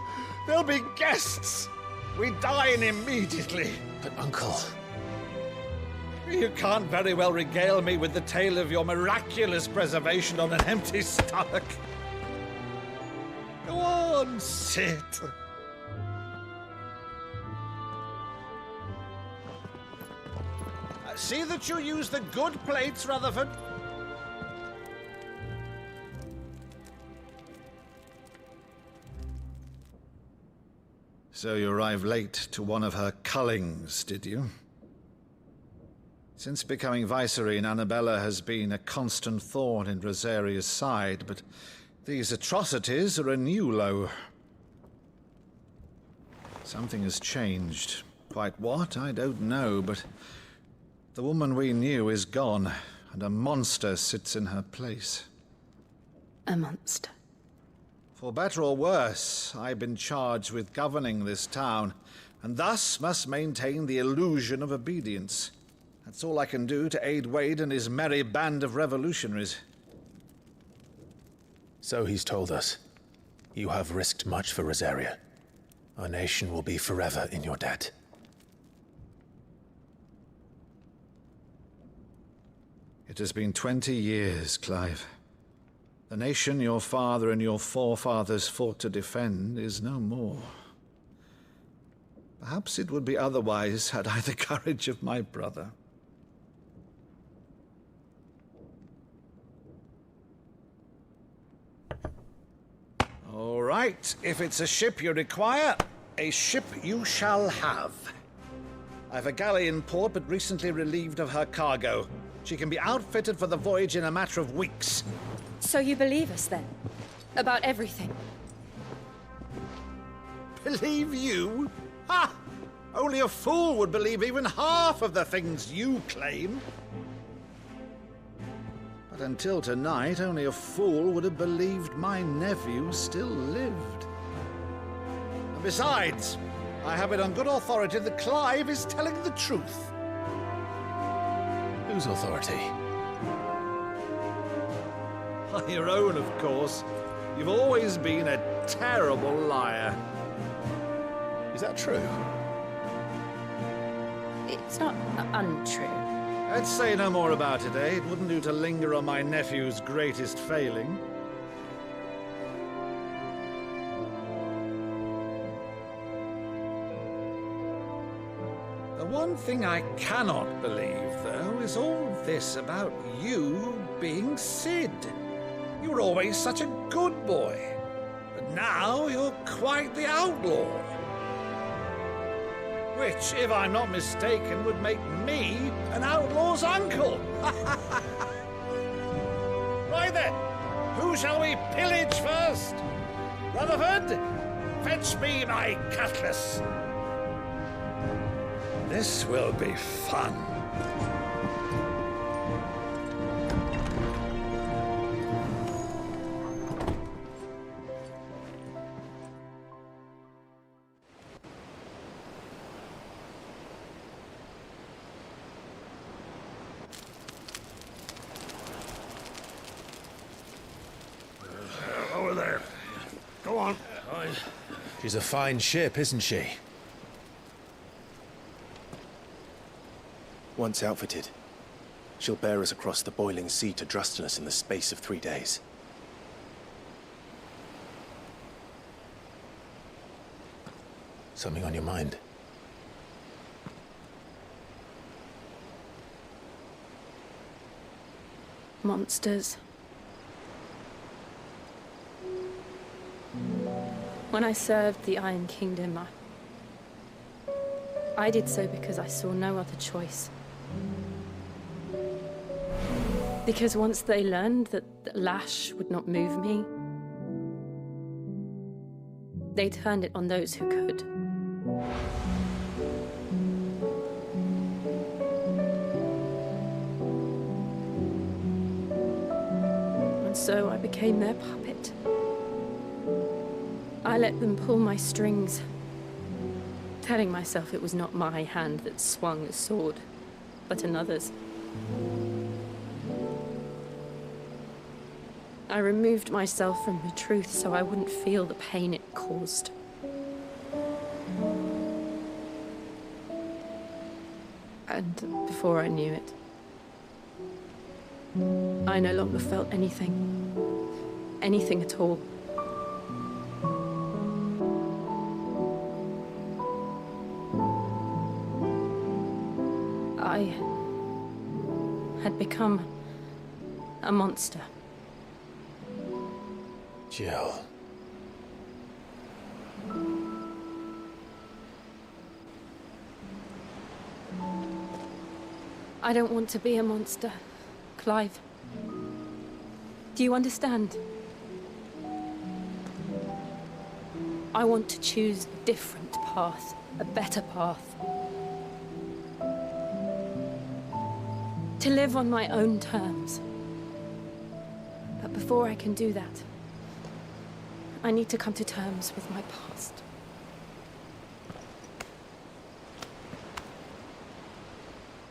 There'll be guests. We dine immediately. But, Uncle... You can't very well regale me with the tale of your miraculous preservation on an empty stomach. Go on, sit. See that you use the good plates, Rutherford. So you arrived late to one of her cullings, did you? Since becoming Vicereine, Annabella has been a constant thorn in Rosaria's side, but these atrocities are a new low. Something has changed. Quite what, I don't know, but the woman we knew is gone, and a monster sits in her place. A monster? For better or worse, I've been charged with governing this town, and thus must maintain the illusion of obedience. That's all I can do to aid Wade and his merry band of revolutionaries. So he's told us. You have risked much for Rosaria. Our nation will be forever in your debt. It has been 20 years, Clive. The nation your father and your forefathers fought to defend is no more. Perhaps it would be otherwise had I the courage of my brother. All right, if it's a ship you require, a ship you shall have. I've a galley in port, but recently relieved of her cargo. She can be outfitted for the voyage in a matter of weeks. So you believe us, then? About everything? Believe you? Ha! Only a fool would believe even half of the things you claim. But until tonight, only a fool would have believed my nephew still lived. And besides, I have it on good authority that Clive is telling the truth. Whose authority? On your own, of course. You've always been a terrible liar. Is that true? It's not untrue. Let's say no more about it, eh? It wouldn't do to linger on my nephew's greatest failing. The one thing I cannot believe, though, is all this about you being Sid. You were always such a good boy, but now you're quite the outlaw. Which, if I'm not mistaken, would make me an outlaw's uncle. Right then, who shall we pillage first? Rutherford, fetch me my cutlass. This will be fun. Over there. Go on. She's a fine ship, isn't she? Once outfitted, she'll bear us across the boiling sea to Drustinus in the space of 3 days. Something on your mind? Monsters. When I served the Iron Kingdom, I did so because I saw no other choice. Because once they learned that the lash would not move me, they turned it on those who could. And so I became their puppet. I let them pull my strings, telling myself it was not my hand that swung a sword, but another's. I removed myself from the truth so I wouldn't feel the pain it caused. And before I knew it, I no longer felt anything. Anything at all. I had become a monster. Jill. I don't want to be a monster, Clive. Do you understand? I want to choose a different path, a better path. To live on my own terms. But before I can do that, I need to come to terms with my past.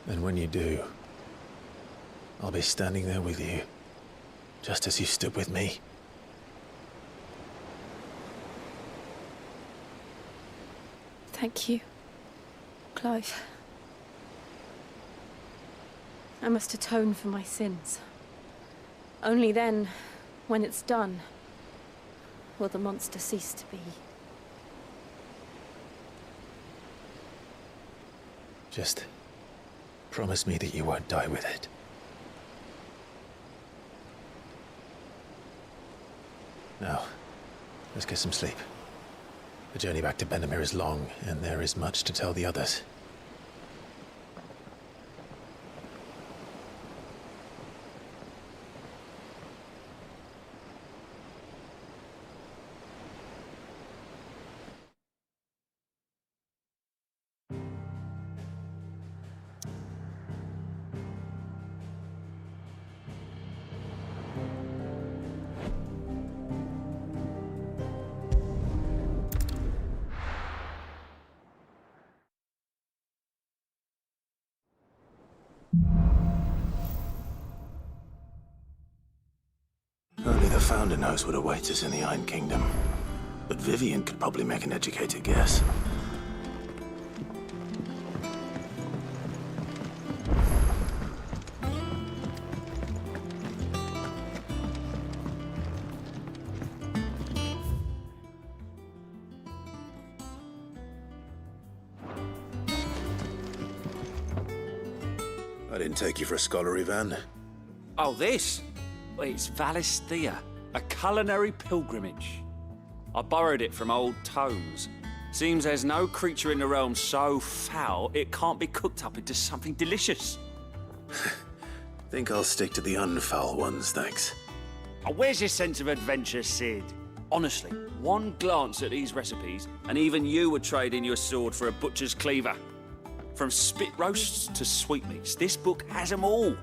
And when you do, I'll be standing there with you, just as you stood with me. Thank you, Clive. I must atone for my sins. Only then, when it's done, will the monster cease to be. Just promise me that you won't die with it. Now, let's get some sleep. The journey back to Benamir is long, and there is much to tell the others. Founder knows what awaits us in the Iron Kingdom, but Vivian could probably make an educated guess. I didn't take you for a scholarly van. Oh, this? Well, it's Valisthea, a culinary pilgrimage. I borrowed it from old tomes. Seems there's no creature in the realm so foul it can't be cooked up into something delicious. Think I'll stick to the unfoul ones, thanks. Oh, where's your sense of adventure, Sid? Honestly, one glance at these recipes, and even you would trade in your sword for a butcher's cleaver. From spit roasts to sweetmeats, this book has them all.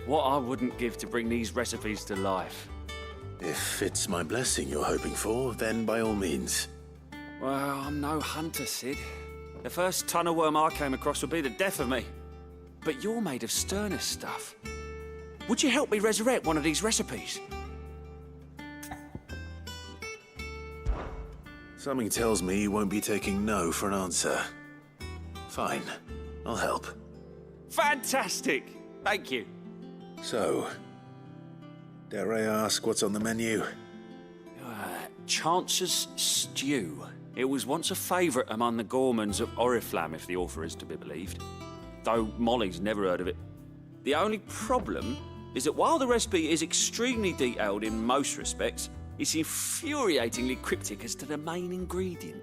What I wouldn't give to bring these recipes to life. If it's my blessing you're hoping for, then by all means. Well, I'm no hunter, Sid. The first tunnel worm I came across would be the death of me. But you're made of sterner stuff. Would you help me resurrect one of these recipes? Something tells me you won't be taking no for an answer. Fine, I'll help. Fantastic! Thank you. So, dare I ask what's on the menu? Chance's Stew. It was once a favourite among the gourmands of Oriflamme, if the author is to be believed. Though Molly's never heard of it. The only problem is that while the recipe is extremely detailed in most respects, it's infuriatingly cryptic as to the main ingredient.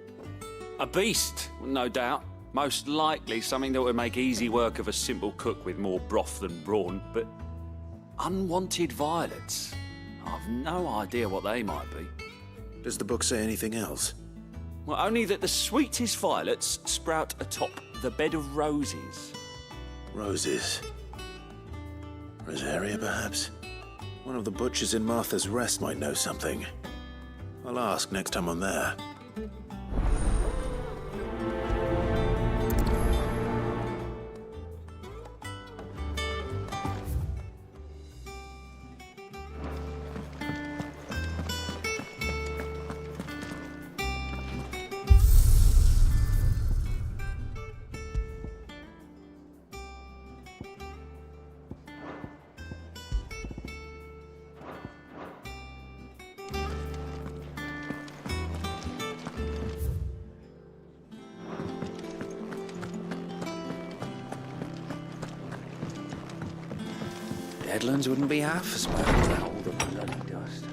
A beast, no doubt. Most likely something that would make easy work of a simple cook with more broth than brawn, but unwanted violets. I've no idea what they might be. Does the book say anything else? Well, only that the sweetest violets sprout atop the bed of roses. Roses. Rosaria, perhaps? One of the butchers in Martha's Rest might know something. I'll ask next time I'm there. Deadlands wouldn't be half as bad without all the bloody dust.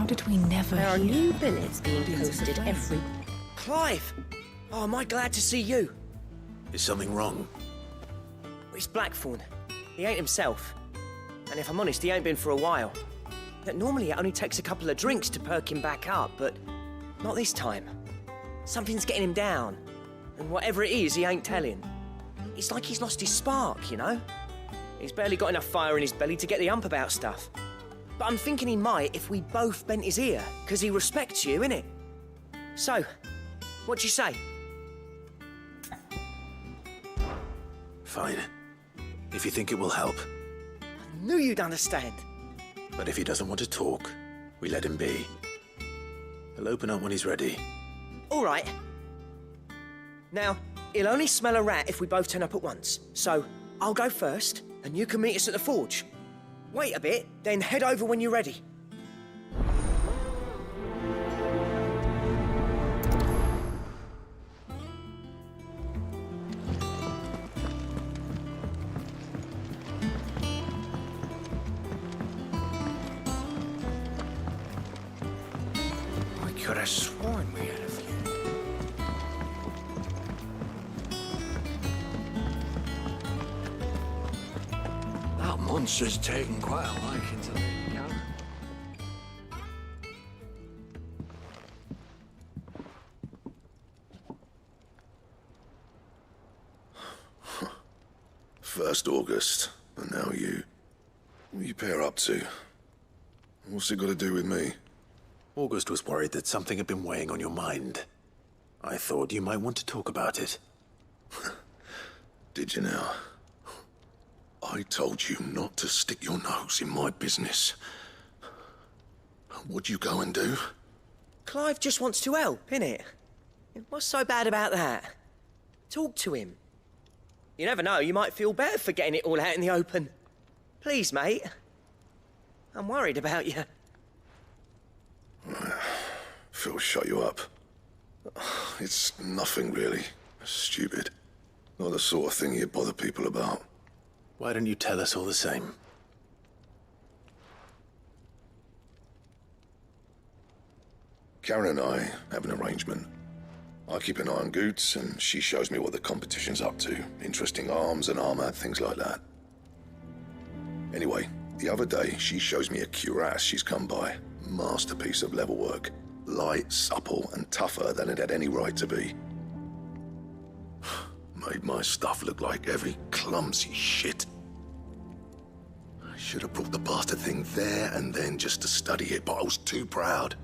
How did we never There are hear? new billets being posted every... Clive! Oh, am I glad to see you? Is something wrong? It's Blackthorn. He ain't himself. And if I'm honest, he ain't been for a while. Normally it only takes a couple of drinks to perk him back up, but not this time. Something's getting him down. And whatever it is, he ain't telling. It's like he's lost his spark, you know? He's barely got enough fire in his belly to get the ump about stuff. But I'm thinking he might if we both bent his ear, because he respects you, innit? So, what do you say? Fine. If you think it will help. I knew you'd understand. But if he doesn't want to talk, we let him be. He'll open up when he's ready. All right. Now, he'll only smell a rat if we both turn up at once. So, I'll go first, and you can meet us at the forge. Wait a bit, then head over when you're ready. I could have sworn we had a few. That monster's taken quite a liking to Lady Karen. First August, and now you. What are you pair up to? What's it got to do with me? August was worried that something had been weighing on your mind. I thought you might want to talk about it. Did you now? I told you not to stick your nose in my business. What'd you go and do? Clive just wants to help, innit? What's so bad about that? Talk to him. You never know, you might feel better for getting it all out in the open. Please, mate. I'm worried about you. Phil shut you up. It's nothing really. Stupid. Not the sort of thing you bother people about. Why don't you tell us all the same? Karen and I have an arrangement. I keep an eye on Goots, and she shows me what the competition's up to. Interesting arms and armor, things like that. Anyway, the other day, she shows me a cuirass she's come by. Masterpiece of level work. Light, supple, and tougher than it had any right to be. Made my stuff look like every clumsy shit. I should have brought the bastard thing there and then just to study it, but I was too proud.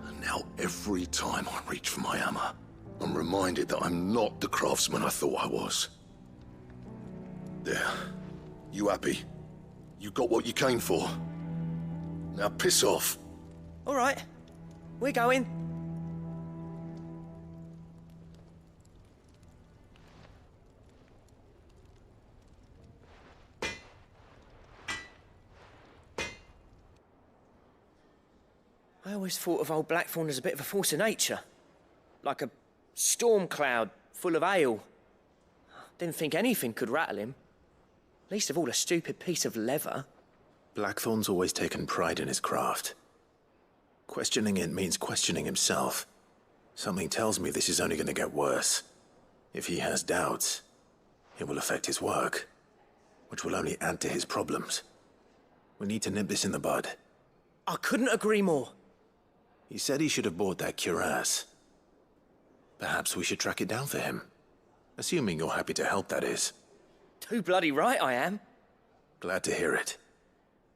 And now every time I reach for my hammer, I'm reminded that I'm not the craftsman I thought I was. There. You happy? You got what you came for. Now piss off. All right. We're going. I always thought of old Blackthorn as a bit of a force of nature. Like a storm cloud full of ale. Didn't think anything could rattle him. Least of all a stupid piece of leather. Blackthorn's always taken pride in his craft. Questioning it means questioning himself. Something tells me this is only going to get worse. If he has doubts, it will affect his work, which will only add to his problems. We need to nip this in the bud. I couldn't agree more. He said he should have bought that cuirass. Perhaps we should track it down for him. Assuming you're happy to help, that is. Too bloody right I am. Glad to hear it.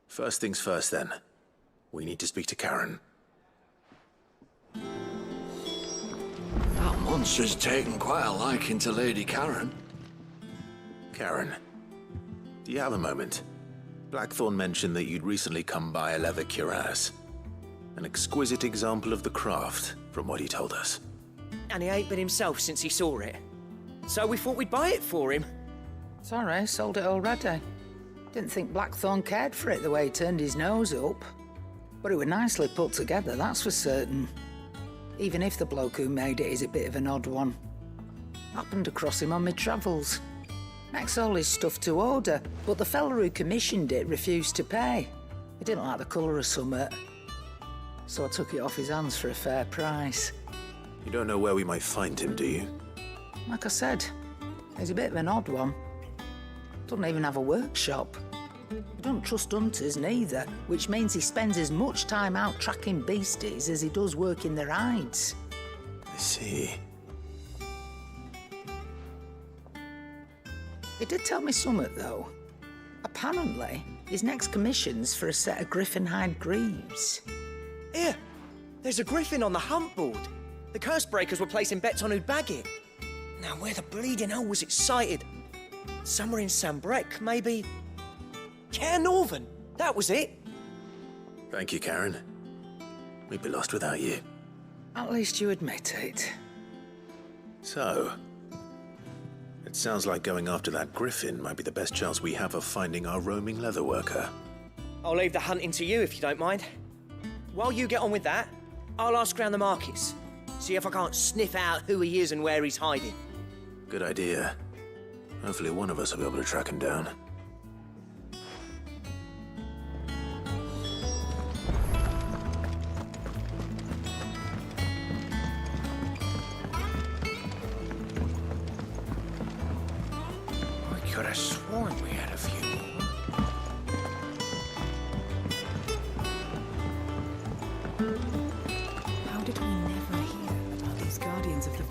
First things first, then. We need to speak to Karen. That monster's taken quite a liking to Lady Karen. Karen, do you have a moment? Blackthorn mentioned that you'd recently come by a leather cuirass. An exquisite example of the craft, from what he told us. And he ain't been himself since he saw it. So we thought we'd buy it for him. Sorry, sold it already. Didn't think Blackthorn cared for it the way he turned his nose up. But it was nicely put together, that's for certain. Even if the bloke who made it is a bit of an odd one. Happened across him on my travels. Makes all his stuff to order, but the fella who commissioned it refused to pay. He didn't like the colour of summit. so I took it off his hands for a fair price. You don't know where we might find him, do you? Like I said, he's a bit of an odd one. Doesn't even have a workshop. He don't trust hunters neither, which means he spends as much time out tracking beasties as he does working their hides. I see. He did tell me something, though. Apparently, his next commission's for a set of griffin hide greaves. Here, there's a griffin on the hunt board. The curse breakers were placing bets on who'd bag it. Now, where the bleeding hell was it sighted? Somewhere in Sambrec, maybe? Cairnorvin, that was it. Thank you, Karen. We'd be lost without you. At least you admit it. So, it sounds like going after that griffin might be the best chance we have of finding our roaming leatherworker. I'll leave the hunting to you if you don't mind. While you get on with that, I'll ask around the markets. See if I can't sniff out who he is and where he's hiding. Good idea. Hopefully one of us will be able to track him down. I could have sworn we had a few more. How did we never hear about these guardians of the...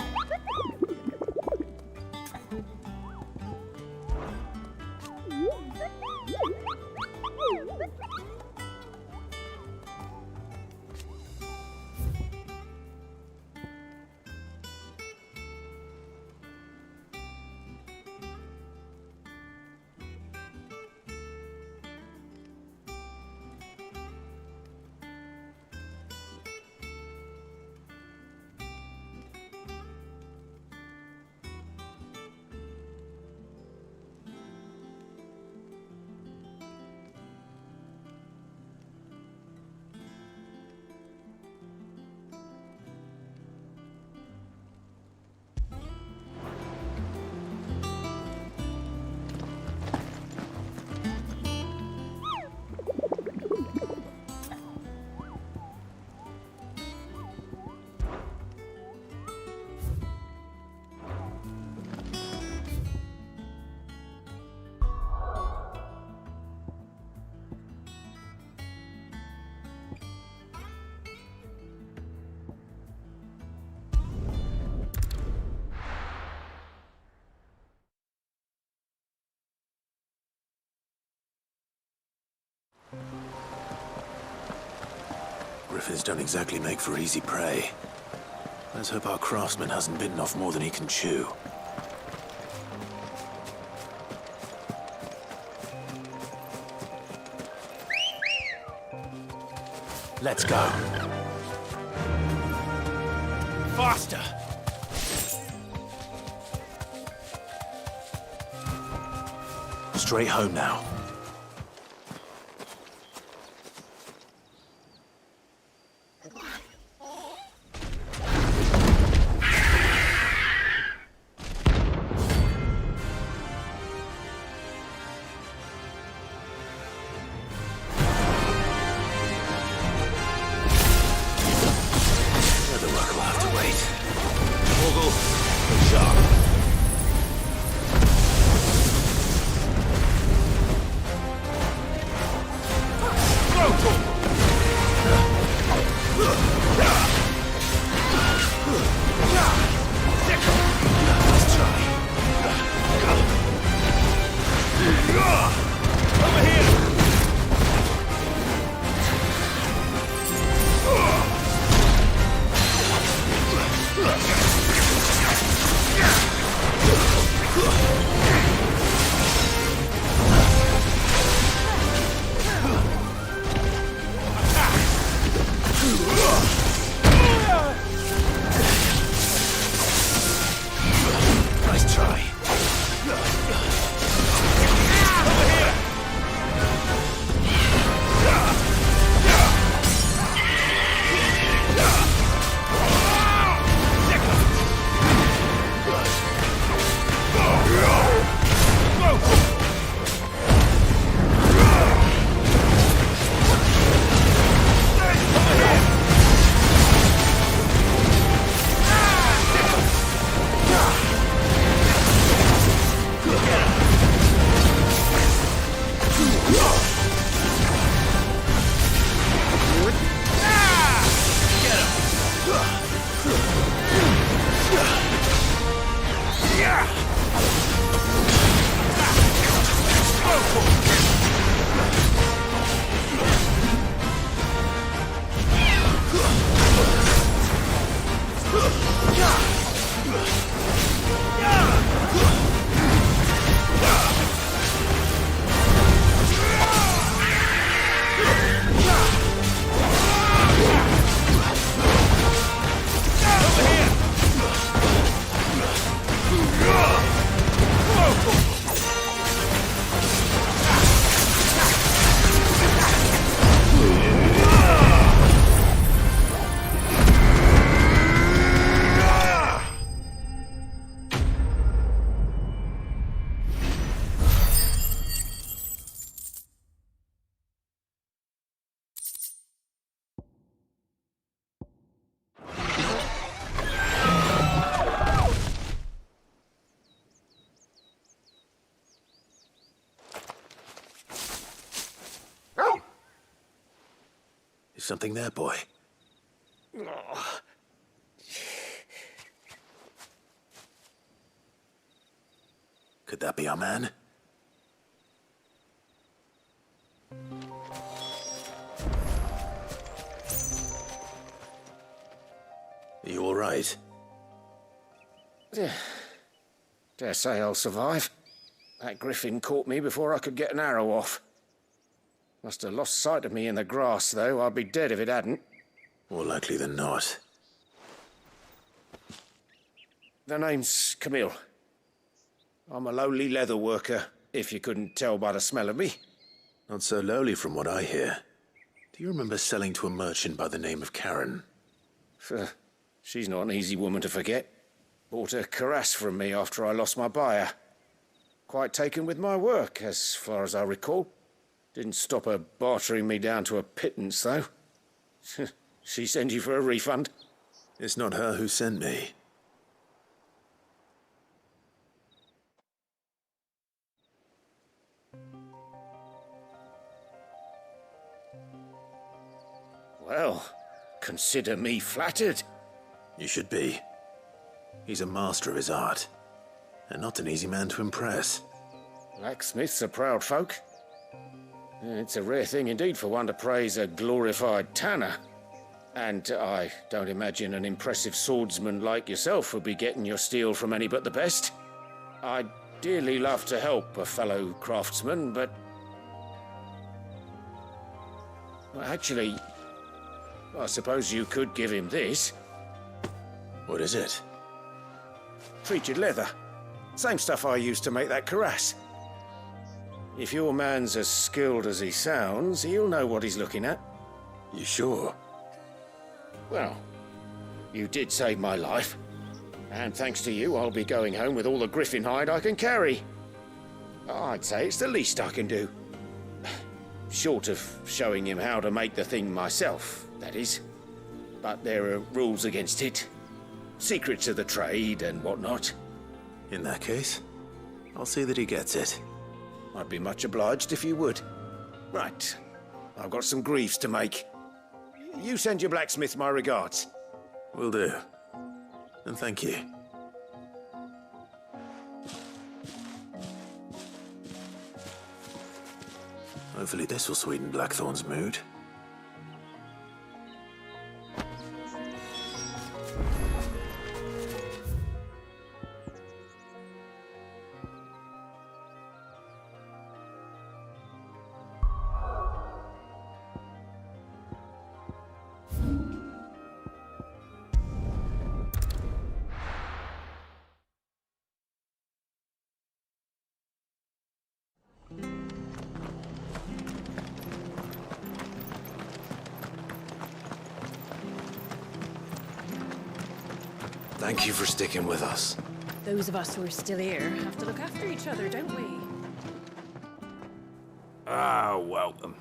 Griffins don't exactly make for easy prey. Let's hope our craftsman hasn't bitten off more than he can chew. Let's go. Faster! Straight home now. Something there, boy? Oh. Could that be our man? Are you all right? Dare say I'll survive. That griffin caught me before I could get an arrow off. Must have lost sight of me in the grass, though. I'd be dead if it hadn't. More likely than not. The name's Camille. I'm a lowly leather worker, if you couldn't tell by the smell of me. Not so lowly from what I hear. Do you remember selling to a merchant by the name of Karen? She's not an easy woman to forget. Bought a cuirass from me after I lost my buyer. Quite taken with my work, as far as I recall. Didn't stop her bartering me down to a pittance, though. She sent you for a refund? It's not her who sent me. Well, consider me flattered. You should be. He's a master of his art, and not an easy man to impress. Blacksmiths are proud folk. It's a rare thing indeed for one to praise a glorified tanner. And I don't imagine an impressive swordsman like yourself would be getting your steel from any but the best. I'd dearly love to help a fellow craftsman, but... well, actually, I suppose you could give him this. What is it? Treated leather. Same stuff I used to make that cuirass. If your man's as skilled as he sounds, he'll know what he's looking at. You sure? Well, you did save my life. And thanks to you, I'll be going home with all the griffin hide I can carry. I'd say it's the least I can do. Short of showing him how to make the thing myself, that is. But there are rules against it. Secrets of the trade and whatnot. In that case, I'll see that he gets it. I'd be much obliged if you would. Right. I've got some greaves to make. You send your blacksmith my regards. Will do. And thank you. Hopefully this will sweeten Blackthorn's mood. Thank you for sticking with us. Those of us who are still here have to look after each other, don't we? Ah, welcome.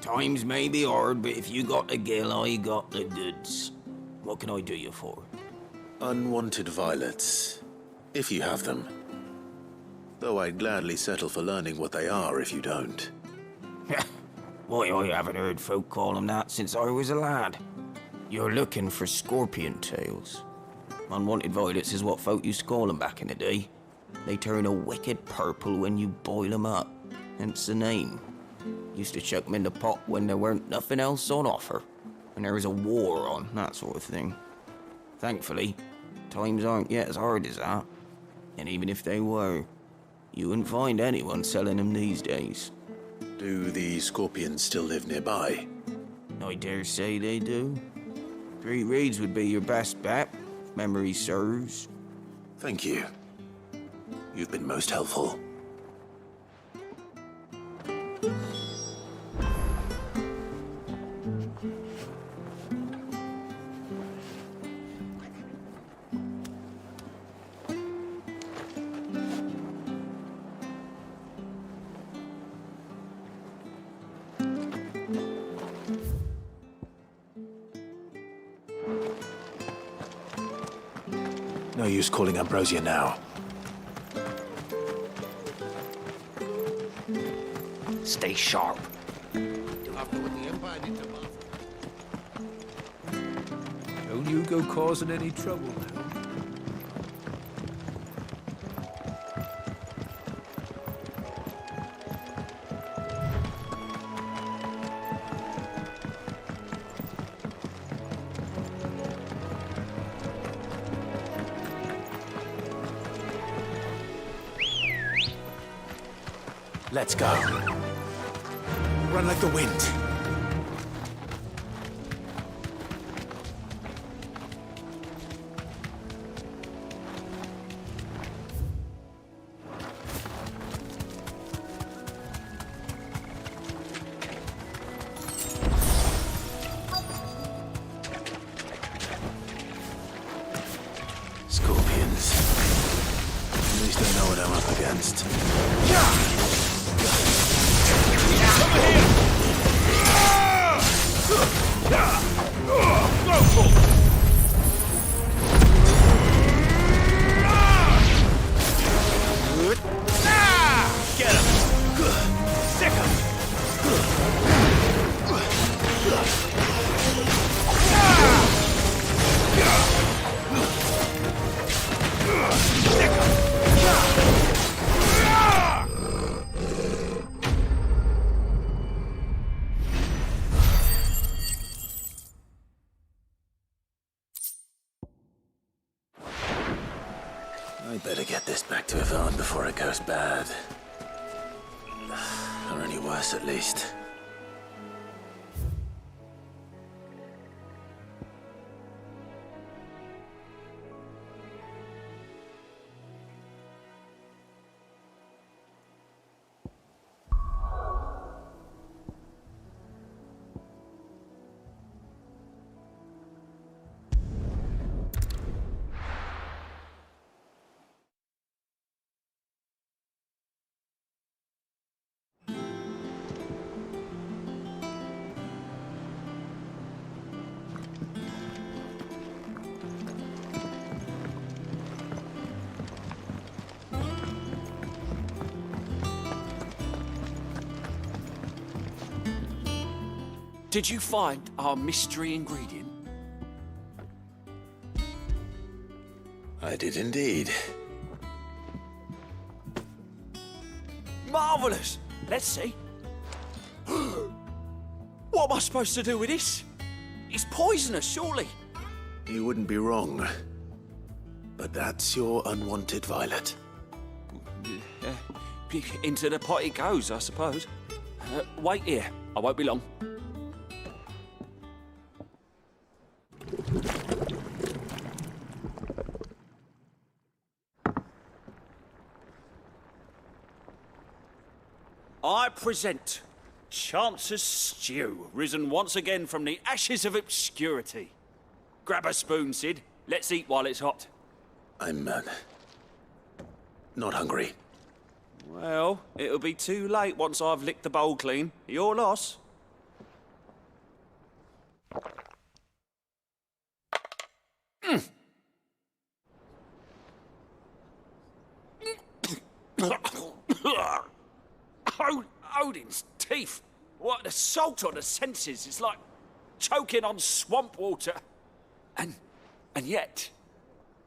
Times may be hard, but if you got the gill, I got the goods. What can I do you for? Unwanted violets, if you have them. Though I'd gladly settle for learning what they are if you don't. Why, I haven't heard folk call them that since I was a lad. You're looking for scorpion tails. Unwanted violets is what folk used to call them back in the day. They turn a wicked purple when you boil them up, hence the name. Used to chuck them in the pot when there weren't nothing else on offer, and there was a war on, that sort of thing. Thankfully, times aren't yet as hard as that, and even if they were, you wouldn't find anyone selling them these days. Do the scorpions still live nearby? I dare say they do. 3 reeds would be your best bet. Memory serves. Thank you. You've been most helpful. No use calling Ambrosia now. Stay sharp. After what the Empire did to Martha. you go causing any trouble now. Let's go. Run like the wind. Scorpions. At least I know what I'm up against. Get him! Sick him! I better get this back to Yvonne before it goes bad. Or any worse, at least. Did you find our mystery ingredient? I did indeed. Marvellous! Let's see. What am I supposed to do with this? It's poisonous, surely. You wouldn't be wrong. But that's your unwanted violet. Into the pot it goes, I suppose. Wait here. I won't be long. I present Chance's Stew, risen once again from the ashes of obscurity. Grab a spoon, Sid. Let's eat while it's hot. I'm, not hungry. Well, it'll be too late once I've licked the bowl clean. Your loss. Odin's teeth. What the salt on the senses. It's like choking on swamp water. And yet,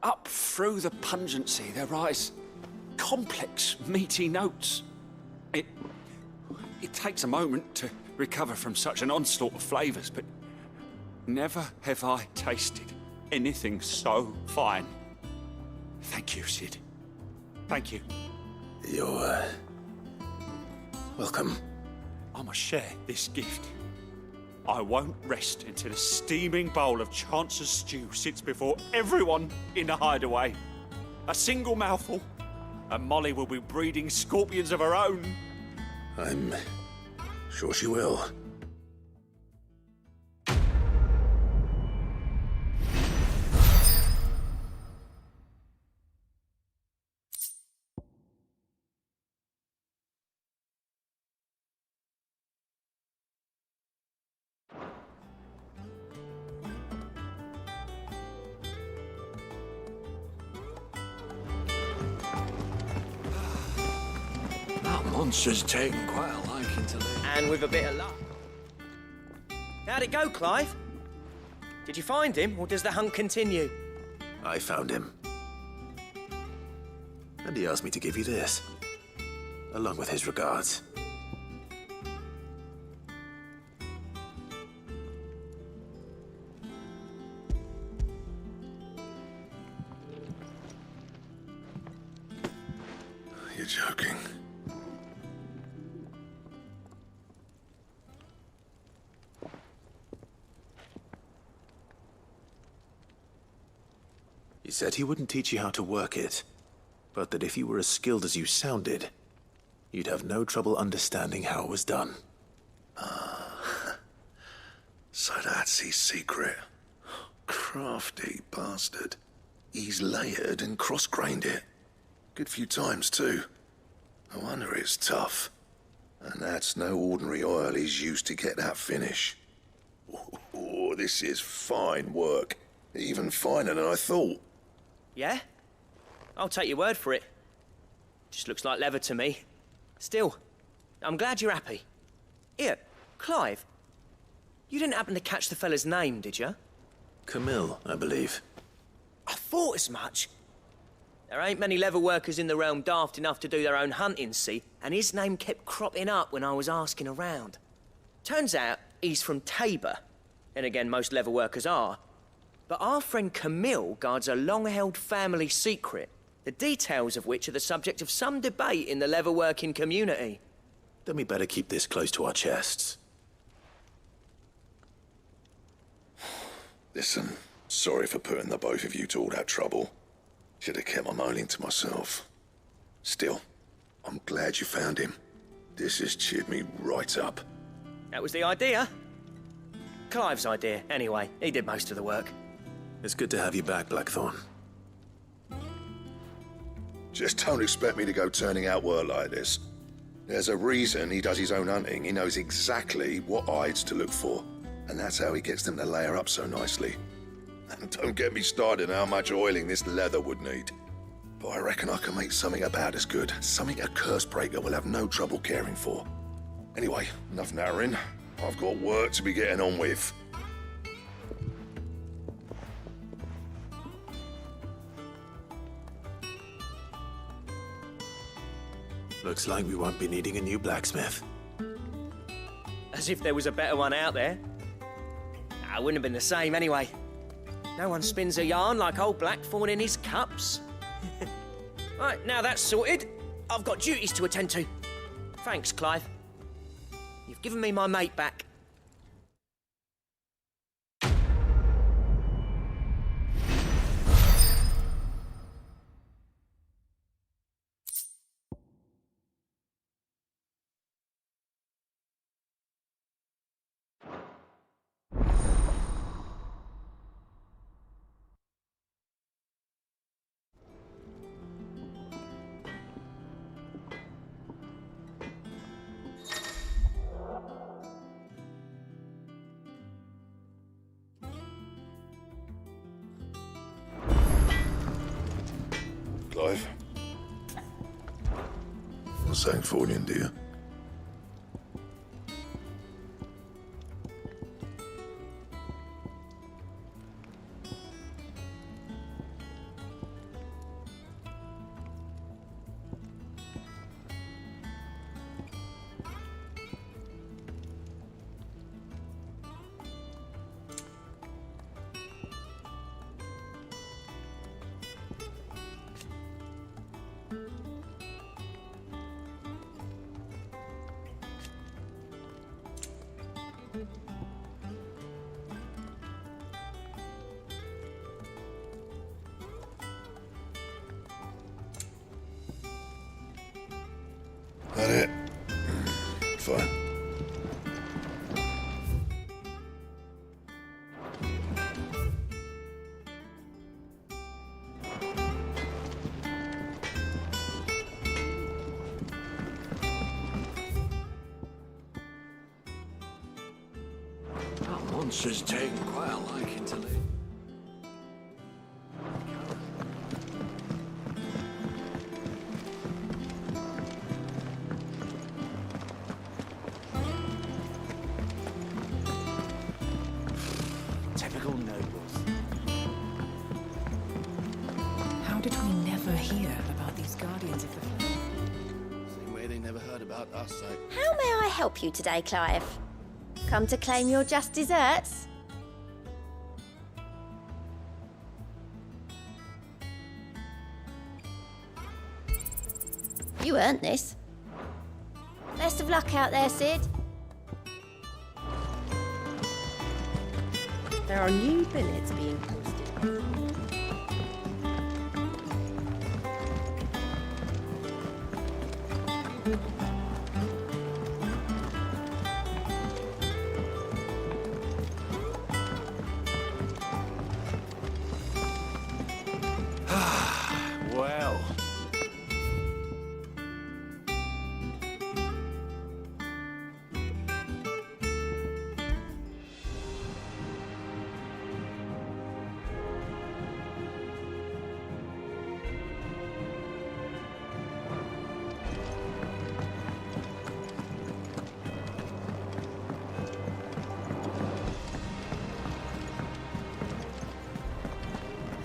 up through the pungency, there rise complex, meaty notes. It takes a moment to recover from such an onslaught of flavours, but never have I tasted anything so fine. Thank you, Sid. Thank you. You're, welcome. I must share this gift. I won't rest until a steaming bowl of Chance's stew sits before everyone in the hideaway. A single mouthful, and Molly will be breeding scorpions of her own. I'm sure she will. Monster's taken quite a liking to live. And with a bit of luck. How'd it go, Clive? Did you find him, or does the hunt continue? I found him. And he asked me to give you this, along with his regards. You're joking. He said he wouldn't teach you how to work it, but that if you were as skilled as you sounded, you'd have no trouble understanding how it was done. So that's his secret. Crafty bastard. He's layered and cross-grained it. Good few times, too. No wonder it's tough. And that's no ordinary oil he's used to get that finish. Oh, this is fine work. Even finer than I thought. Yeah? I'll take your word for it. Just looks like leather to me. Still, I'm glad you're happy. Here, Clive. You didn't happen to catch the fella's name, did you? Camille, I believe. I thought as much. There ain't many leather workers in the realm daft enough to do their own hunting, see? And his name kept cropping up when I was asking around. Turns out he's from Tabor. And again, most leather workers are. But our friend Camille guards a long-held family secret, the details of which are the subject of some debate in the leather-working community. Then we better keep this close to our chests. Listen, sorry for putting the both of you to all that trouble. Should have kept my moaning to myself. Still, I'm glad you found him. This has cheered me right up. That was the idea. Clive's idea, anyway. He did most of the work. It's good to have you back, Blackthorn. Just don't expect me to go turning out work like this. There's a reason he does his own hunting. He knows exactly what hides to look for. And that's how he gets them to layer up so nicely. And don't get me started on how much oiling this leather would need. But I reckon I can make something about as good. Something a curse breaker will have no trouble caring for. Anyway, enough narrowing. I've got work to be getting on with. Looks like we won't be needing a new blacksmith. As if there was a better one out there. I wouldn't have been the same anyway. No one spins a yarn like old Blackthorn in his cups. Right, now that's sorted, I've got duties to attend to. Thanks, Clive. You've given me my mate back. Clive? Not saying for you, dear. That it? Fine. That monster's taken quite a liking to live. Typical nobles. How did we never hear about these guardians of the flame? Same way they never heard about us, so... How may I help you today, Clive? Come to claim your just desserts? You earned this. Best of luck out there, Sid. There are new billets being posted. Well.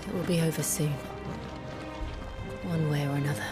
It will be over soon. One way or another.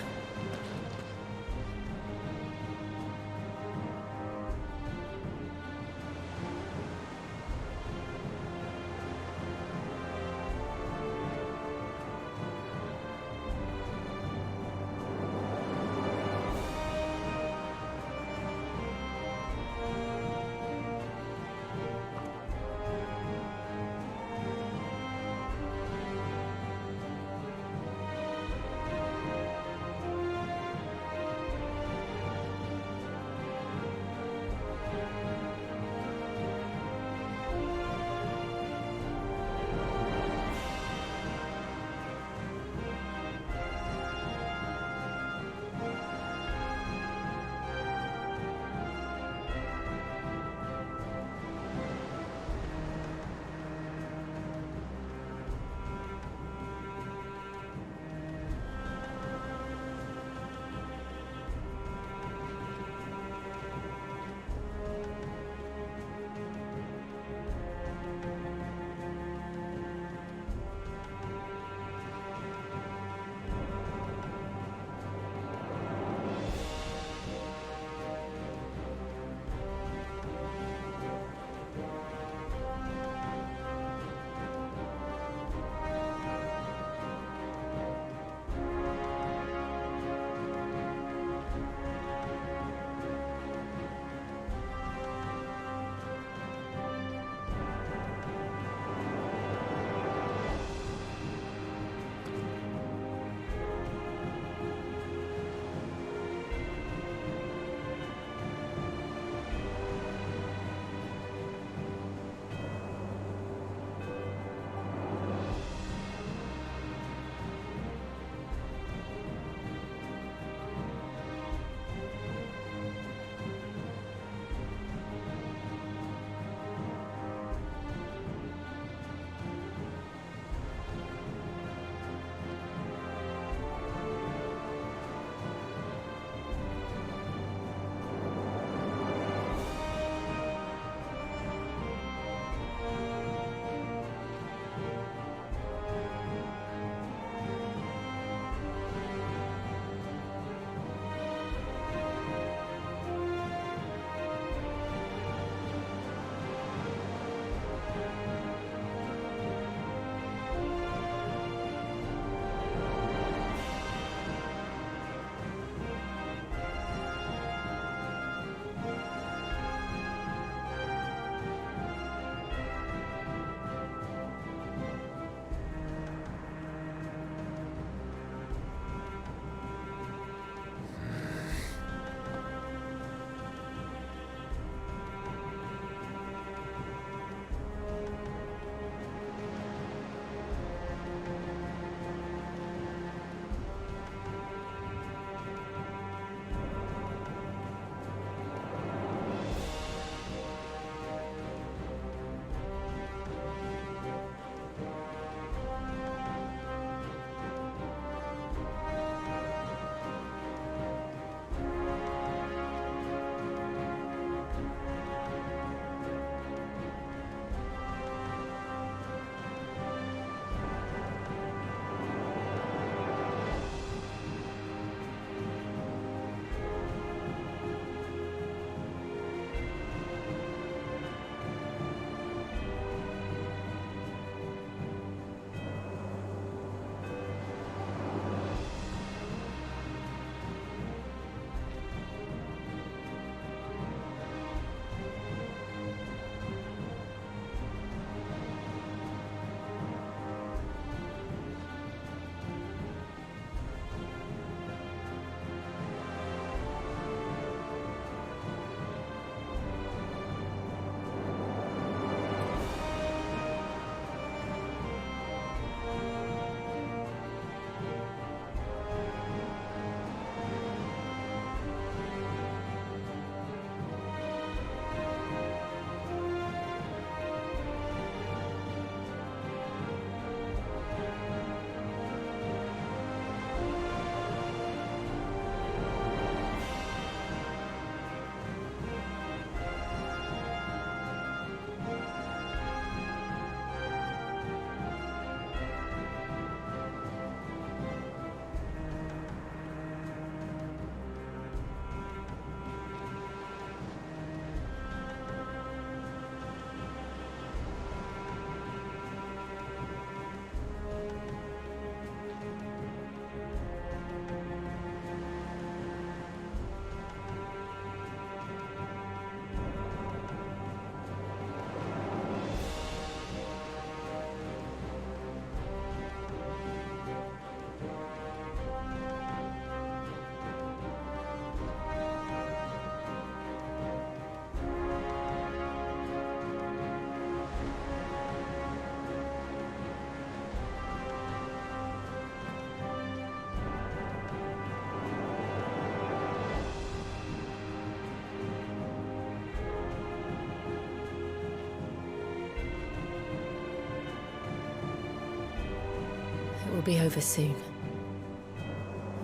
be over soon.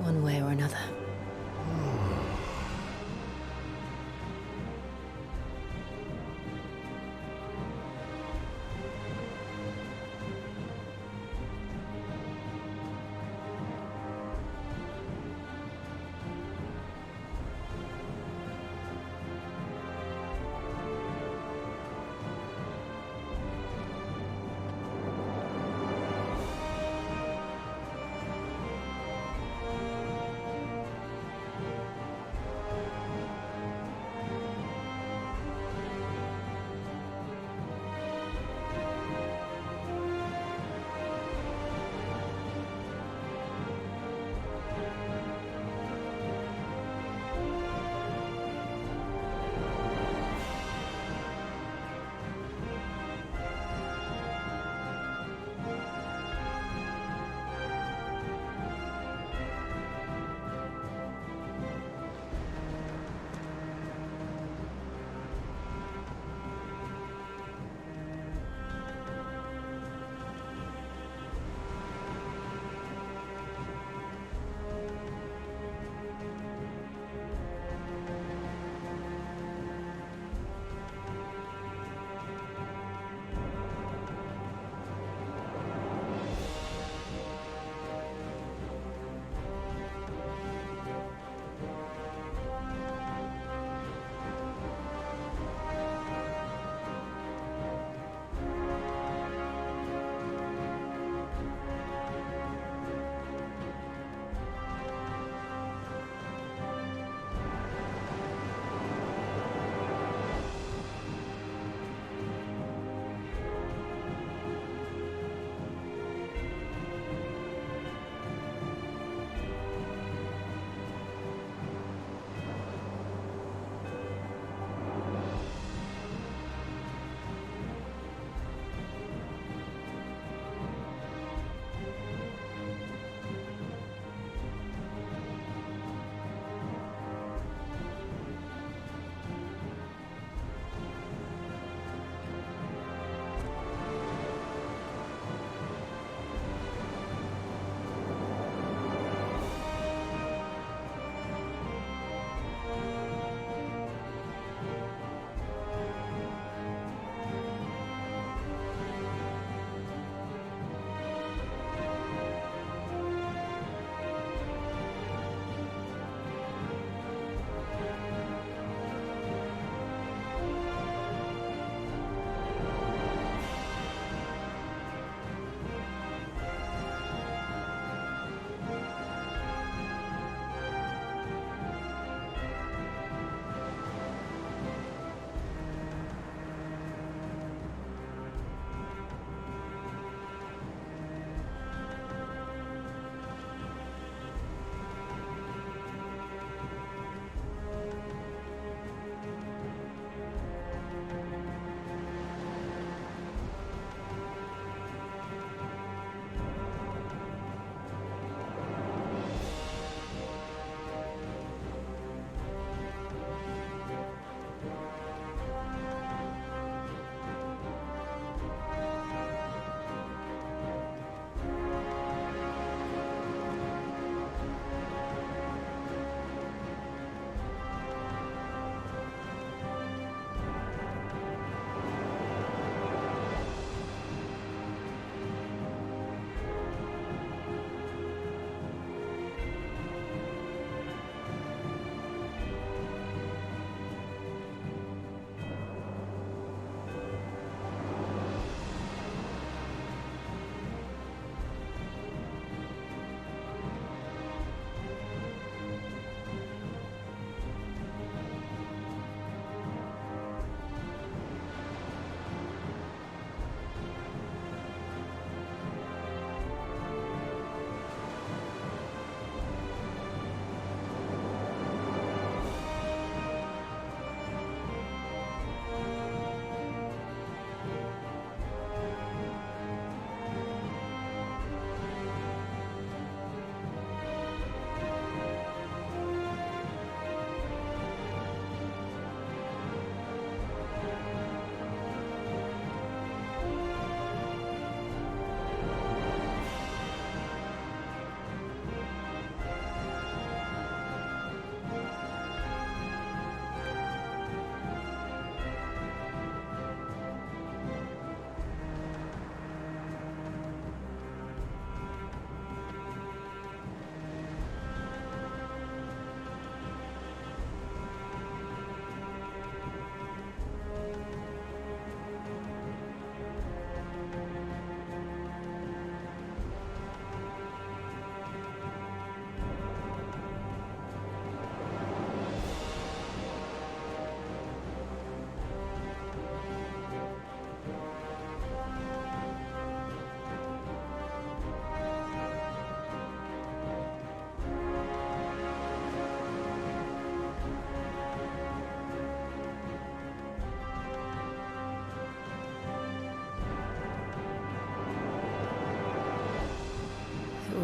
One way or another.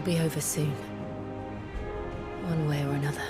will be over soon. One way or another.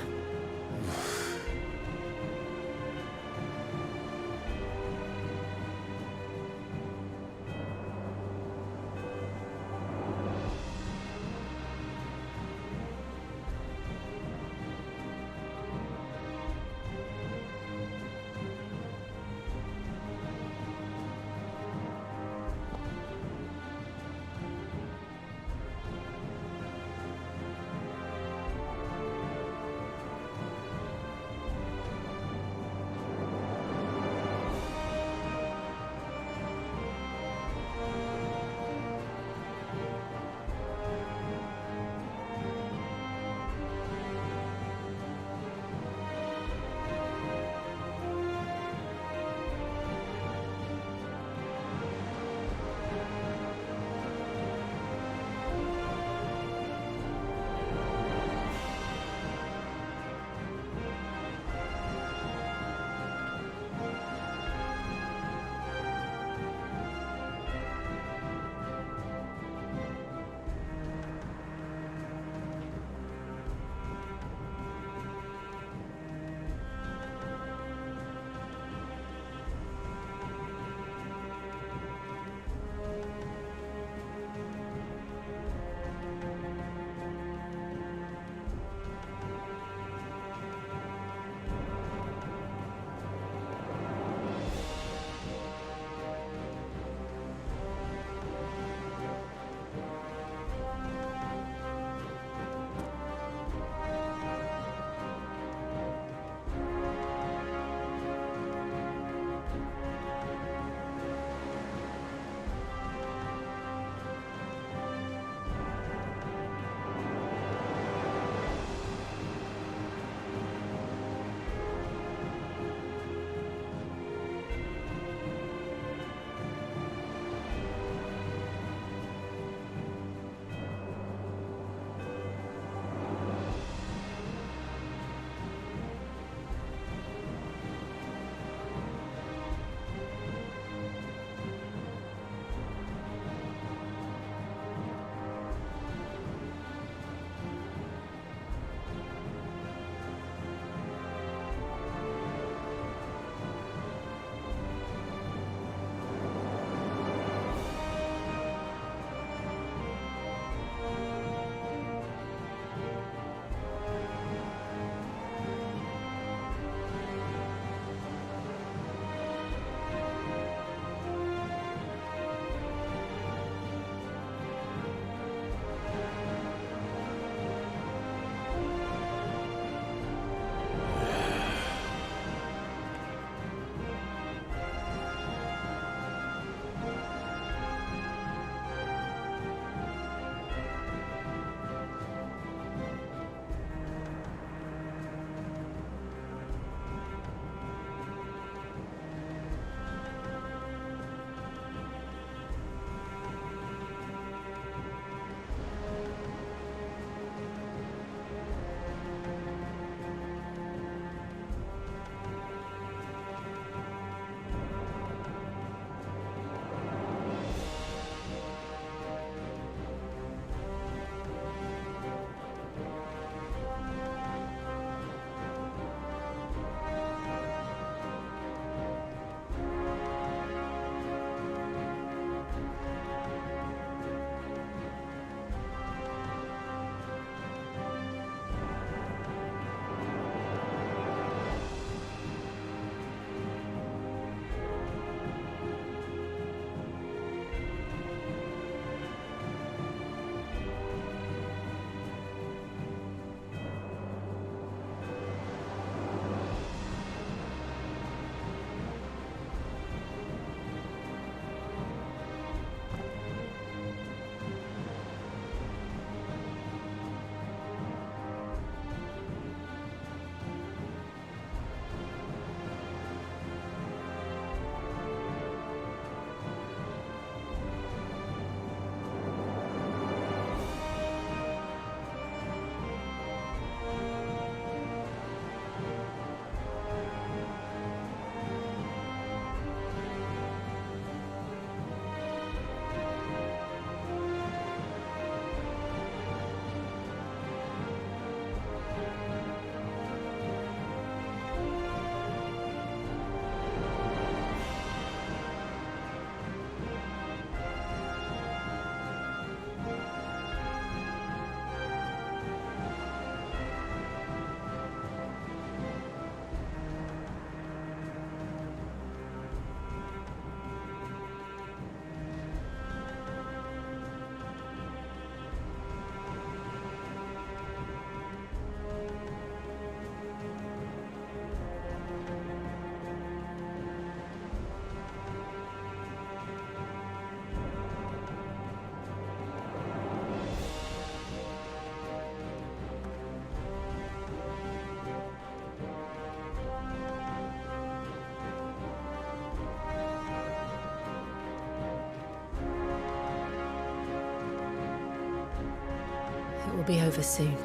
be over soon.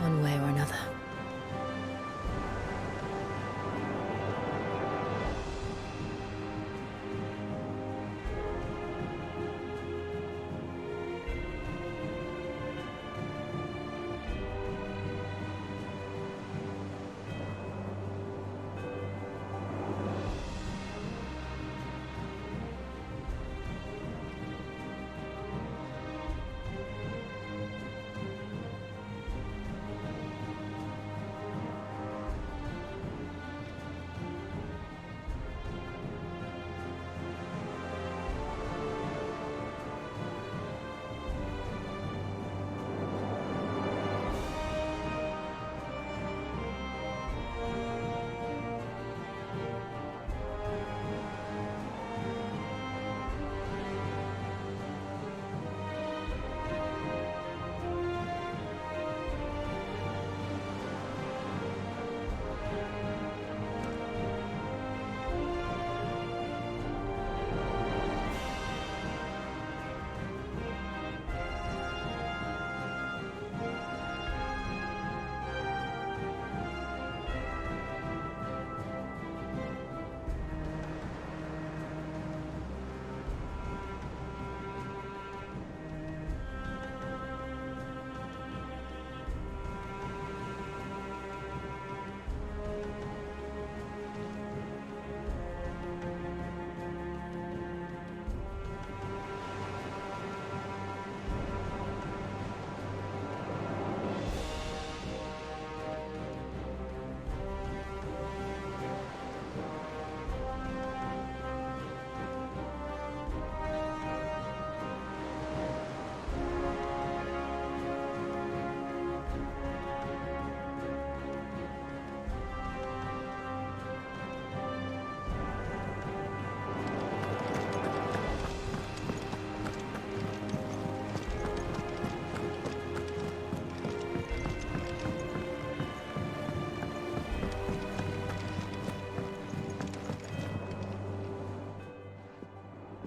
One way or another.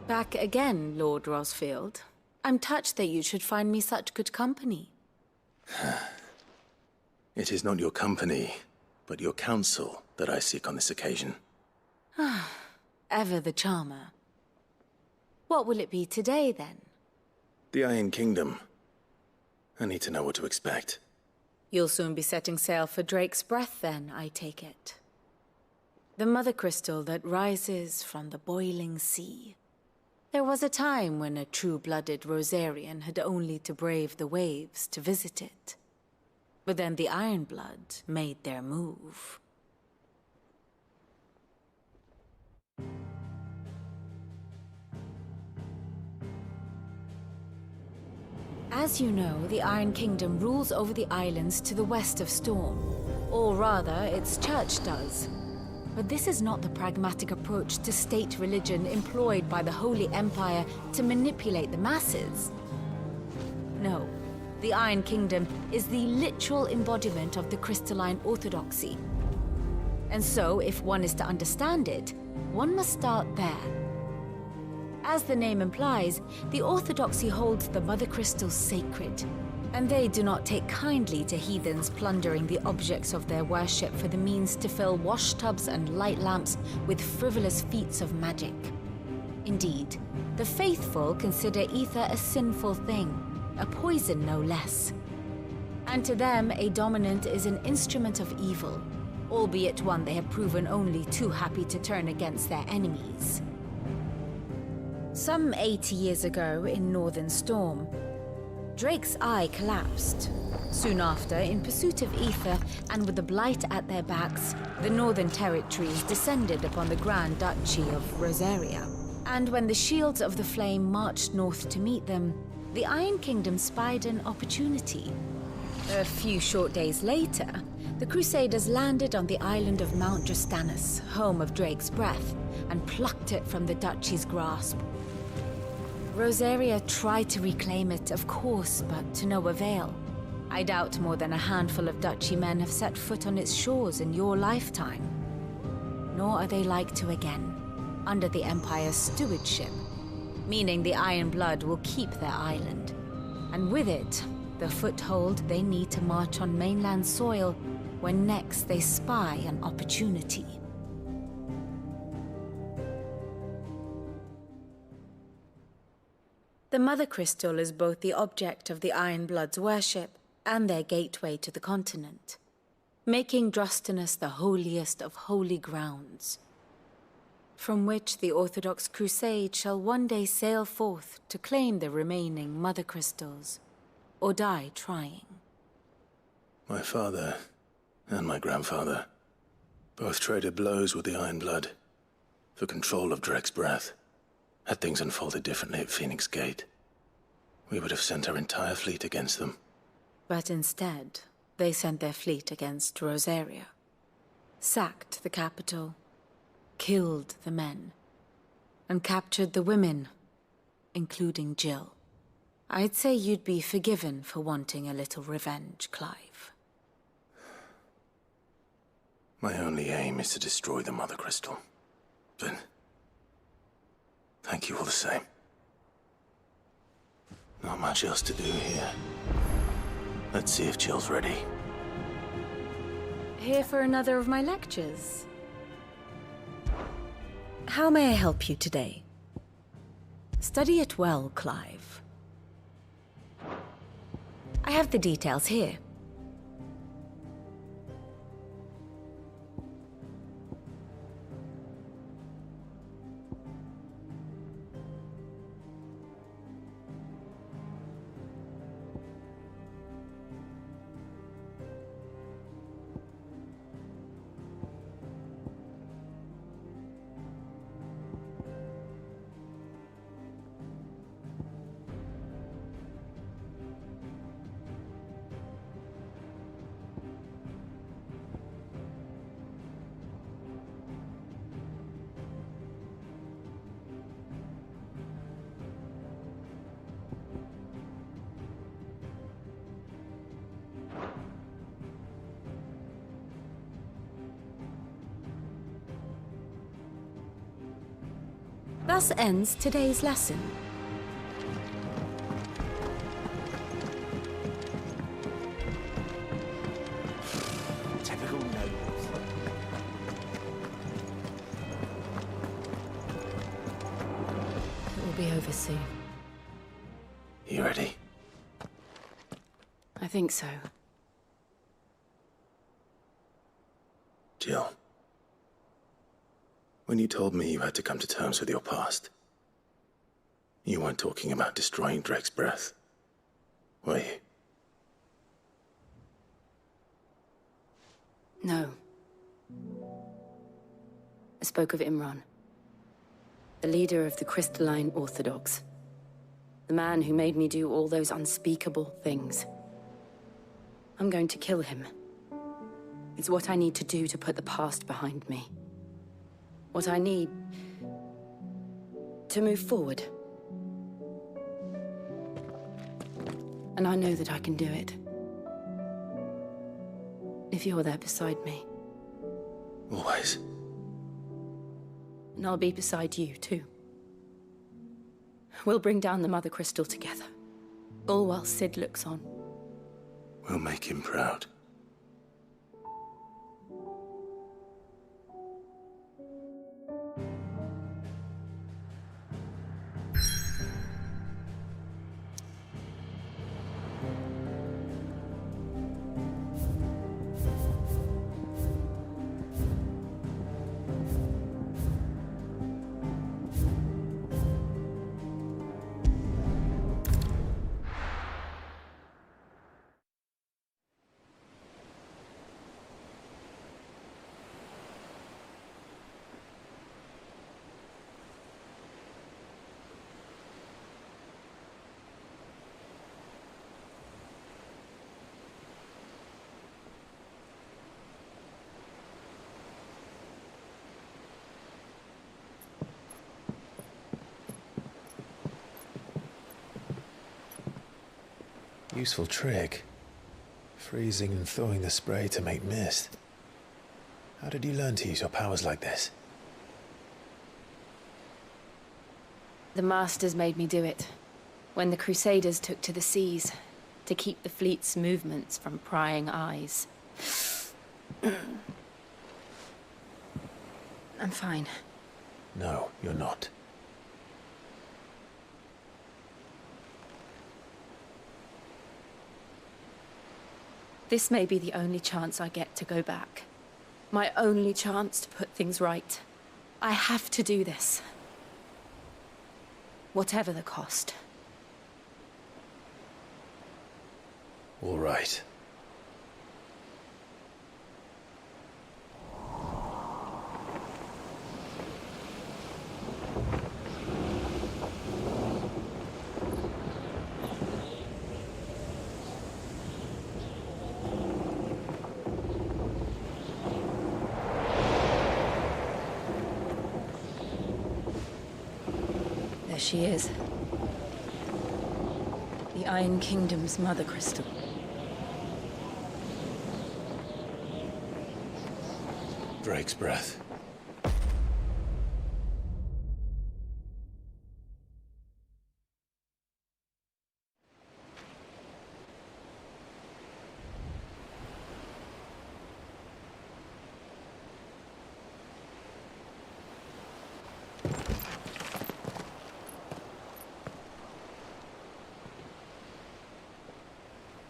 Back again, Lord Rosfield. I'm touched that you should find me such good company. It is not your company, but your counsel that I seek on this occasion. Ever the charmer. What will it be today, then? The Iron Kingdom. I need to know what to expect. You'll soon be setting sail for Drake's Breath, then, I take it. The mother crystal that rises from the boiling sea. There was a time when a true-blooded Rosarian had only to brave the waves to visit it. But then the Ironblood made their move. As you know, the Iron Kingdom rules over the islands to the west of Storm. Or rather, its church does. But this is not the pragmatic approach to state religion employed by the Holy Empire to manipulate the masses. No, the Iron Kingdom is the literal embodiment of the crystalline orthodoxy. And so, if one is to understand it, one must start there. As the name implies, the orthodoxy holds the Mother Crystal sacred, and they do not take kindly to heathens plundering the objects of their worship for the means to fill washtubs and light lamps with frivolous feats of magic. Indeed, the faithful consider ether a sinful thing, a poison no less. And to them, a dominant is an instrument of evil, albeit one they have proven only too happy to turn against their enemies. Some 80 years ago in Northern Storm, Drake's eye collapsed. Soon after, in pursuit of ether and with the blight at their backs, the Northern Territories descended upon the Grand Duchy of Rosaria. And when the Shields of the Flame marched north to meet them, the Iron Kingdom spied an opportunity. A few short days later, the Crusaders landed on the island of Mount Justanus, home of Drake's Breath, and plucked it from the Duchy's grasp. Rosaria tried to reclaim it, of course, but to no avail. I doubt more than a handful of Duchy men have set foot on its shores in your lifetime. Nor are they like to again, under the Empire's stewardship, meaning the Iron Blood will keep their island. And with it, the foothold they need to march on mainland soil when next they spy an opportunity. The Mother Crystal is both the object of the Ironbloods' worship and their gateway to the continent, making Drostanus the holiest of holy grounds, from which the Orthodox Crusade shall one day sail forth to claim the remaining Mother Crystals, or die trying. My father and my grandfather both traded blows with the Ironblood for control of Dreg's breath. Had things unfolded differently at Phoenix Gate, we would have sent our entire fleet against them. But instead, they sent their fleet against Rosaria, sacked the capital, killed the men, and captured the women, including Jill. I'd say you'd be forgiven for wanting a little revenge, Clive. My only aim is to destroy the Mother Crystal. But thank you all the same. Not much else to do here. Let's see if Jill's ready. Here for another of my lectures. How may I help you today? Study it well, Clive. I have the details here. Thus ends today's lesson. Typical nobles. It will be over soon. You ready? I think so. Jill. When you told me you had to come to terms with your past, you weren't talking about destroying Dreg's breath, were you? No. I spoke of Imran, the leader of the Crystalline Orthodox. The man who made me do all those unspeakable things. I'm going to kill him. It's what I need to do to put the past behind me. What I need to move forward. And I know that I can do it. If you're there beside me. Always. And I'll be beside you, too. We'll bring down the Mother Crystal together. All while Sid looks on. We'll make him proud. Useful trick. Freezing and thawing the spray to make mist. How did you learn to use your powers like this? The Masters made me do it. When the Crusaders took to the seas, to keep the fleet's movements from prying eyes. I'm fine. No, you're not. This may be the only chance I get to go back. My only chance to put things right. I have to do this. Whatever the cost. All right. There she is. The Iron Kingdom's mother crystal. Drake's breath.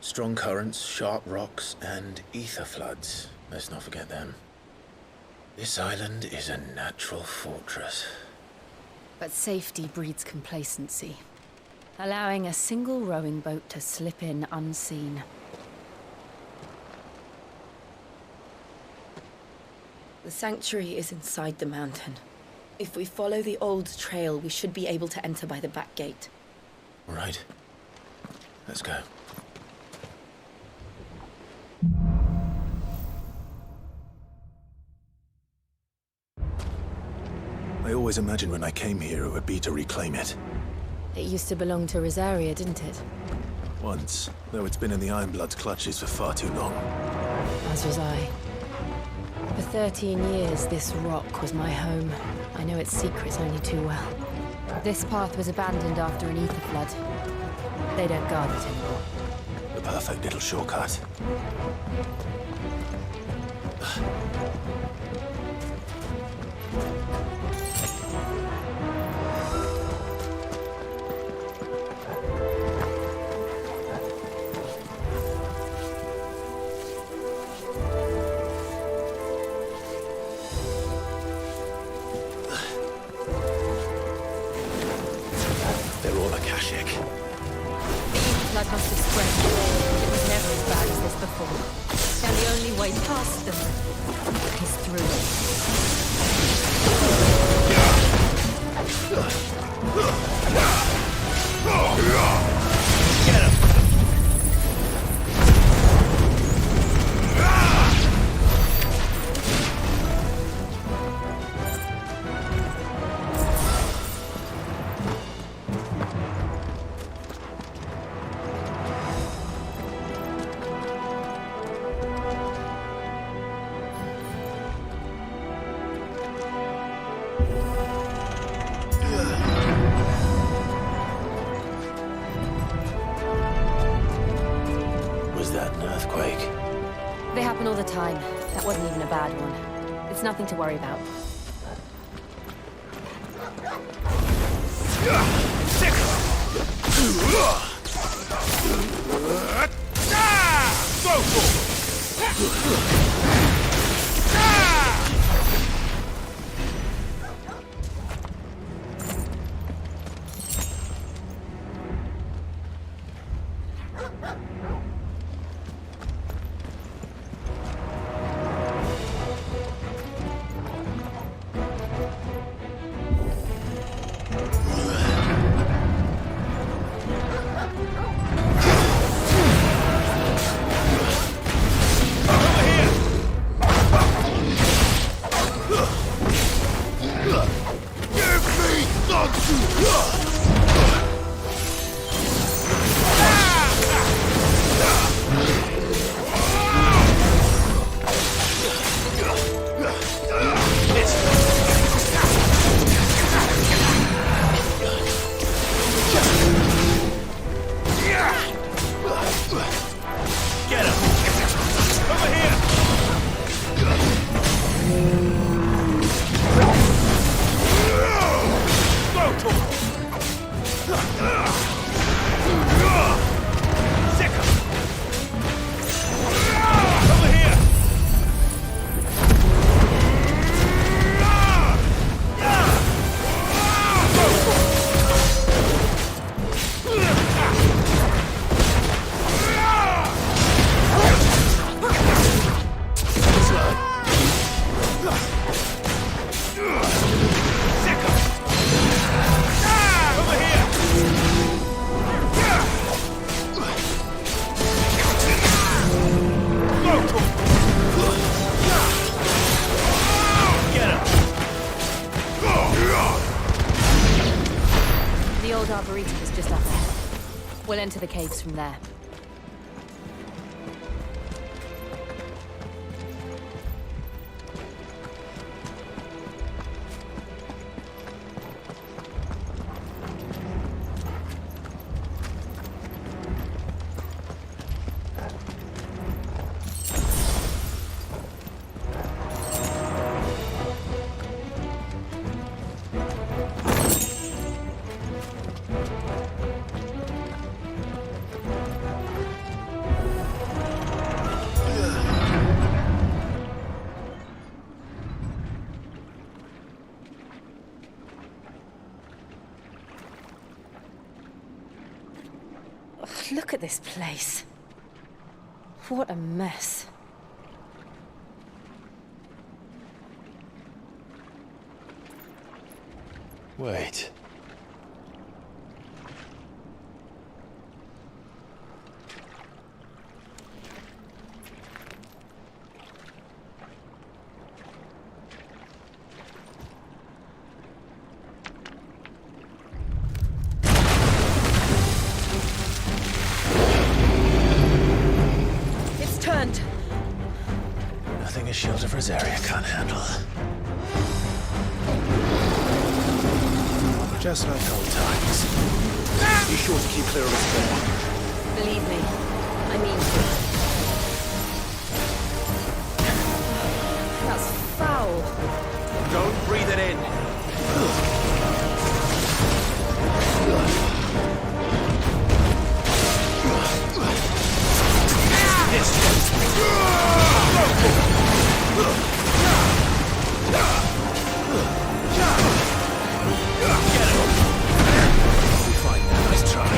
Strong currents, sharp rocks, and ether floods. Let's not forget them. This island is a natural fortress. But safety breeds complacency, allowing a single rowing boat to slip in unseen. The sanctuary is inside the mountain. If we follow the old trail, we should be able to enter by the back gate. All right. Let's go. I always imagined when I came here it would be to reclaim it. It used to belong to Rosaria, didn't it? Once, though it's been in the Ironblood's clutches for far too long. As was I. For 13 years, this rock was my home. I know its secrets only too well. This path was abandoned after an ether flood. They don't guard it anymore. The perfect little shortcut. Blood must have spread. It was never as bad as this before. And the only way past them is through it. Get him! They happen all the time. That wasn't even a bad one. It's nothing to worry about. Go for it! old arboretum is just up there. We'll enter the caves from there. Look at this place. What a mess. Wait. It's turned. Nothing a shield of Rosaria can't handle. Just like old times. Be sure to keep clear of its trail. Believe me, I mean to. That's foul. Don't breathe it in. Nice try.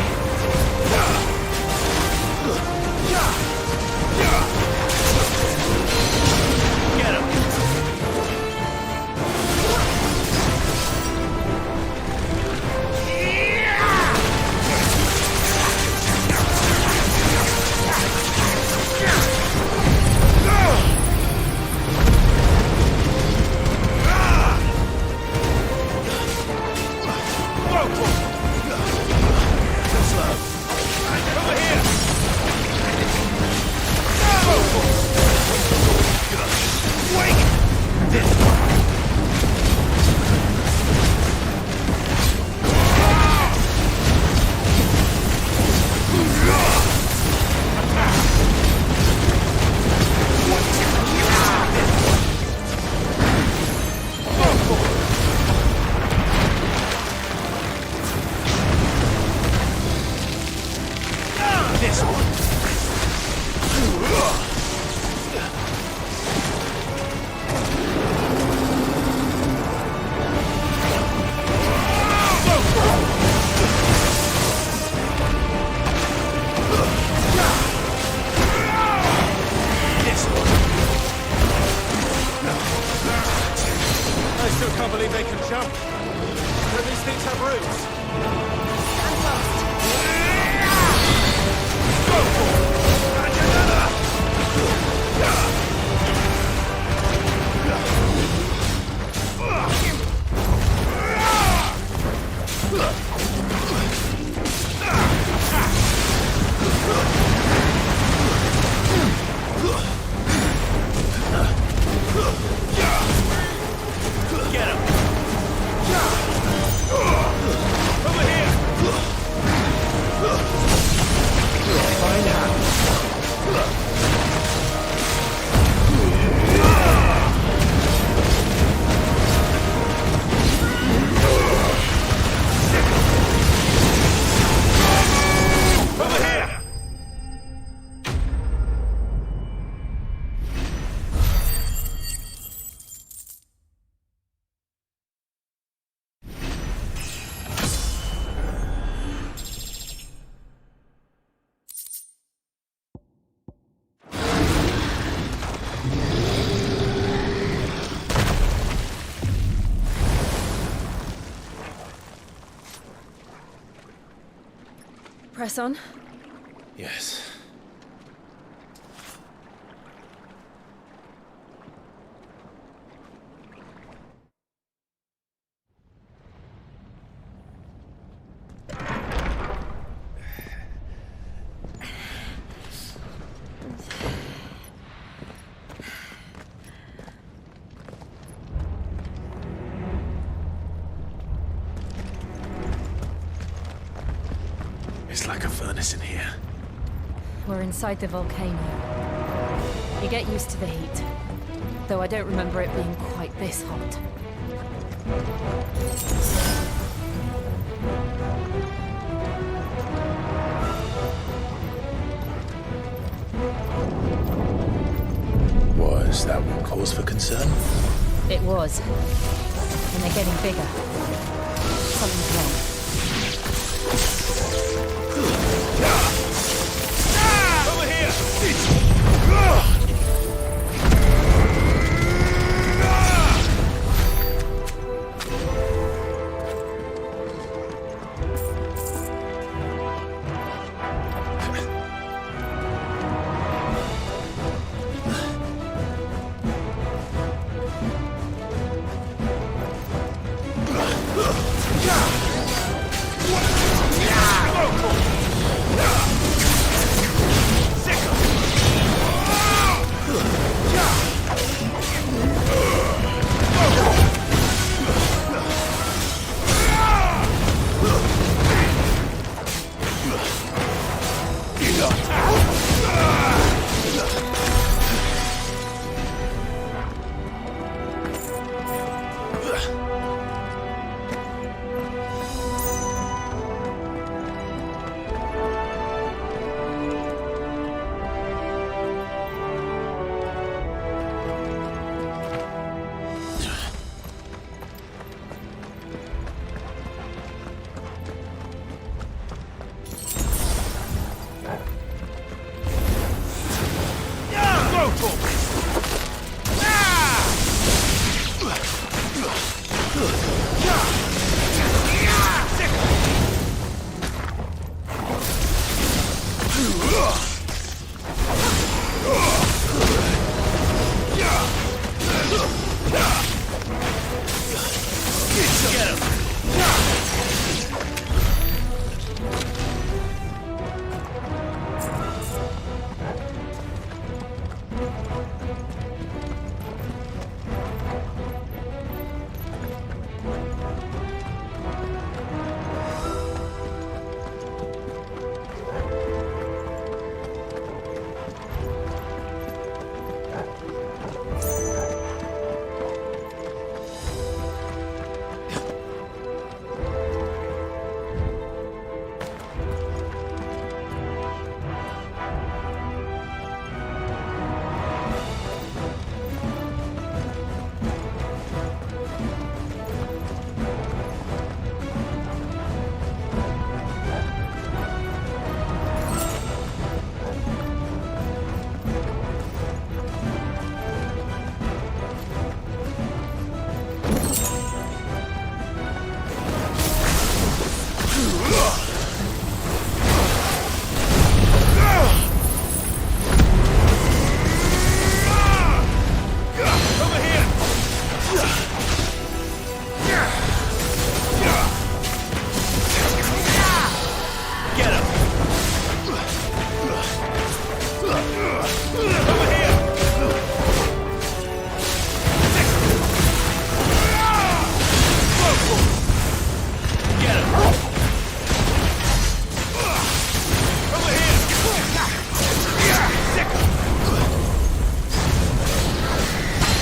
Get him! Press on. Yes. It's like a furnace in here. We're inside the volcano. You get used to the heat. Though I don't remember it being quite this hot. Was that one cause for concern? It was. And they're getting bigger. Something's wrong.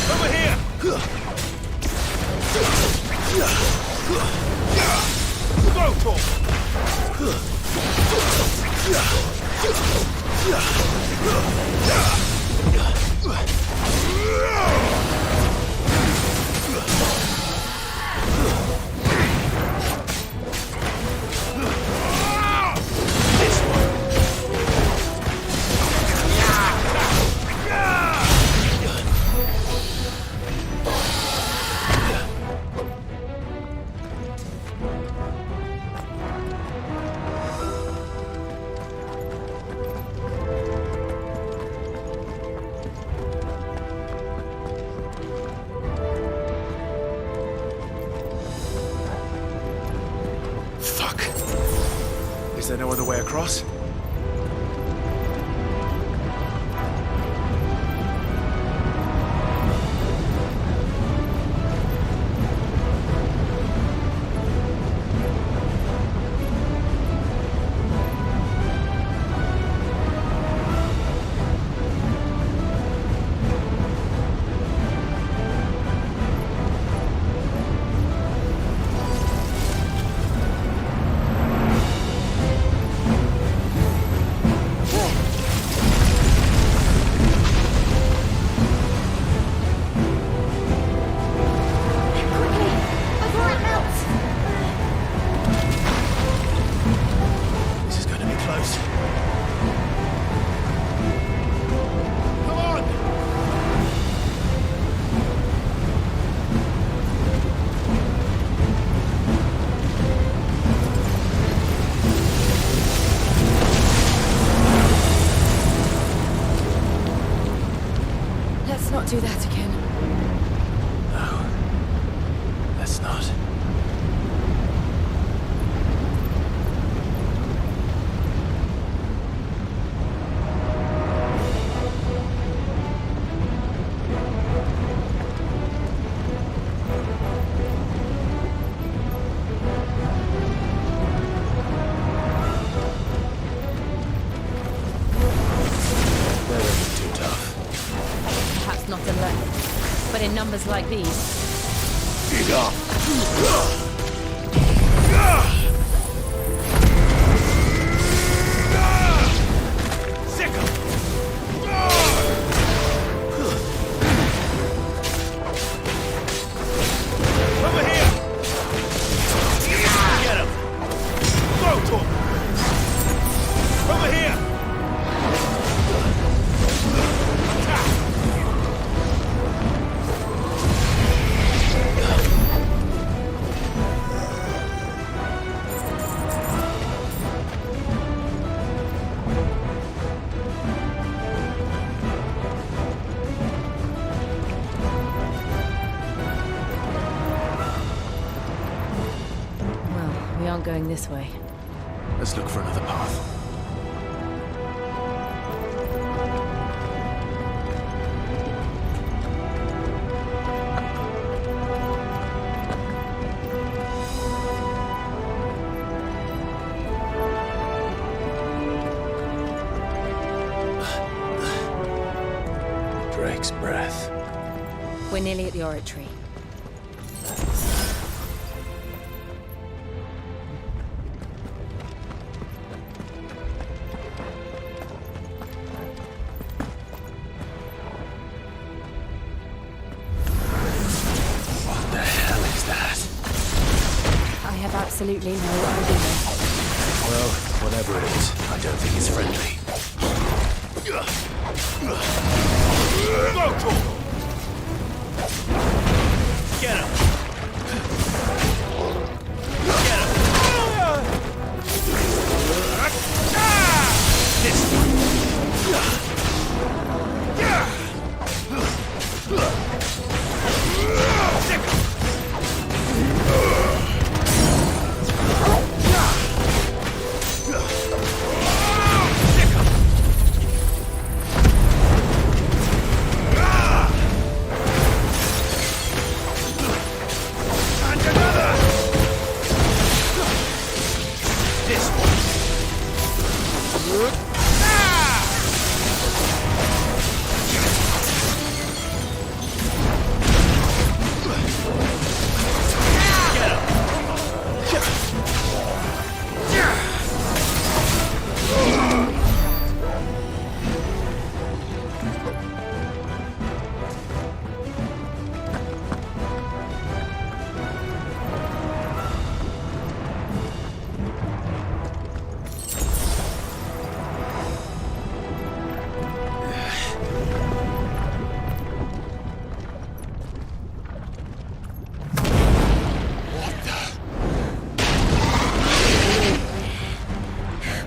Over here! Is there no other way across? not. Perhaps not alone, but in numbers like these. Over here! Get him! Go to him! Over here! Attack! Well, we aren't going this way. Let's look for another path. Drake's breath. We're nearly at the oratory. What the hell is that? I have absolutely no idea. Well, whatever it is, I don't think it's friendly. Go to him! Get him! Get him! This one! Sick him!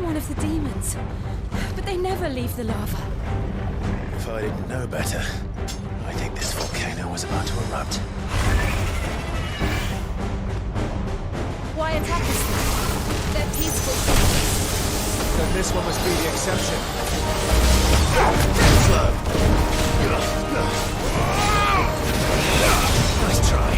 One of the demons. But they never leave the lava. If I didn't know better, I think this volcano was about to erupt. Why attack us then? They're peaceful. Then this one must be the exception. Nice try.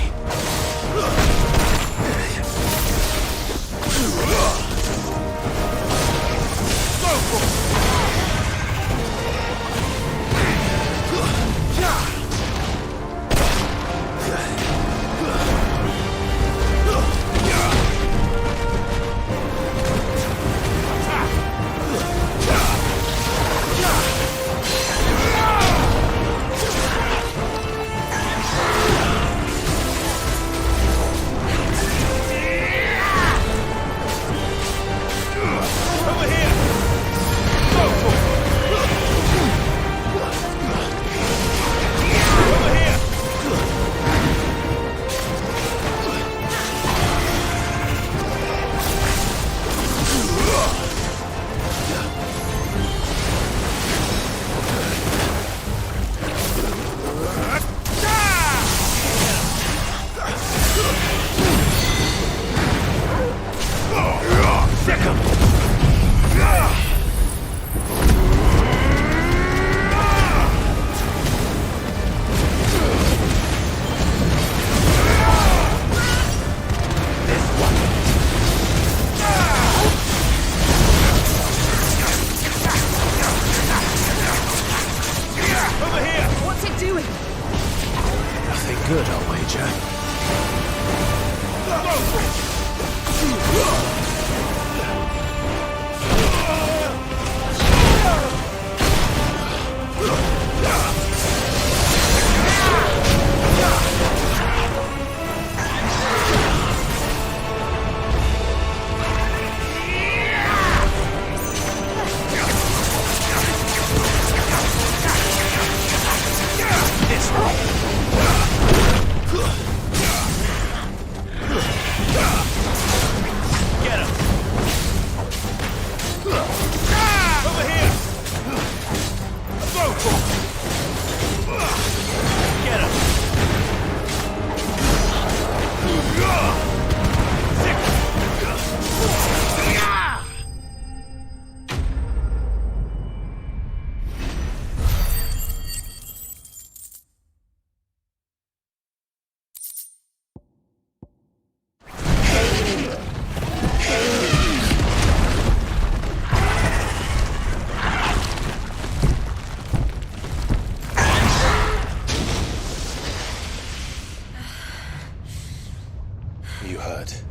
You hurt?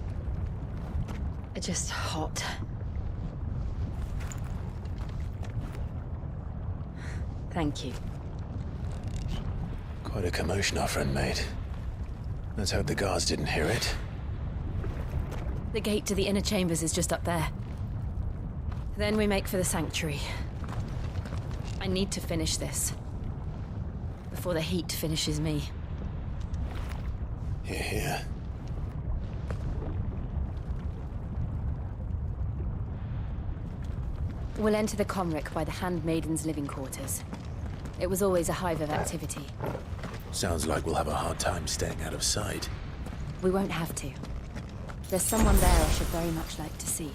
Just hot. Thank you. Quite a commotion our friend made. Let's hope the guards didn't hear it. The gate to the inner chambers is just up there. Then we make for the sanctuary. I need to finish this. Before the heat finishes me. Hear, hear. We'll enter the Comric by the Handmaiden's living quarters. It was always a hive of activity. Sounds like we'll have a hard time staying out of sight. We won't have to. There's someone there I should very much like to see.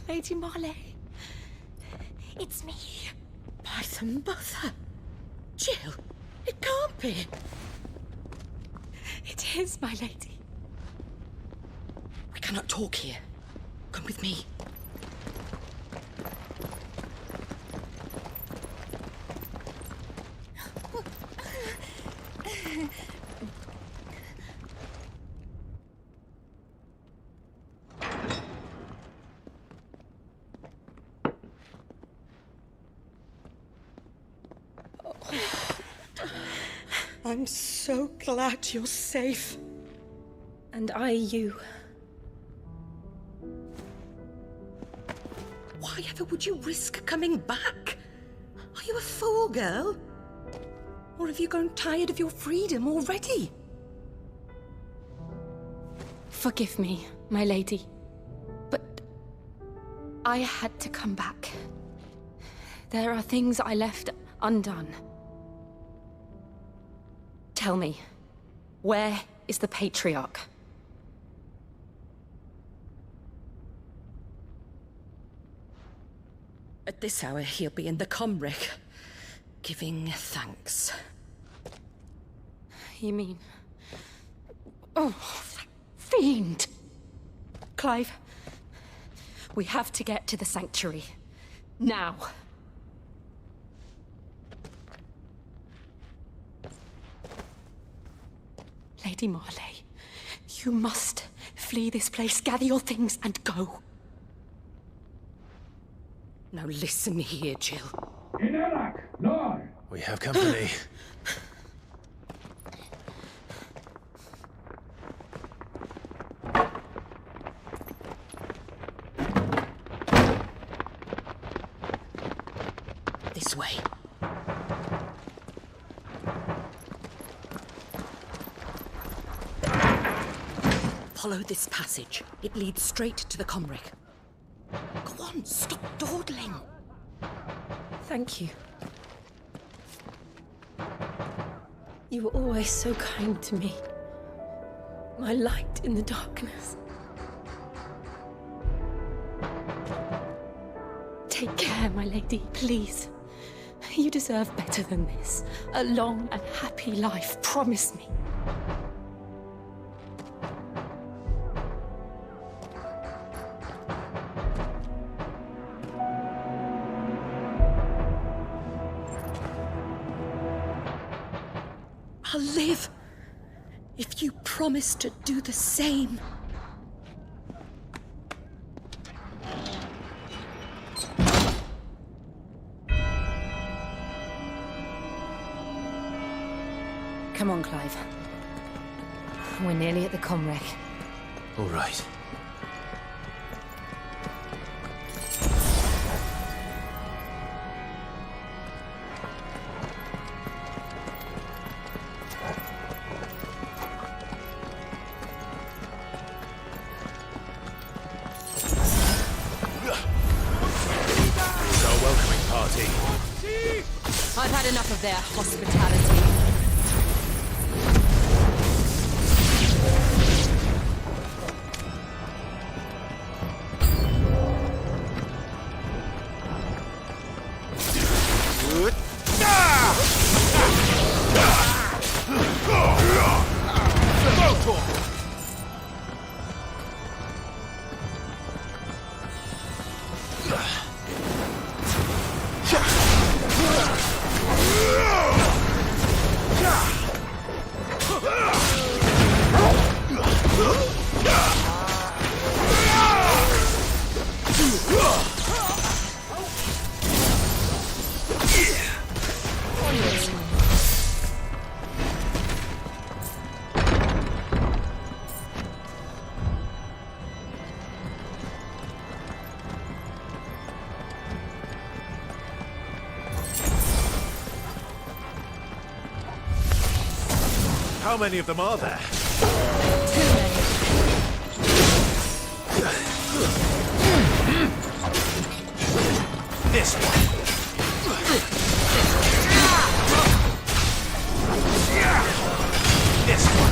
Lady Marley. It's me. By the mother. Jill, it can't be. It is, my lady. We cannot talk here. Come with me. I'm so glad you're safe. And I you. Why ever would you risk coming back? Are you a fool, girl? Or have you grown tired of your freedom already? Forgive me, my lady. But I had to come back. There are things I left undone. Tell me, where is the Patriarch? At this hour, he'll be in the Comric, giving thanks. You mean... Oh, that fiend! Clive, we have to get to the sanctuary. Now. Lady Marley, you must flee this place, gather your things, and go. Now listen here, Jill. We have company. This way. Follow this passage. It leads straight to the Comric. Go on, stop dawdling. Thank you. You were always so kind to me. My light in the darkness. Take care, my lady, please. You deserve better than this. A long and happy life, promise me. I'll live if you promise to do the same. Come on, Clive. We're nearly at the Comrec. All right. I've had enough of their hospitality. How many of them are there? Too many. This one. This one.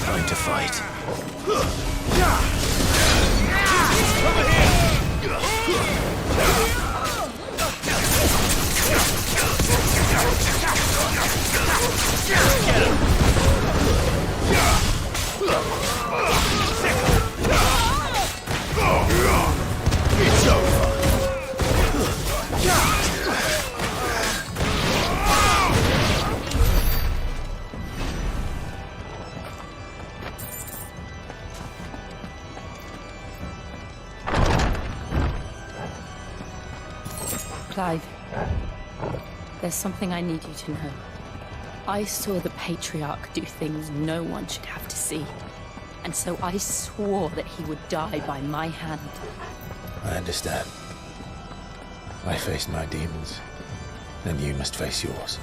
time to fight. It's over. Clive, there's something I need you to know. I saw the Patriarch do things no one should have to see. And so I swore that he would die by my hand. I understand. I faced my demons, and you must face yours.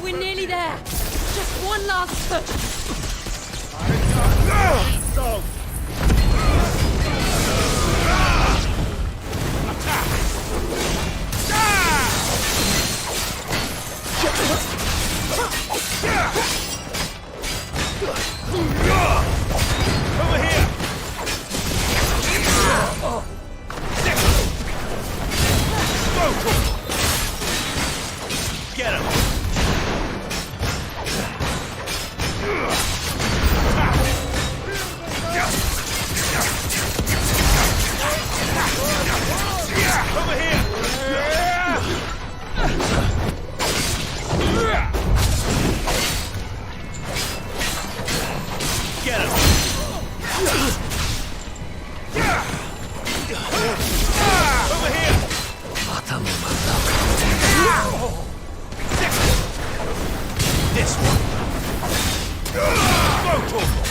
We're nearly there. Just one last push. Go! Over here! Get him! Over here! Get him! Over here! This one! Go, Torgal!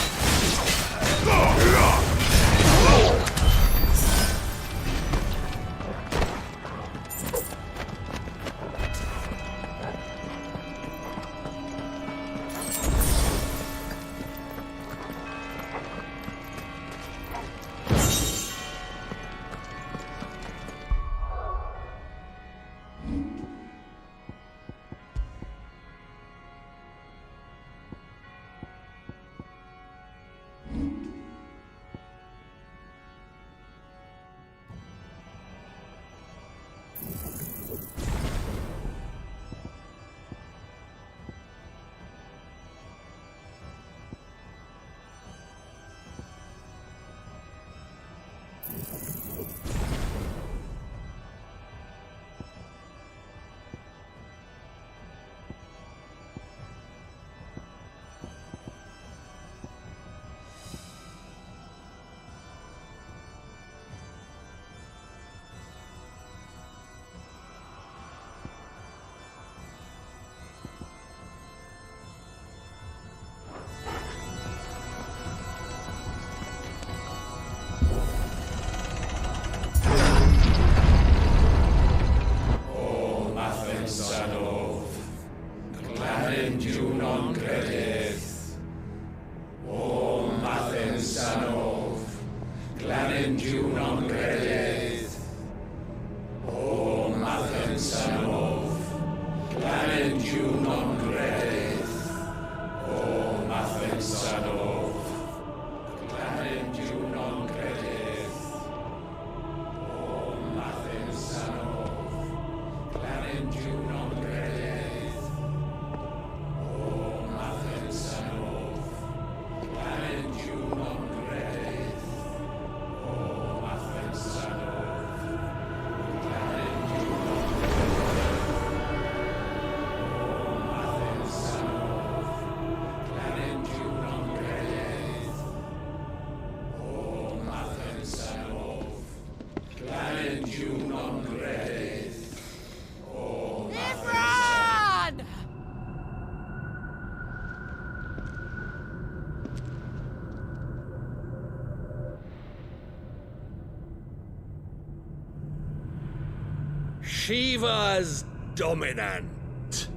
Shiva's dominant.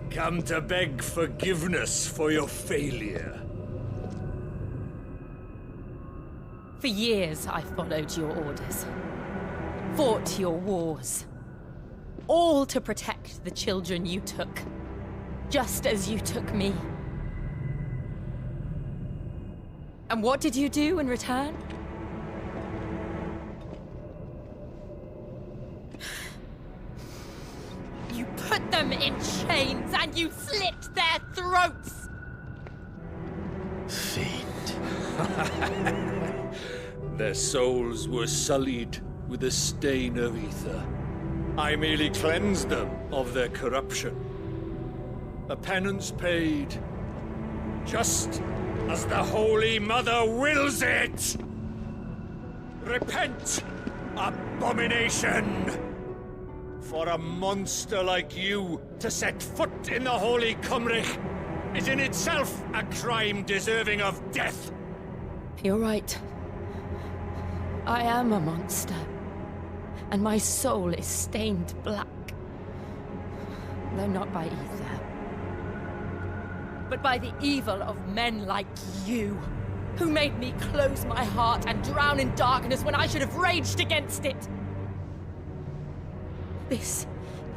Come to beg forgiveness for your failure. For years, I followed your orders, fought your wars, all to protect the children you took, just as you took me. And what did you do in return? You put them in chains and you slit their throats! Fiend. Their souls were sullied with a stain of ether. I merely cleansed them of their corruption. A penance paid, just as the Holy Mother wills it! Repent, abomination! For a monster like you to set foot in the Holy Cymric is in itself a crime deserving of death! You're right. I am a monster. And my soul is stained black. Though not by ether. But by the evil of men like you, who made me close my heart and drown in darkness when I should have raged against it. This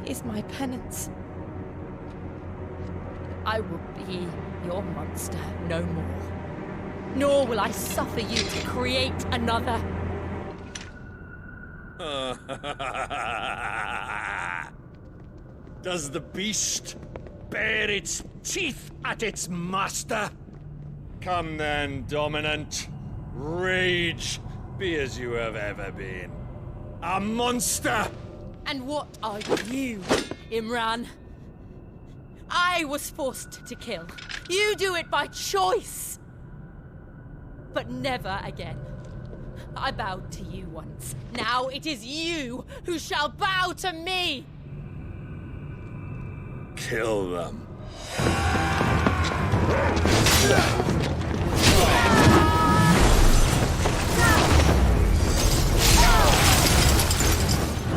is my penance. I will be your monster no more. Nor will I suffer you to create another. Does the beast bare its teeth at its master? Come then, dominant. Rage, be as you have ever been. A monster! And what are you, Imran? I was forced to kill. You do it by choice. But never again. I bowed to you once. Now it is you who shall bow to me! Kill them.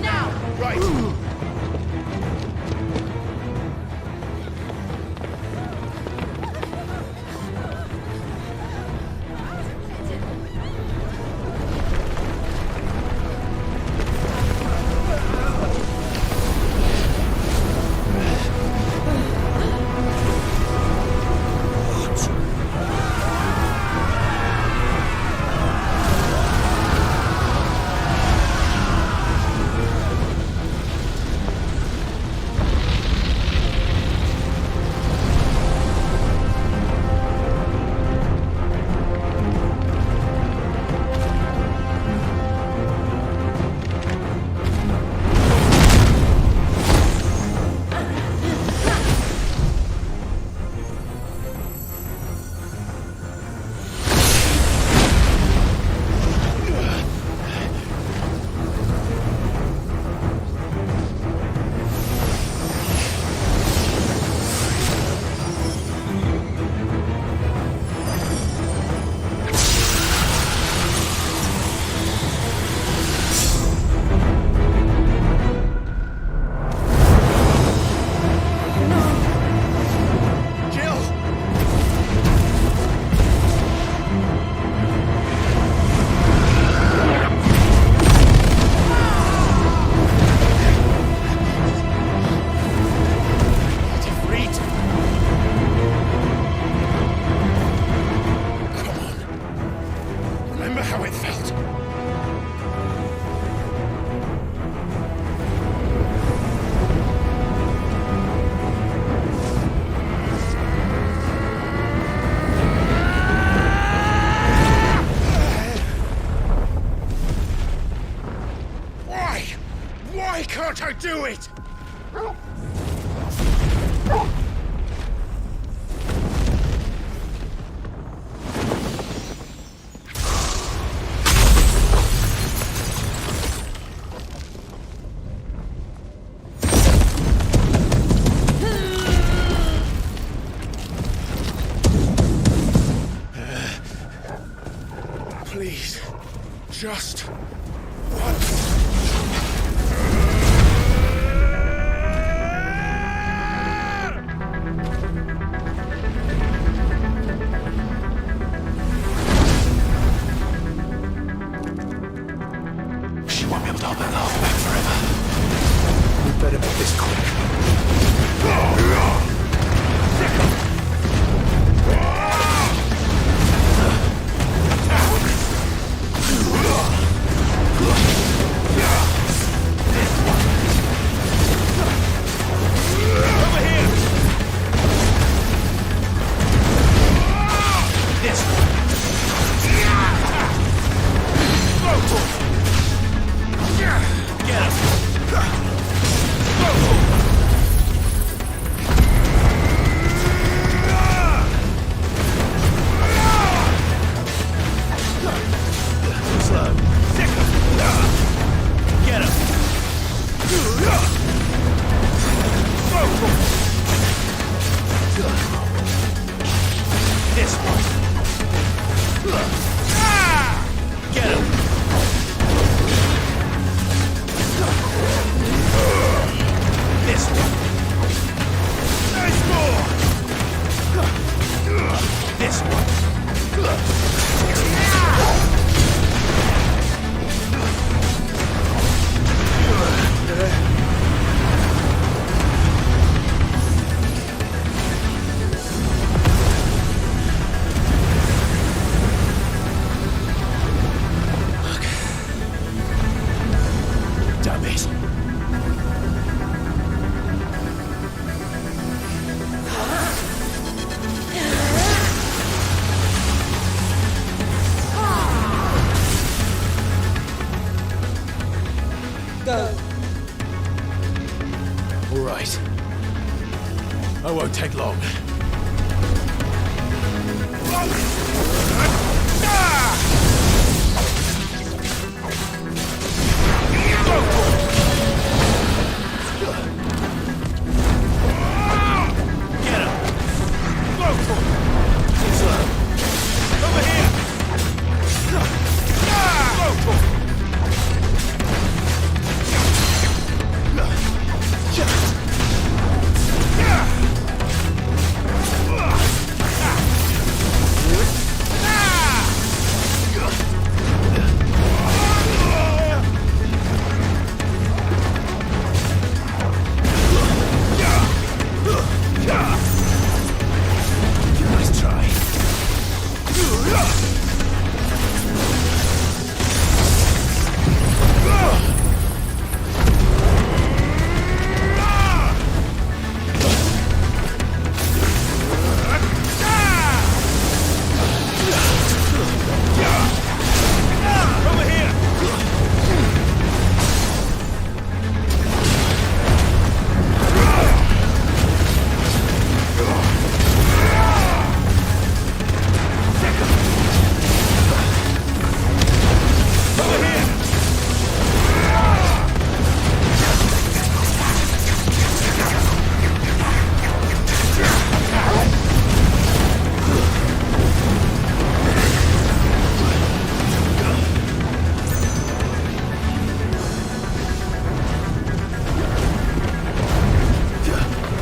Now! Right! can't I do it? Please, just one. this one. Damn it. Go. All right. I won't take long. Get him! Go for it! Over here! Go for it! Nice try. Over here! Over here!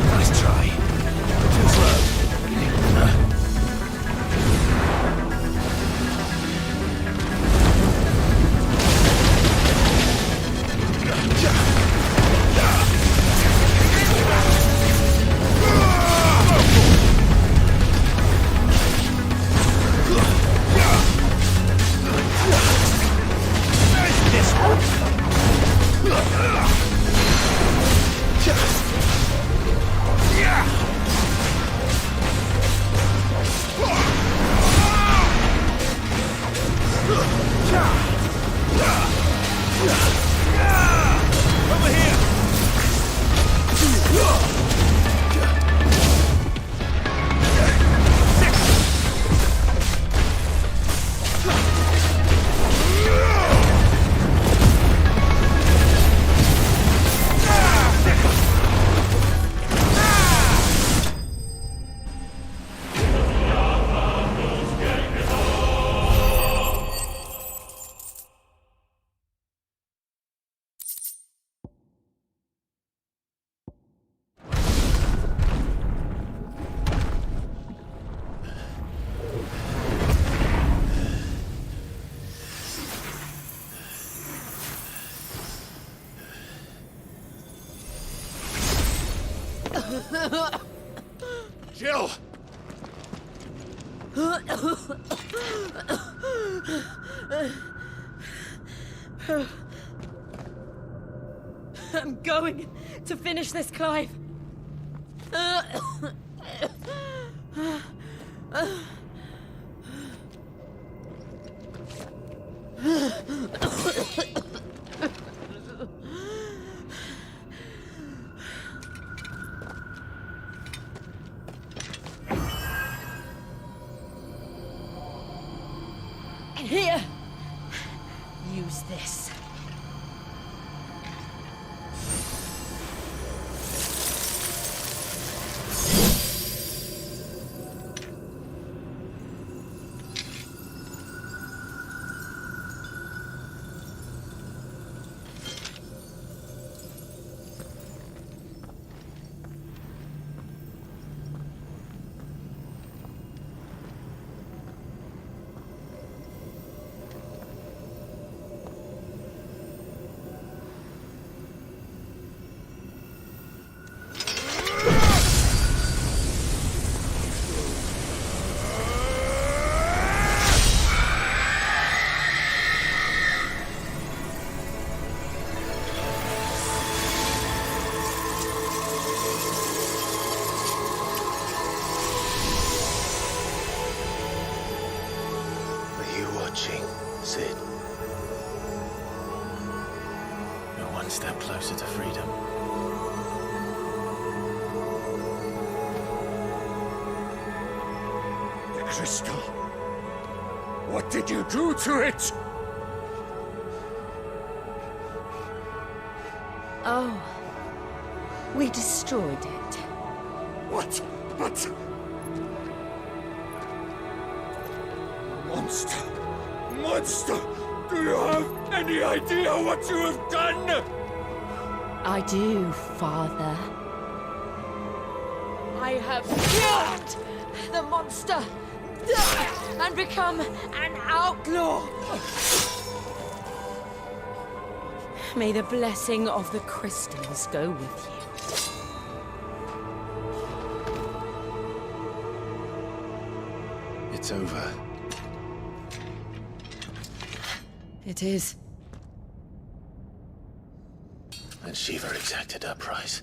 Nice try. Too slow. This one! Over here! Jill! I'm going to finish this, Clive. Here. Use this. watching, Sid. You're one step closer to freedom. The crystal. What did you do to it? Oh. We destroyed it. What? But... Monster! Monster! Do you have any idea what you have done? I do, Father. I have killed the monster and become an outlaw. May the blessing of the crystals go with you. It's over. It is. And Shiva exacted her price.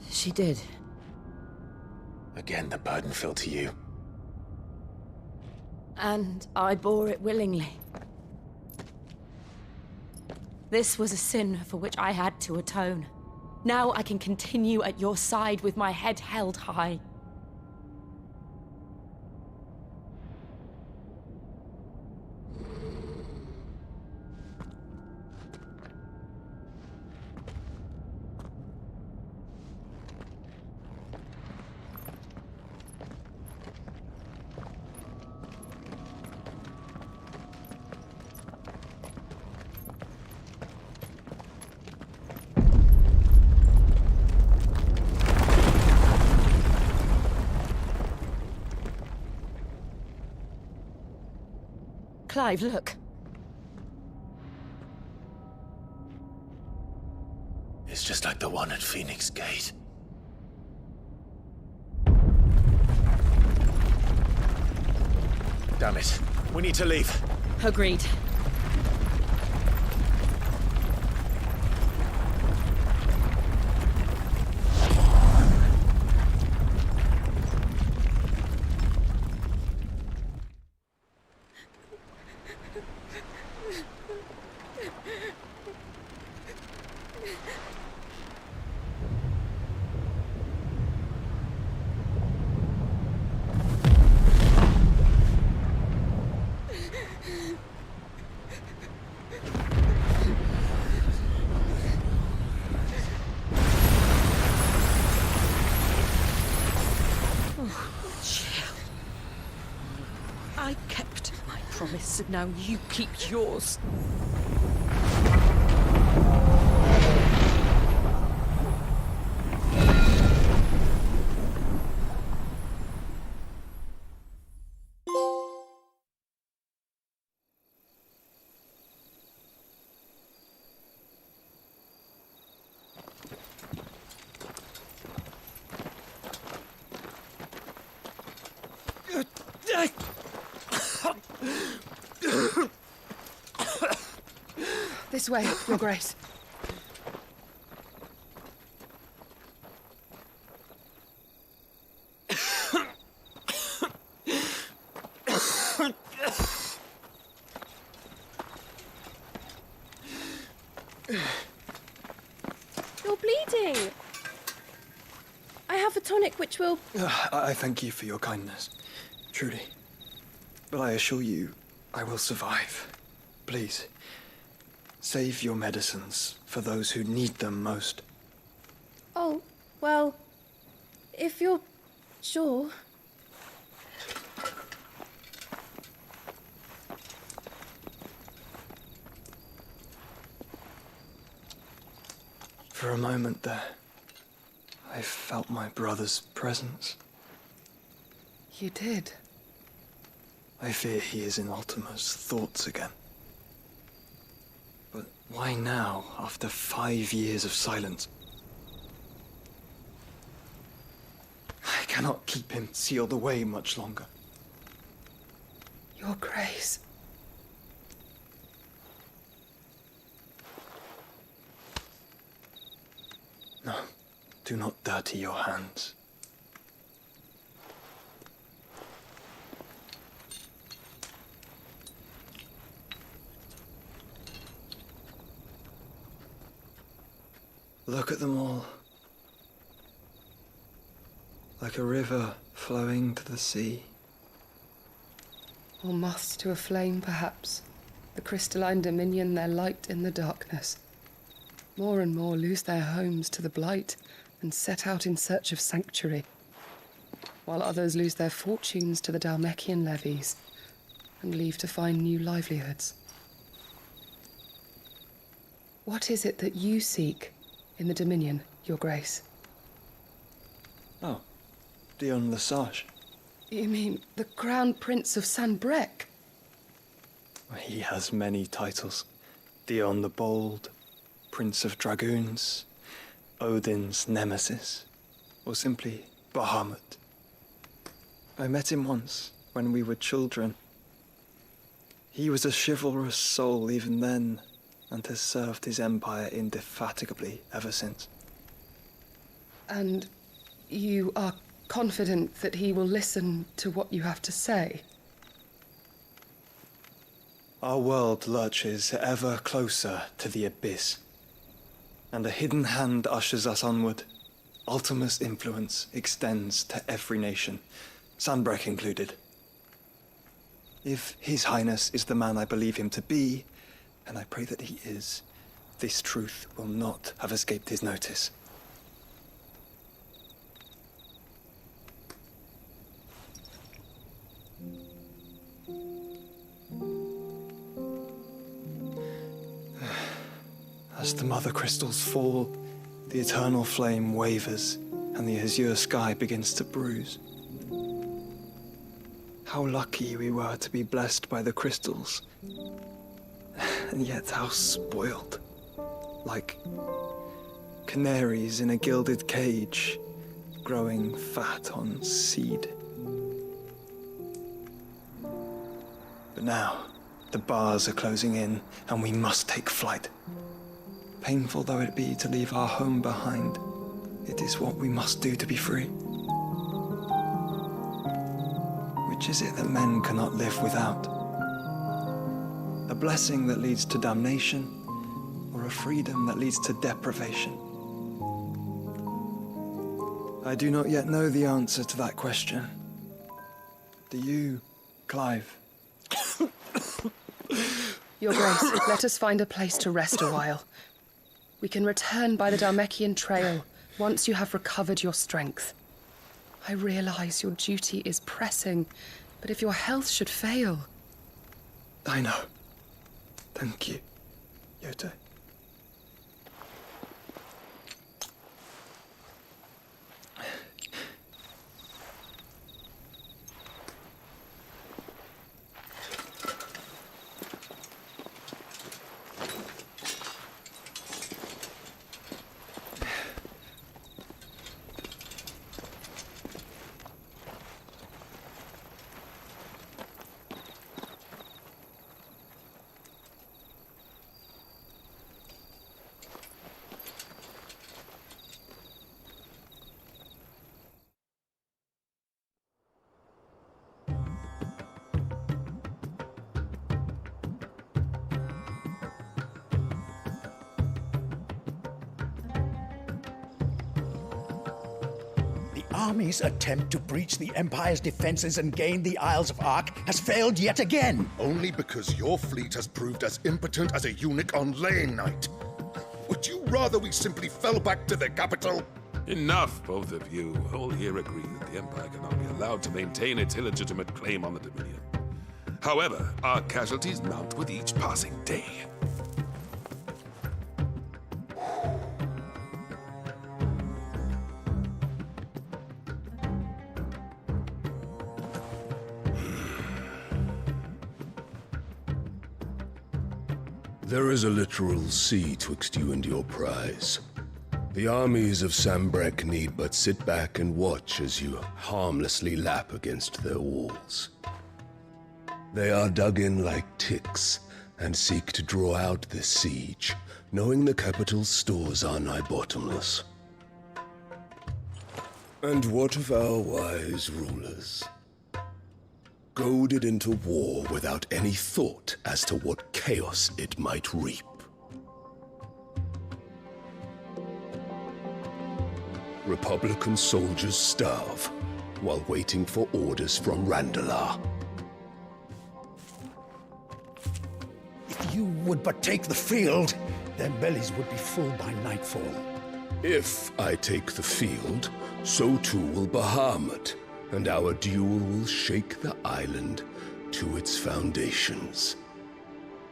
She did. Again, the burden fell to you. And I bore it willingly. This was a sin for which I had to atone. Now I can continue at your side with my head held high. Clive, look. It's just like the one at Phoenix Gate. Damn it. We need to leave. Agreed. I kept my promise, and now you keep yours. This way, Your Grace. You're bleeding. I have a tonic which will... I thank you for your kindness, truly. But I assure you, I will survive. Please, save your medicines for those who need them most. Oh, well, if you're sure. For a moment there, I felt my brother's presence. You did? I fear he is in Ultima's thoughts again. But why now, after 5 years of silence? I cannot keep him sealed away much longer. Your Grace. No, do not dirty your hands. Look at them all. Like a river flowing to the sea. Or moths to a flame, perhaps. The crystalline dominion their light in the darkness. More and more lose their homes to the blight and set out in search of sanctuary, while others lose their fortunes to the Dhalmekian levies and leave to find new livelihoods. What is it that you seek in the Dominion, Your Grace? Oh, Dion Lesage. You mean the Crown Prince of Sanbreque? He has many titles. Dion the Bold, Prince of Dragoons, Odin's Nemesis, or simply Bahamut. I met him once, when we were children. He was a chivalrous soul even then, and has served his empire indefatigably ever since. And you are confident that he will listen to what you have to say? Our world lurches ever closer to the abyss, and a hidden hand ushers us onward. Ultima's influence extends to every nation, Sanbreque included. If His Highness is the man I believe him to be, and I pray that he is, this truth will not have escaped his notice. As the mother crystals fall, the eternal flame wavers, and the azure sky begins to bruise. How lucky we were to be blessed by the crystals, and yet how spoiled. Like canaries in a gilded cage, growing fat on seed. But now, the bars are closing in, and we must take flight. Painful though it be to leave our home behind, it is what we must do to be free. Which is it that men cannot live without? A blessing that leads to damnation, or a freedom that leads to deprivation? I do not yet know the answer to that question. Do you, Clive? Your Grace, let us find a place to rest a while. We can return by the Dhalmekian trail once you have recovered your strength. I realize your duty is pressing, but if your health should fail... I know. Thank you, Yote. Army's attempt to breach the Empire's defenses and gain the Isles of Ark has failed yet again. Only because your fleet has proved as impotent as a eunuch on laying night. Would you rather we simply fell back to the capital? Enough, both of you. All here agree that the Empire cannot be allowed to maintain its illegitimate claim on the Dominion. However, our casualties mount with each passing day. There is a literal sea twixt you and your prize. The armies of Sanbreque need but sit back and watch as you harmlessly lap against their walls. They are dug in like ticks and seek to draw out this siege, knowing the capital's stores are nigh bottomless. And what of our wise rulers? Goaded into war without any thought as to what chaos it might reap. Republican soldiers starve while waiting for orders from Randalar. If you would but take the field, their bellies would be full by nightfall. If I take the field, so too will Bahamut, and our duel will shake the island to its foundations.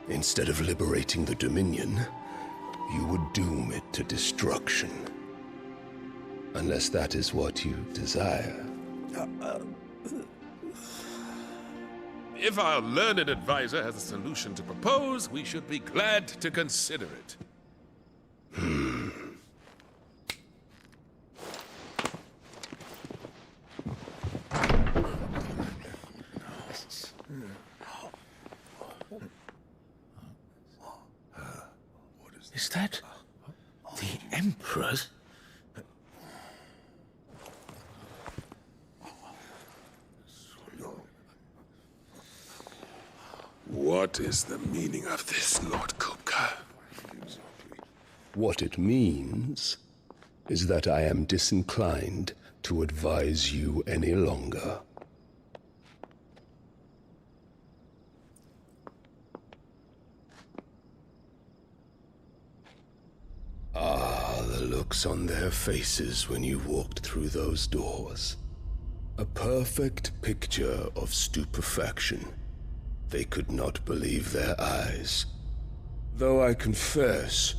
Instead of liberating the Dominion, you would doom it to destruction. Unless that is what you desire. If our learned advisor has a solution to propose, we should be glad to consider it. Is that the Emperor's? What is the meaning of this, Lord Kupka? What it means is that I am disinclined to advise you any longer. Ah, the looks on their faces when you walked through those doors. A perfect picture of stupefaction. They could not believe their eyes. Though I confess,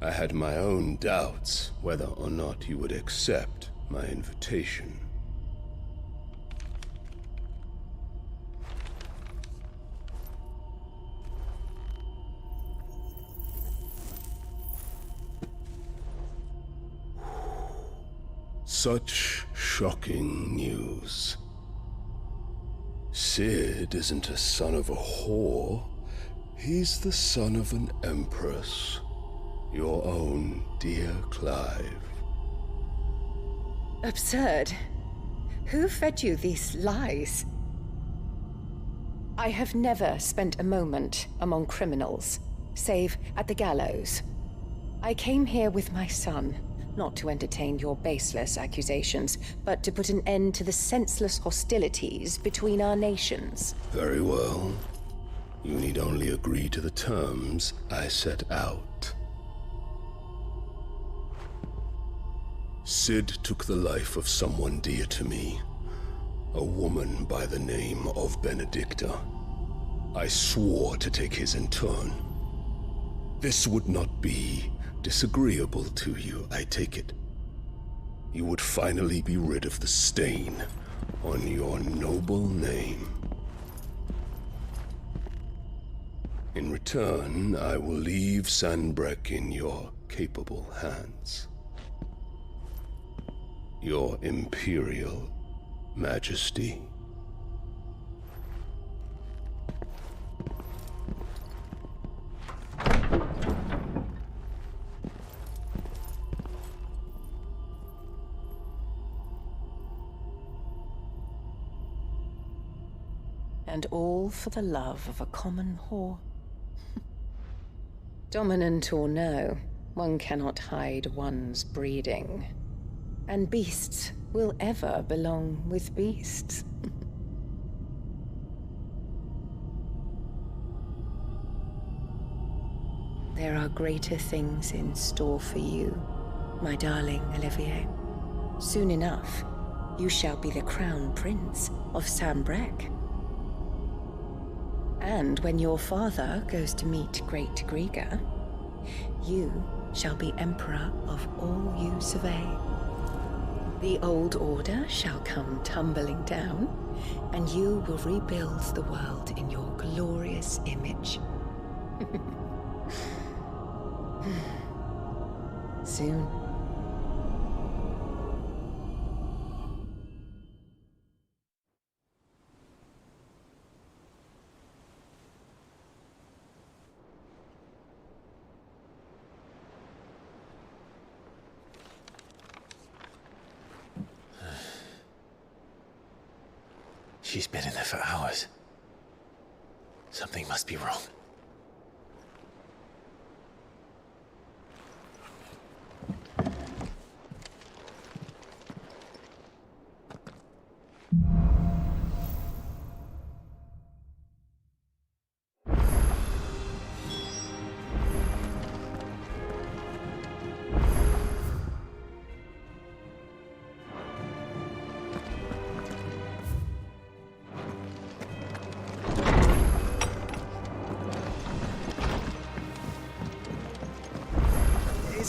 I had my own doubts whether or not you would accept my invitation. Such shocking news. Sid isn't a son of a whore. He's the son of an empress. Your own dear Clive. Absurd. Who fed you these lies? I have never spent a moment among criminals, save at the gallows. I came here with my son, not to entertain your baseless accusations, but to put an end to the senseless hostilities between our nations. Very well. You need only agree to the terms I set out. Sid took the life of someone dear to me, a woman by the name of Benedicta. I swore to take his in turn. This would not be disagreeable to you, I take it. You would finally be rid of the stain on your noble name. In return, I will leave Sanbreque in your capable hands. Your Imperial Majesty. And all for the love of a common whore. Dominant or no, one cannot hide one's breeding. And beasts will ever belong with beasts. There are greater things in store for you, my darling Olivier. Soon enough, you shall be the crown prince of Sanbreque. And when your father goes to meet Great Griga, you shall be emperor of all you survey. The old order shall come tumbling down, and you will rebuild the world in your glorious image. Soon. She's been in there for hours. Something must be wrong.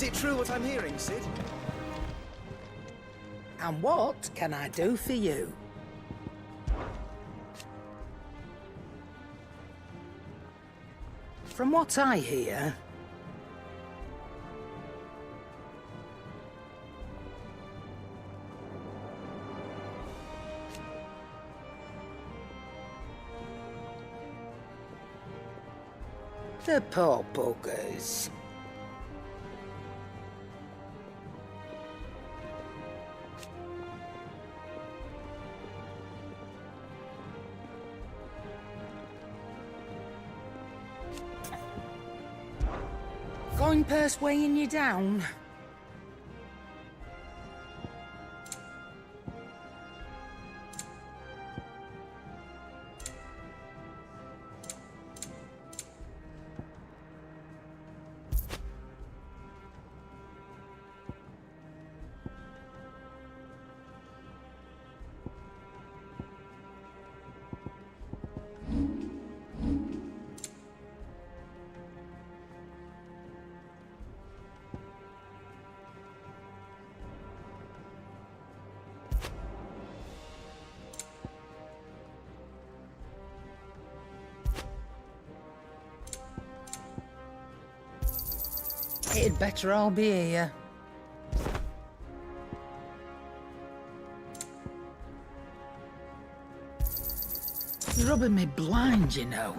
Is it true what I'm hearing, Sid? And what can I do for you? From what I hear, the poor buggers. Coin purse weighing you down? It'd better all be here. You're rubbing me blind, you know.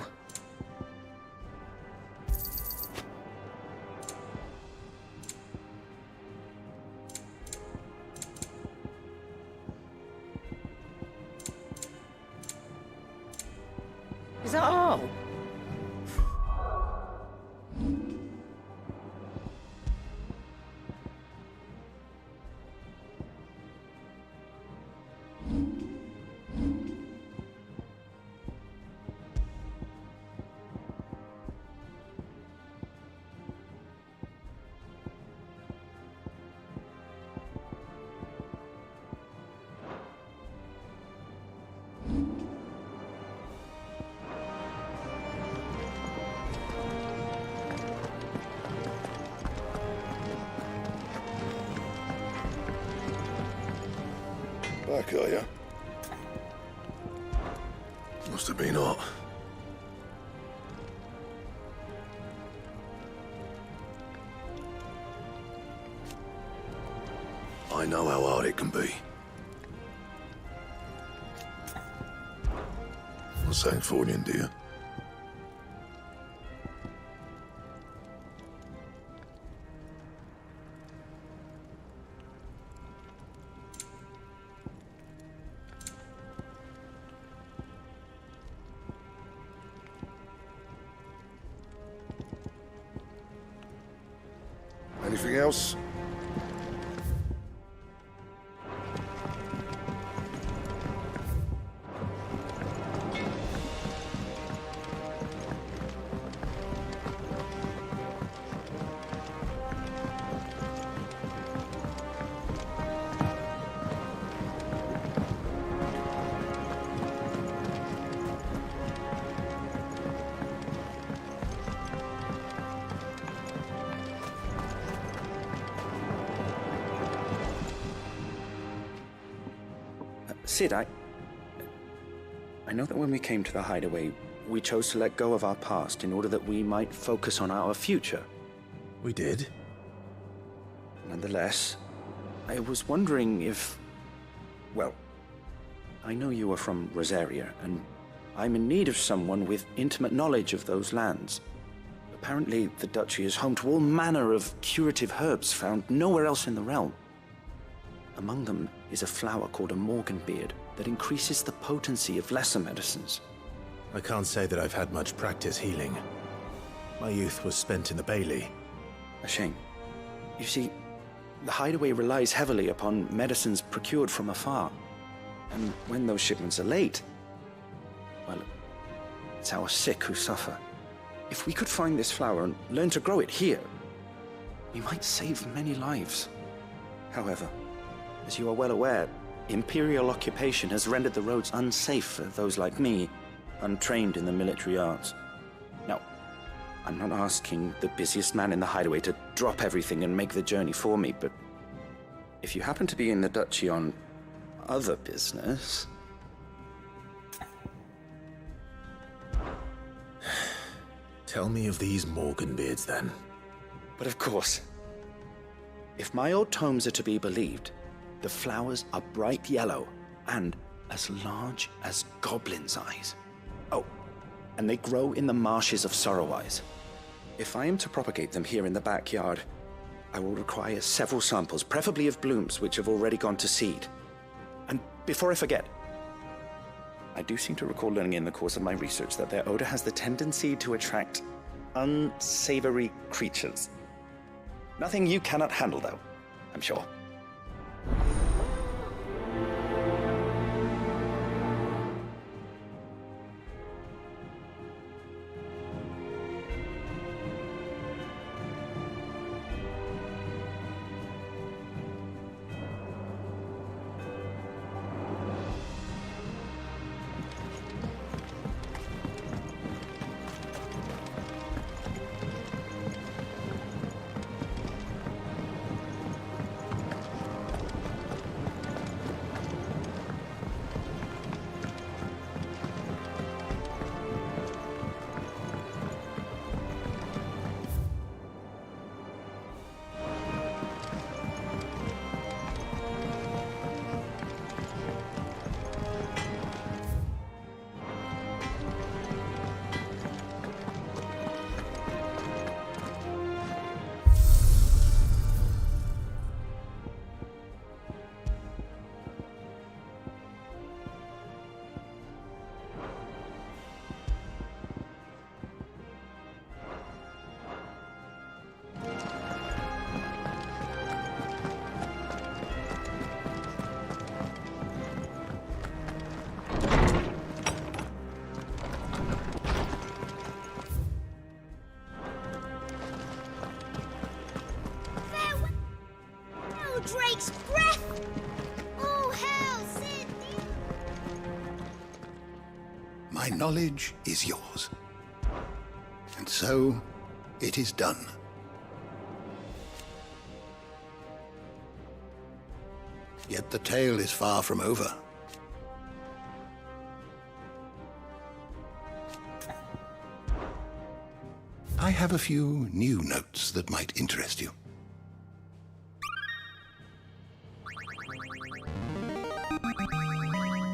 Is that all? Back, are you? Must have been hot. I know how hard it can be. What's that for, dear? Anything else? Sid, I know that when we came to the hideaway, we chose to let go of our past in order that we might focus on our future. We did. Nonetheless, I was wondering if... Well, I know you are from Rosaria, and I'm in need of someone with intimate knowledge of those lands. Apparently, the duchy is home to all manner of curative herbs found nowhere else in the realm. Among them is a flower called a morganbeard that increases the potency of lesser medicines. I can't say that I've had much practice healing. My youth was spent in the Bailey. A shame. You see, the hideaway relies heavily upon medicines procured from afar. And when those shipments are late, well, it's our sick who suffer. If we could find this flower and learn to grow it here, we might save many lives. However, as you are well aware, Imperial occupation has rendered the roads unsafe for those like me, untrained in the military arts. Now, I'm not asking the busiest man in the hideaway to drop everything and make the journey for me, but if you happen to be in the duchy on other business... Tell me of these Morganbeards, then. But of course, if my old tomes are to be believed, the flowers are bright yellow and as large as goblins' eyes. Oh, and they grow in the marshes of Sorrowwise. If I am to propagate them here in the backyard, I will require several samples, preferably of blooms which have already gone to seed. And before I forget, I do seem to recall learning in the course of my research that their odor has the tendency to attract unsavory creatures. Nothing you cannot handle, though, I'm sure. Drake's breath! Oh, hell, Sid! My knowledge is yours. And so, it is done. Yet the tale is far from over. I have a few new notes that might interest you.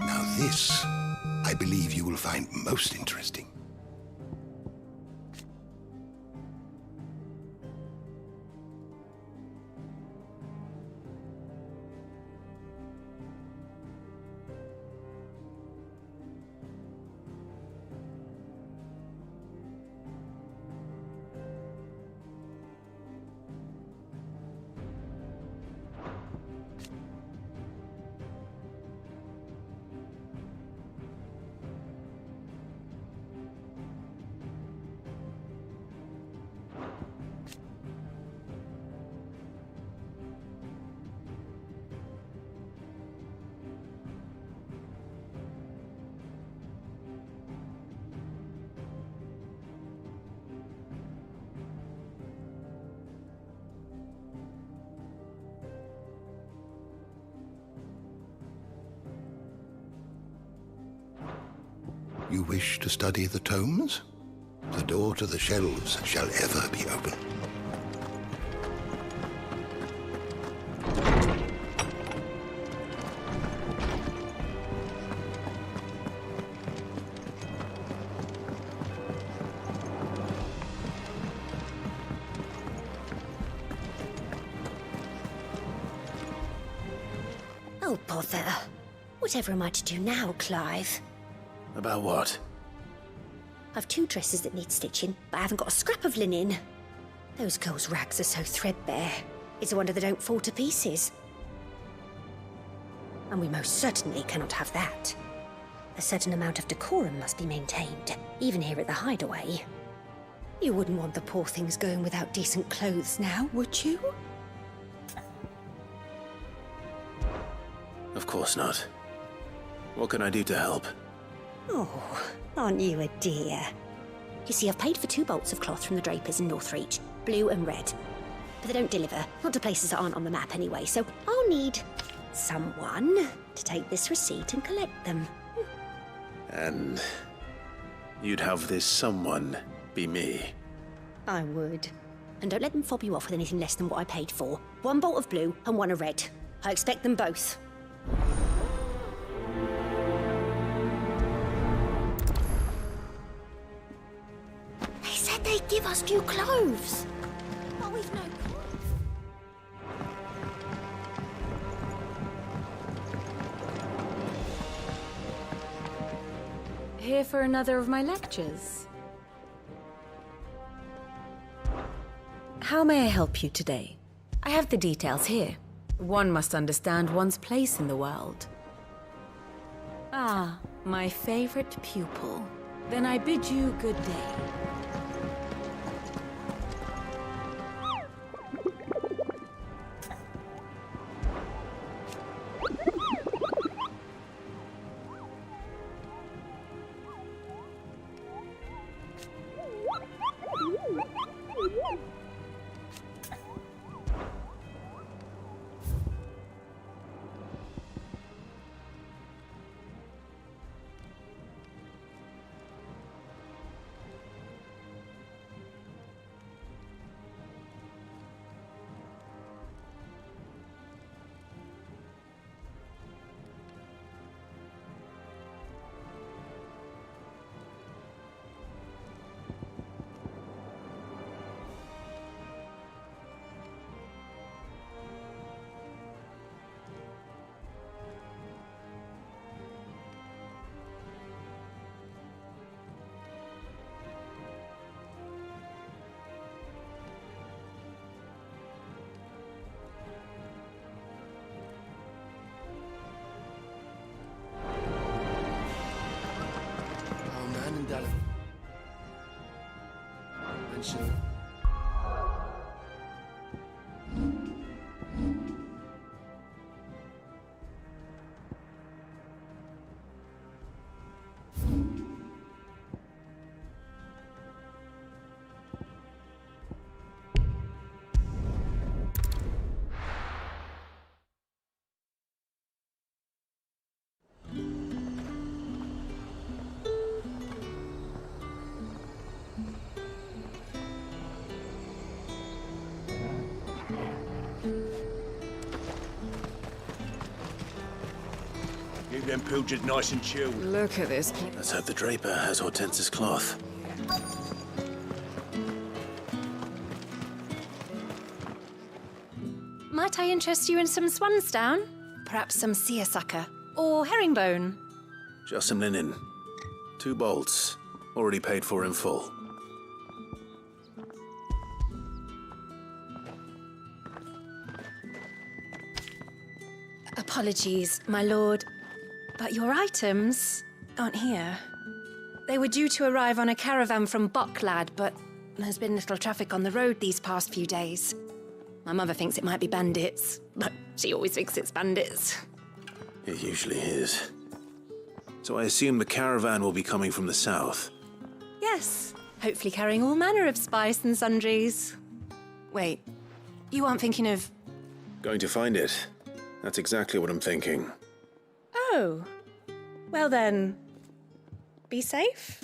Now this, I believe you will find most interesting. You wish to study the tomes? The door to the shelves shall ever be open. Oh, bother. Whatever am I to do now, Clive? About what? I've 2 dresses that need stitching, but I haven't got a scrap of linen. Those girls' rags are so threadbare. It's a wonder they don't fall to pieces. And we most certainly cannot have that. A certain amount of decorum must be maintained, even here at the hideaway. You wouldn't want the poor things going without decent clothes now, would you? Of course not. What can I do to help? Oh, aren't you a dear? You see, I've paid for 2 bolts of cloth from the drapers in Northreach, blue and red. But they don't deliver, not to places that aren't on the map anyway, so I'll need someone to take this receipt and collect them. And you'd have this someone be me. I would. And don't let them fob you off with anything less than what I paid for. 1 bolt of blue and 1 of red. I expect them both. They said they'd give us new clothes. But we've no clothes. Here for another of my lectures? How may I help you today? I have the details here. One must understand one's place in the world. Ah, my favorite pupil. Then I bid you good day. Mention. Keep them pilgers nice and chilled. Look at this. Let's hope the draper has Hortense's cloth. Might I interest you in some swansdown? Perhaps some seersucker? Or herringbone? Just some linen. 2 bolts. Already paid for in full. Apologies, my lord, but your items aren't here. They were due to arrive on a caravan from Boklad, but there's been little traffic on the road these past few days. My mother thinks it might be bandits, but she always thinks it's bandits. It usually is. So I assume the caravan will be coming from the south. Yes, hopefully carrying all manner of spice and sundries. Wait, you aren't thinking of... Going to find it. That's exactly what I'm thinking. Oh, well then, be safe.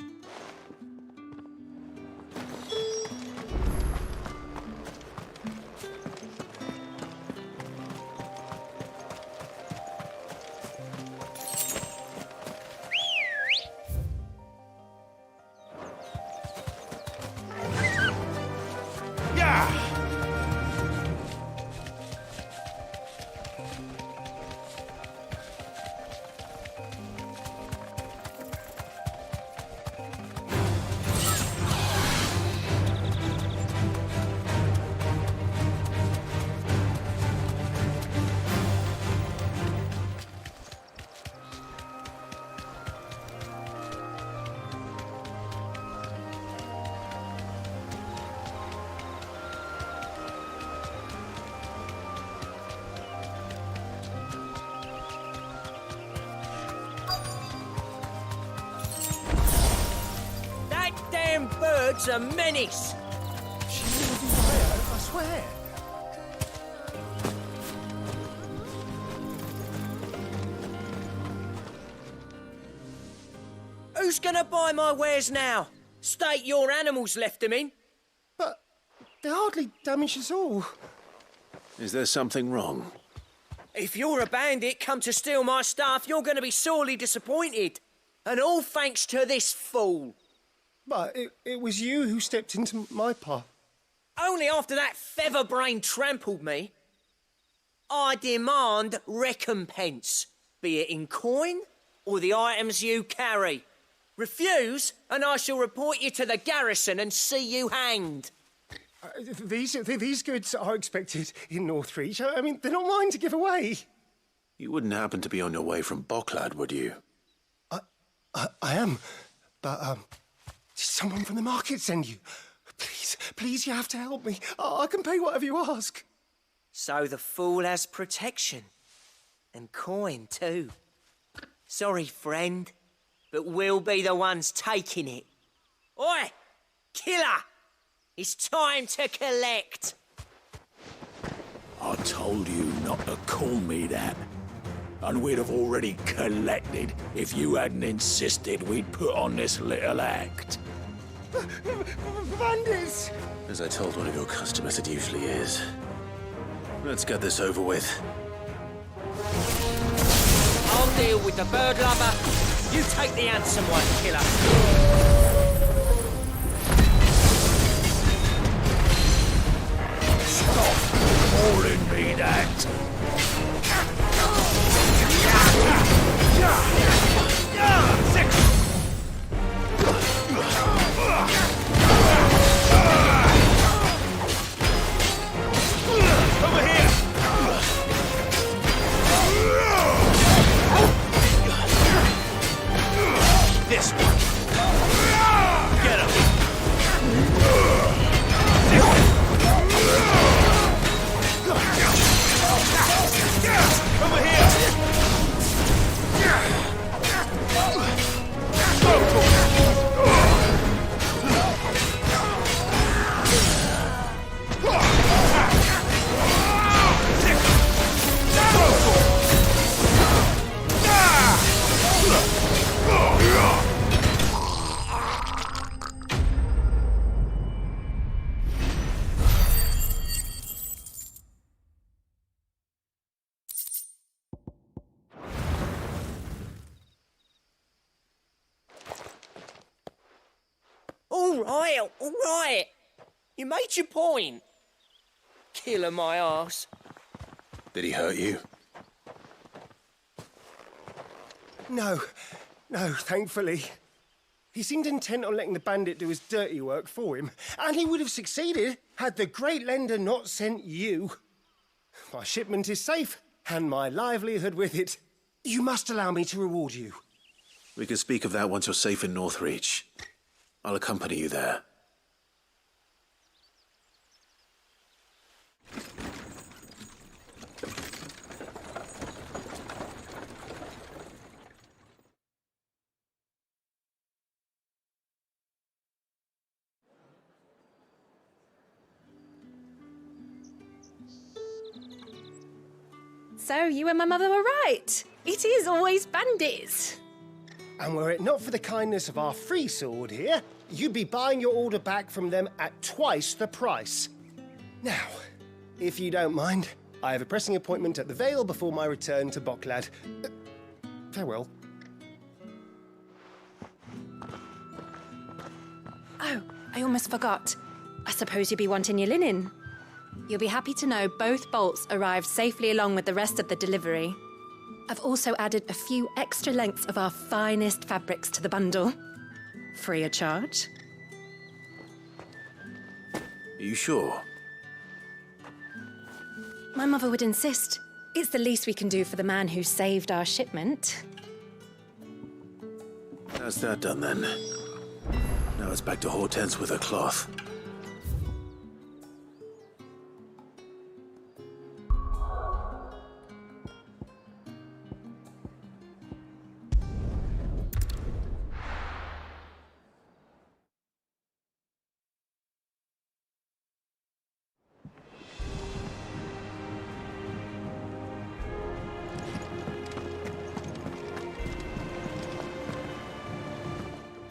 Them birds are menace. I swear. Who's gonna buy my wares now? State your animals left them in. But they hardly damage us all. Is there something wrong? If you're a bandit come to steal my stuff, you're gonna be sorely disappointed. And all thanks to this fool. But it was you who stepped into my path. Only after that feather-brain trampled me. I demand recompense, be it in coin or the items you carry. Refuse, and I shall report you to the garrison and see you hanged. These goods are expected in Northreach. I mean, they're not mine to give away. You wouldn't happen to be on your way from Bocklad, would you? I am, but did someone from the market send you? Please, you have to help me. I can pay whatever you ask. So the fool has protection. And coin, too. Sorry, friend, but we'll be the ones taking it. Oi! Killer! It's time to collect! I told you not to call me that. And we'd have already collected if you hadn't insisted we'd put on this little act. Bandits! As I told one of your customers, it usually is. Let's get this over with. I'll deal with the bird lover. You take the handsome one, killer. Stop calling me that. Over here! This one. Get him. Over here! All right. You made your point. Killer my arse. Did he hurt you? No, thankfully. He seemed intent on letting the bandit do his dirty work for him, and he would have succeeded had the great lender not sent you. My shipment is safe, and my livelihood with it. You must allow me to reward you. We can speak of that once you're safe in Northreach. I'll accompany you there. So you and my mother were right. It is always bandits. And were it not for the kindness of our free sword here, you'd be buying your order back from them at twice the price. Now, if you don't mind, I have a pressing appointment at the Vale before my return to Bocklad. Farewell. Oh, I almost forgot. I suppose you'll be wanting your linen. You'll be happy to know both bolts arrived safely along with the rest of the delivery. I've also added a few extra lengths of our finest fabrics to the bundle. Free of charge. Are you sure? My mother would insist. It's the least we can do for the man who saved our shipment. How's that done then? Now it's back to Hortense with her cloth.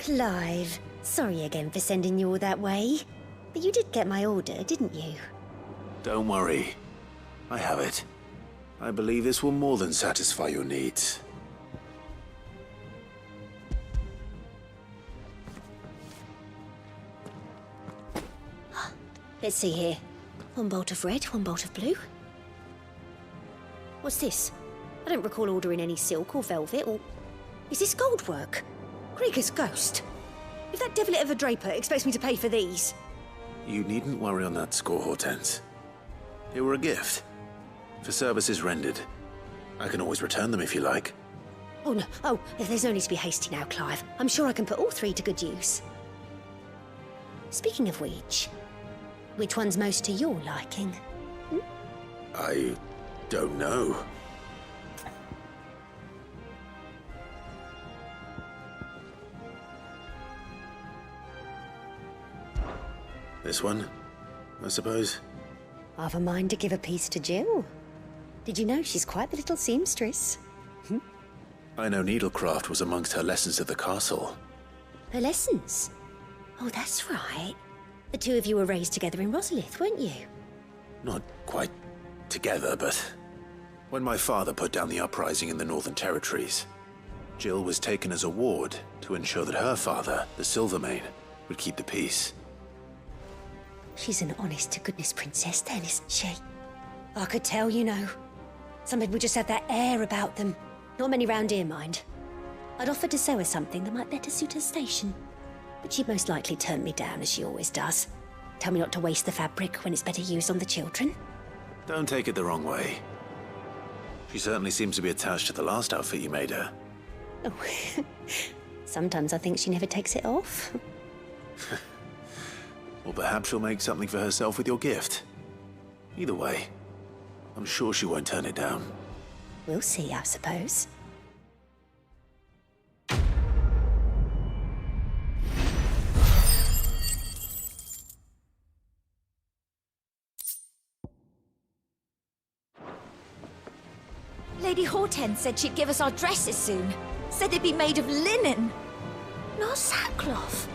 Clive, sorry again for sending you all that way. But you did get my order, didn't you? Don't worry. I have it. I believe this will more than satisfy your needs. Let's see here. One bolt of red, one bolt of blue. What's this? I don't recall ordering any silk or velvet or... Is this gold work? Krieger's ghost. If that devilit of a draper expects me to pay for these... You needn't worry on that score, Hortense. They were a gift. For services rendered. I can always return them if you like. Oh, no. Oh, there's no need to be hasty now, Clive. I'm sure I can put all three to good use. Speaking of which one's most to your liking? I don't know. This one, I suppose. I've a mind to give a piece to Jill. Did you know she's quite the little seamstress? I know needlecraft was amongst her lessons at the castle. Her lessons? Oh, that's right. The two of you were raised together in Rosalith, weren't you? Not quite together, but when my father put down the uprising in the Northern Territories, Jill was taken as a ward to ensure that her father, the Silvermane, would keep the peace. She's an honest-to-goodness princess then, isn't she? I could tell, you know. Some people just have that air about them. Not many round here, mind. I'd offered to sew her something that might better suit her station. But she'd most likely turn me down, as she always does. Tell me not to waste the fabric when it's better used on the children. Don't take it the wrong way. She certainly seems to be attached to the last outfit you made her. Oh, sometimes I think she never takes it off. Or perhaps she'll make something for herself with your gift. Either way, I'm sure she won't turn it down. We'll see, I suppose. Lady Hortense said she'd give us our dresses soon. Said they'd be made of linen. Not sackcloth.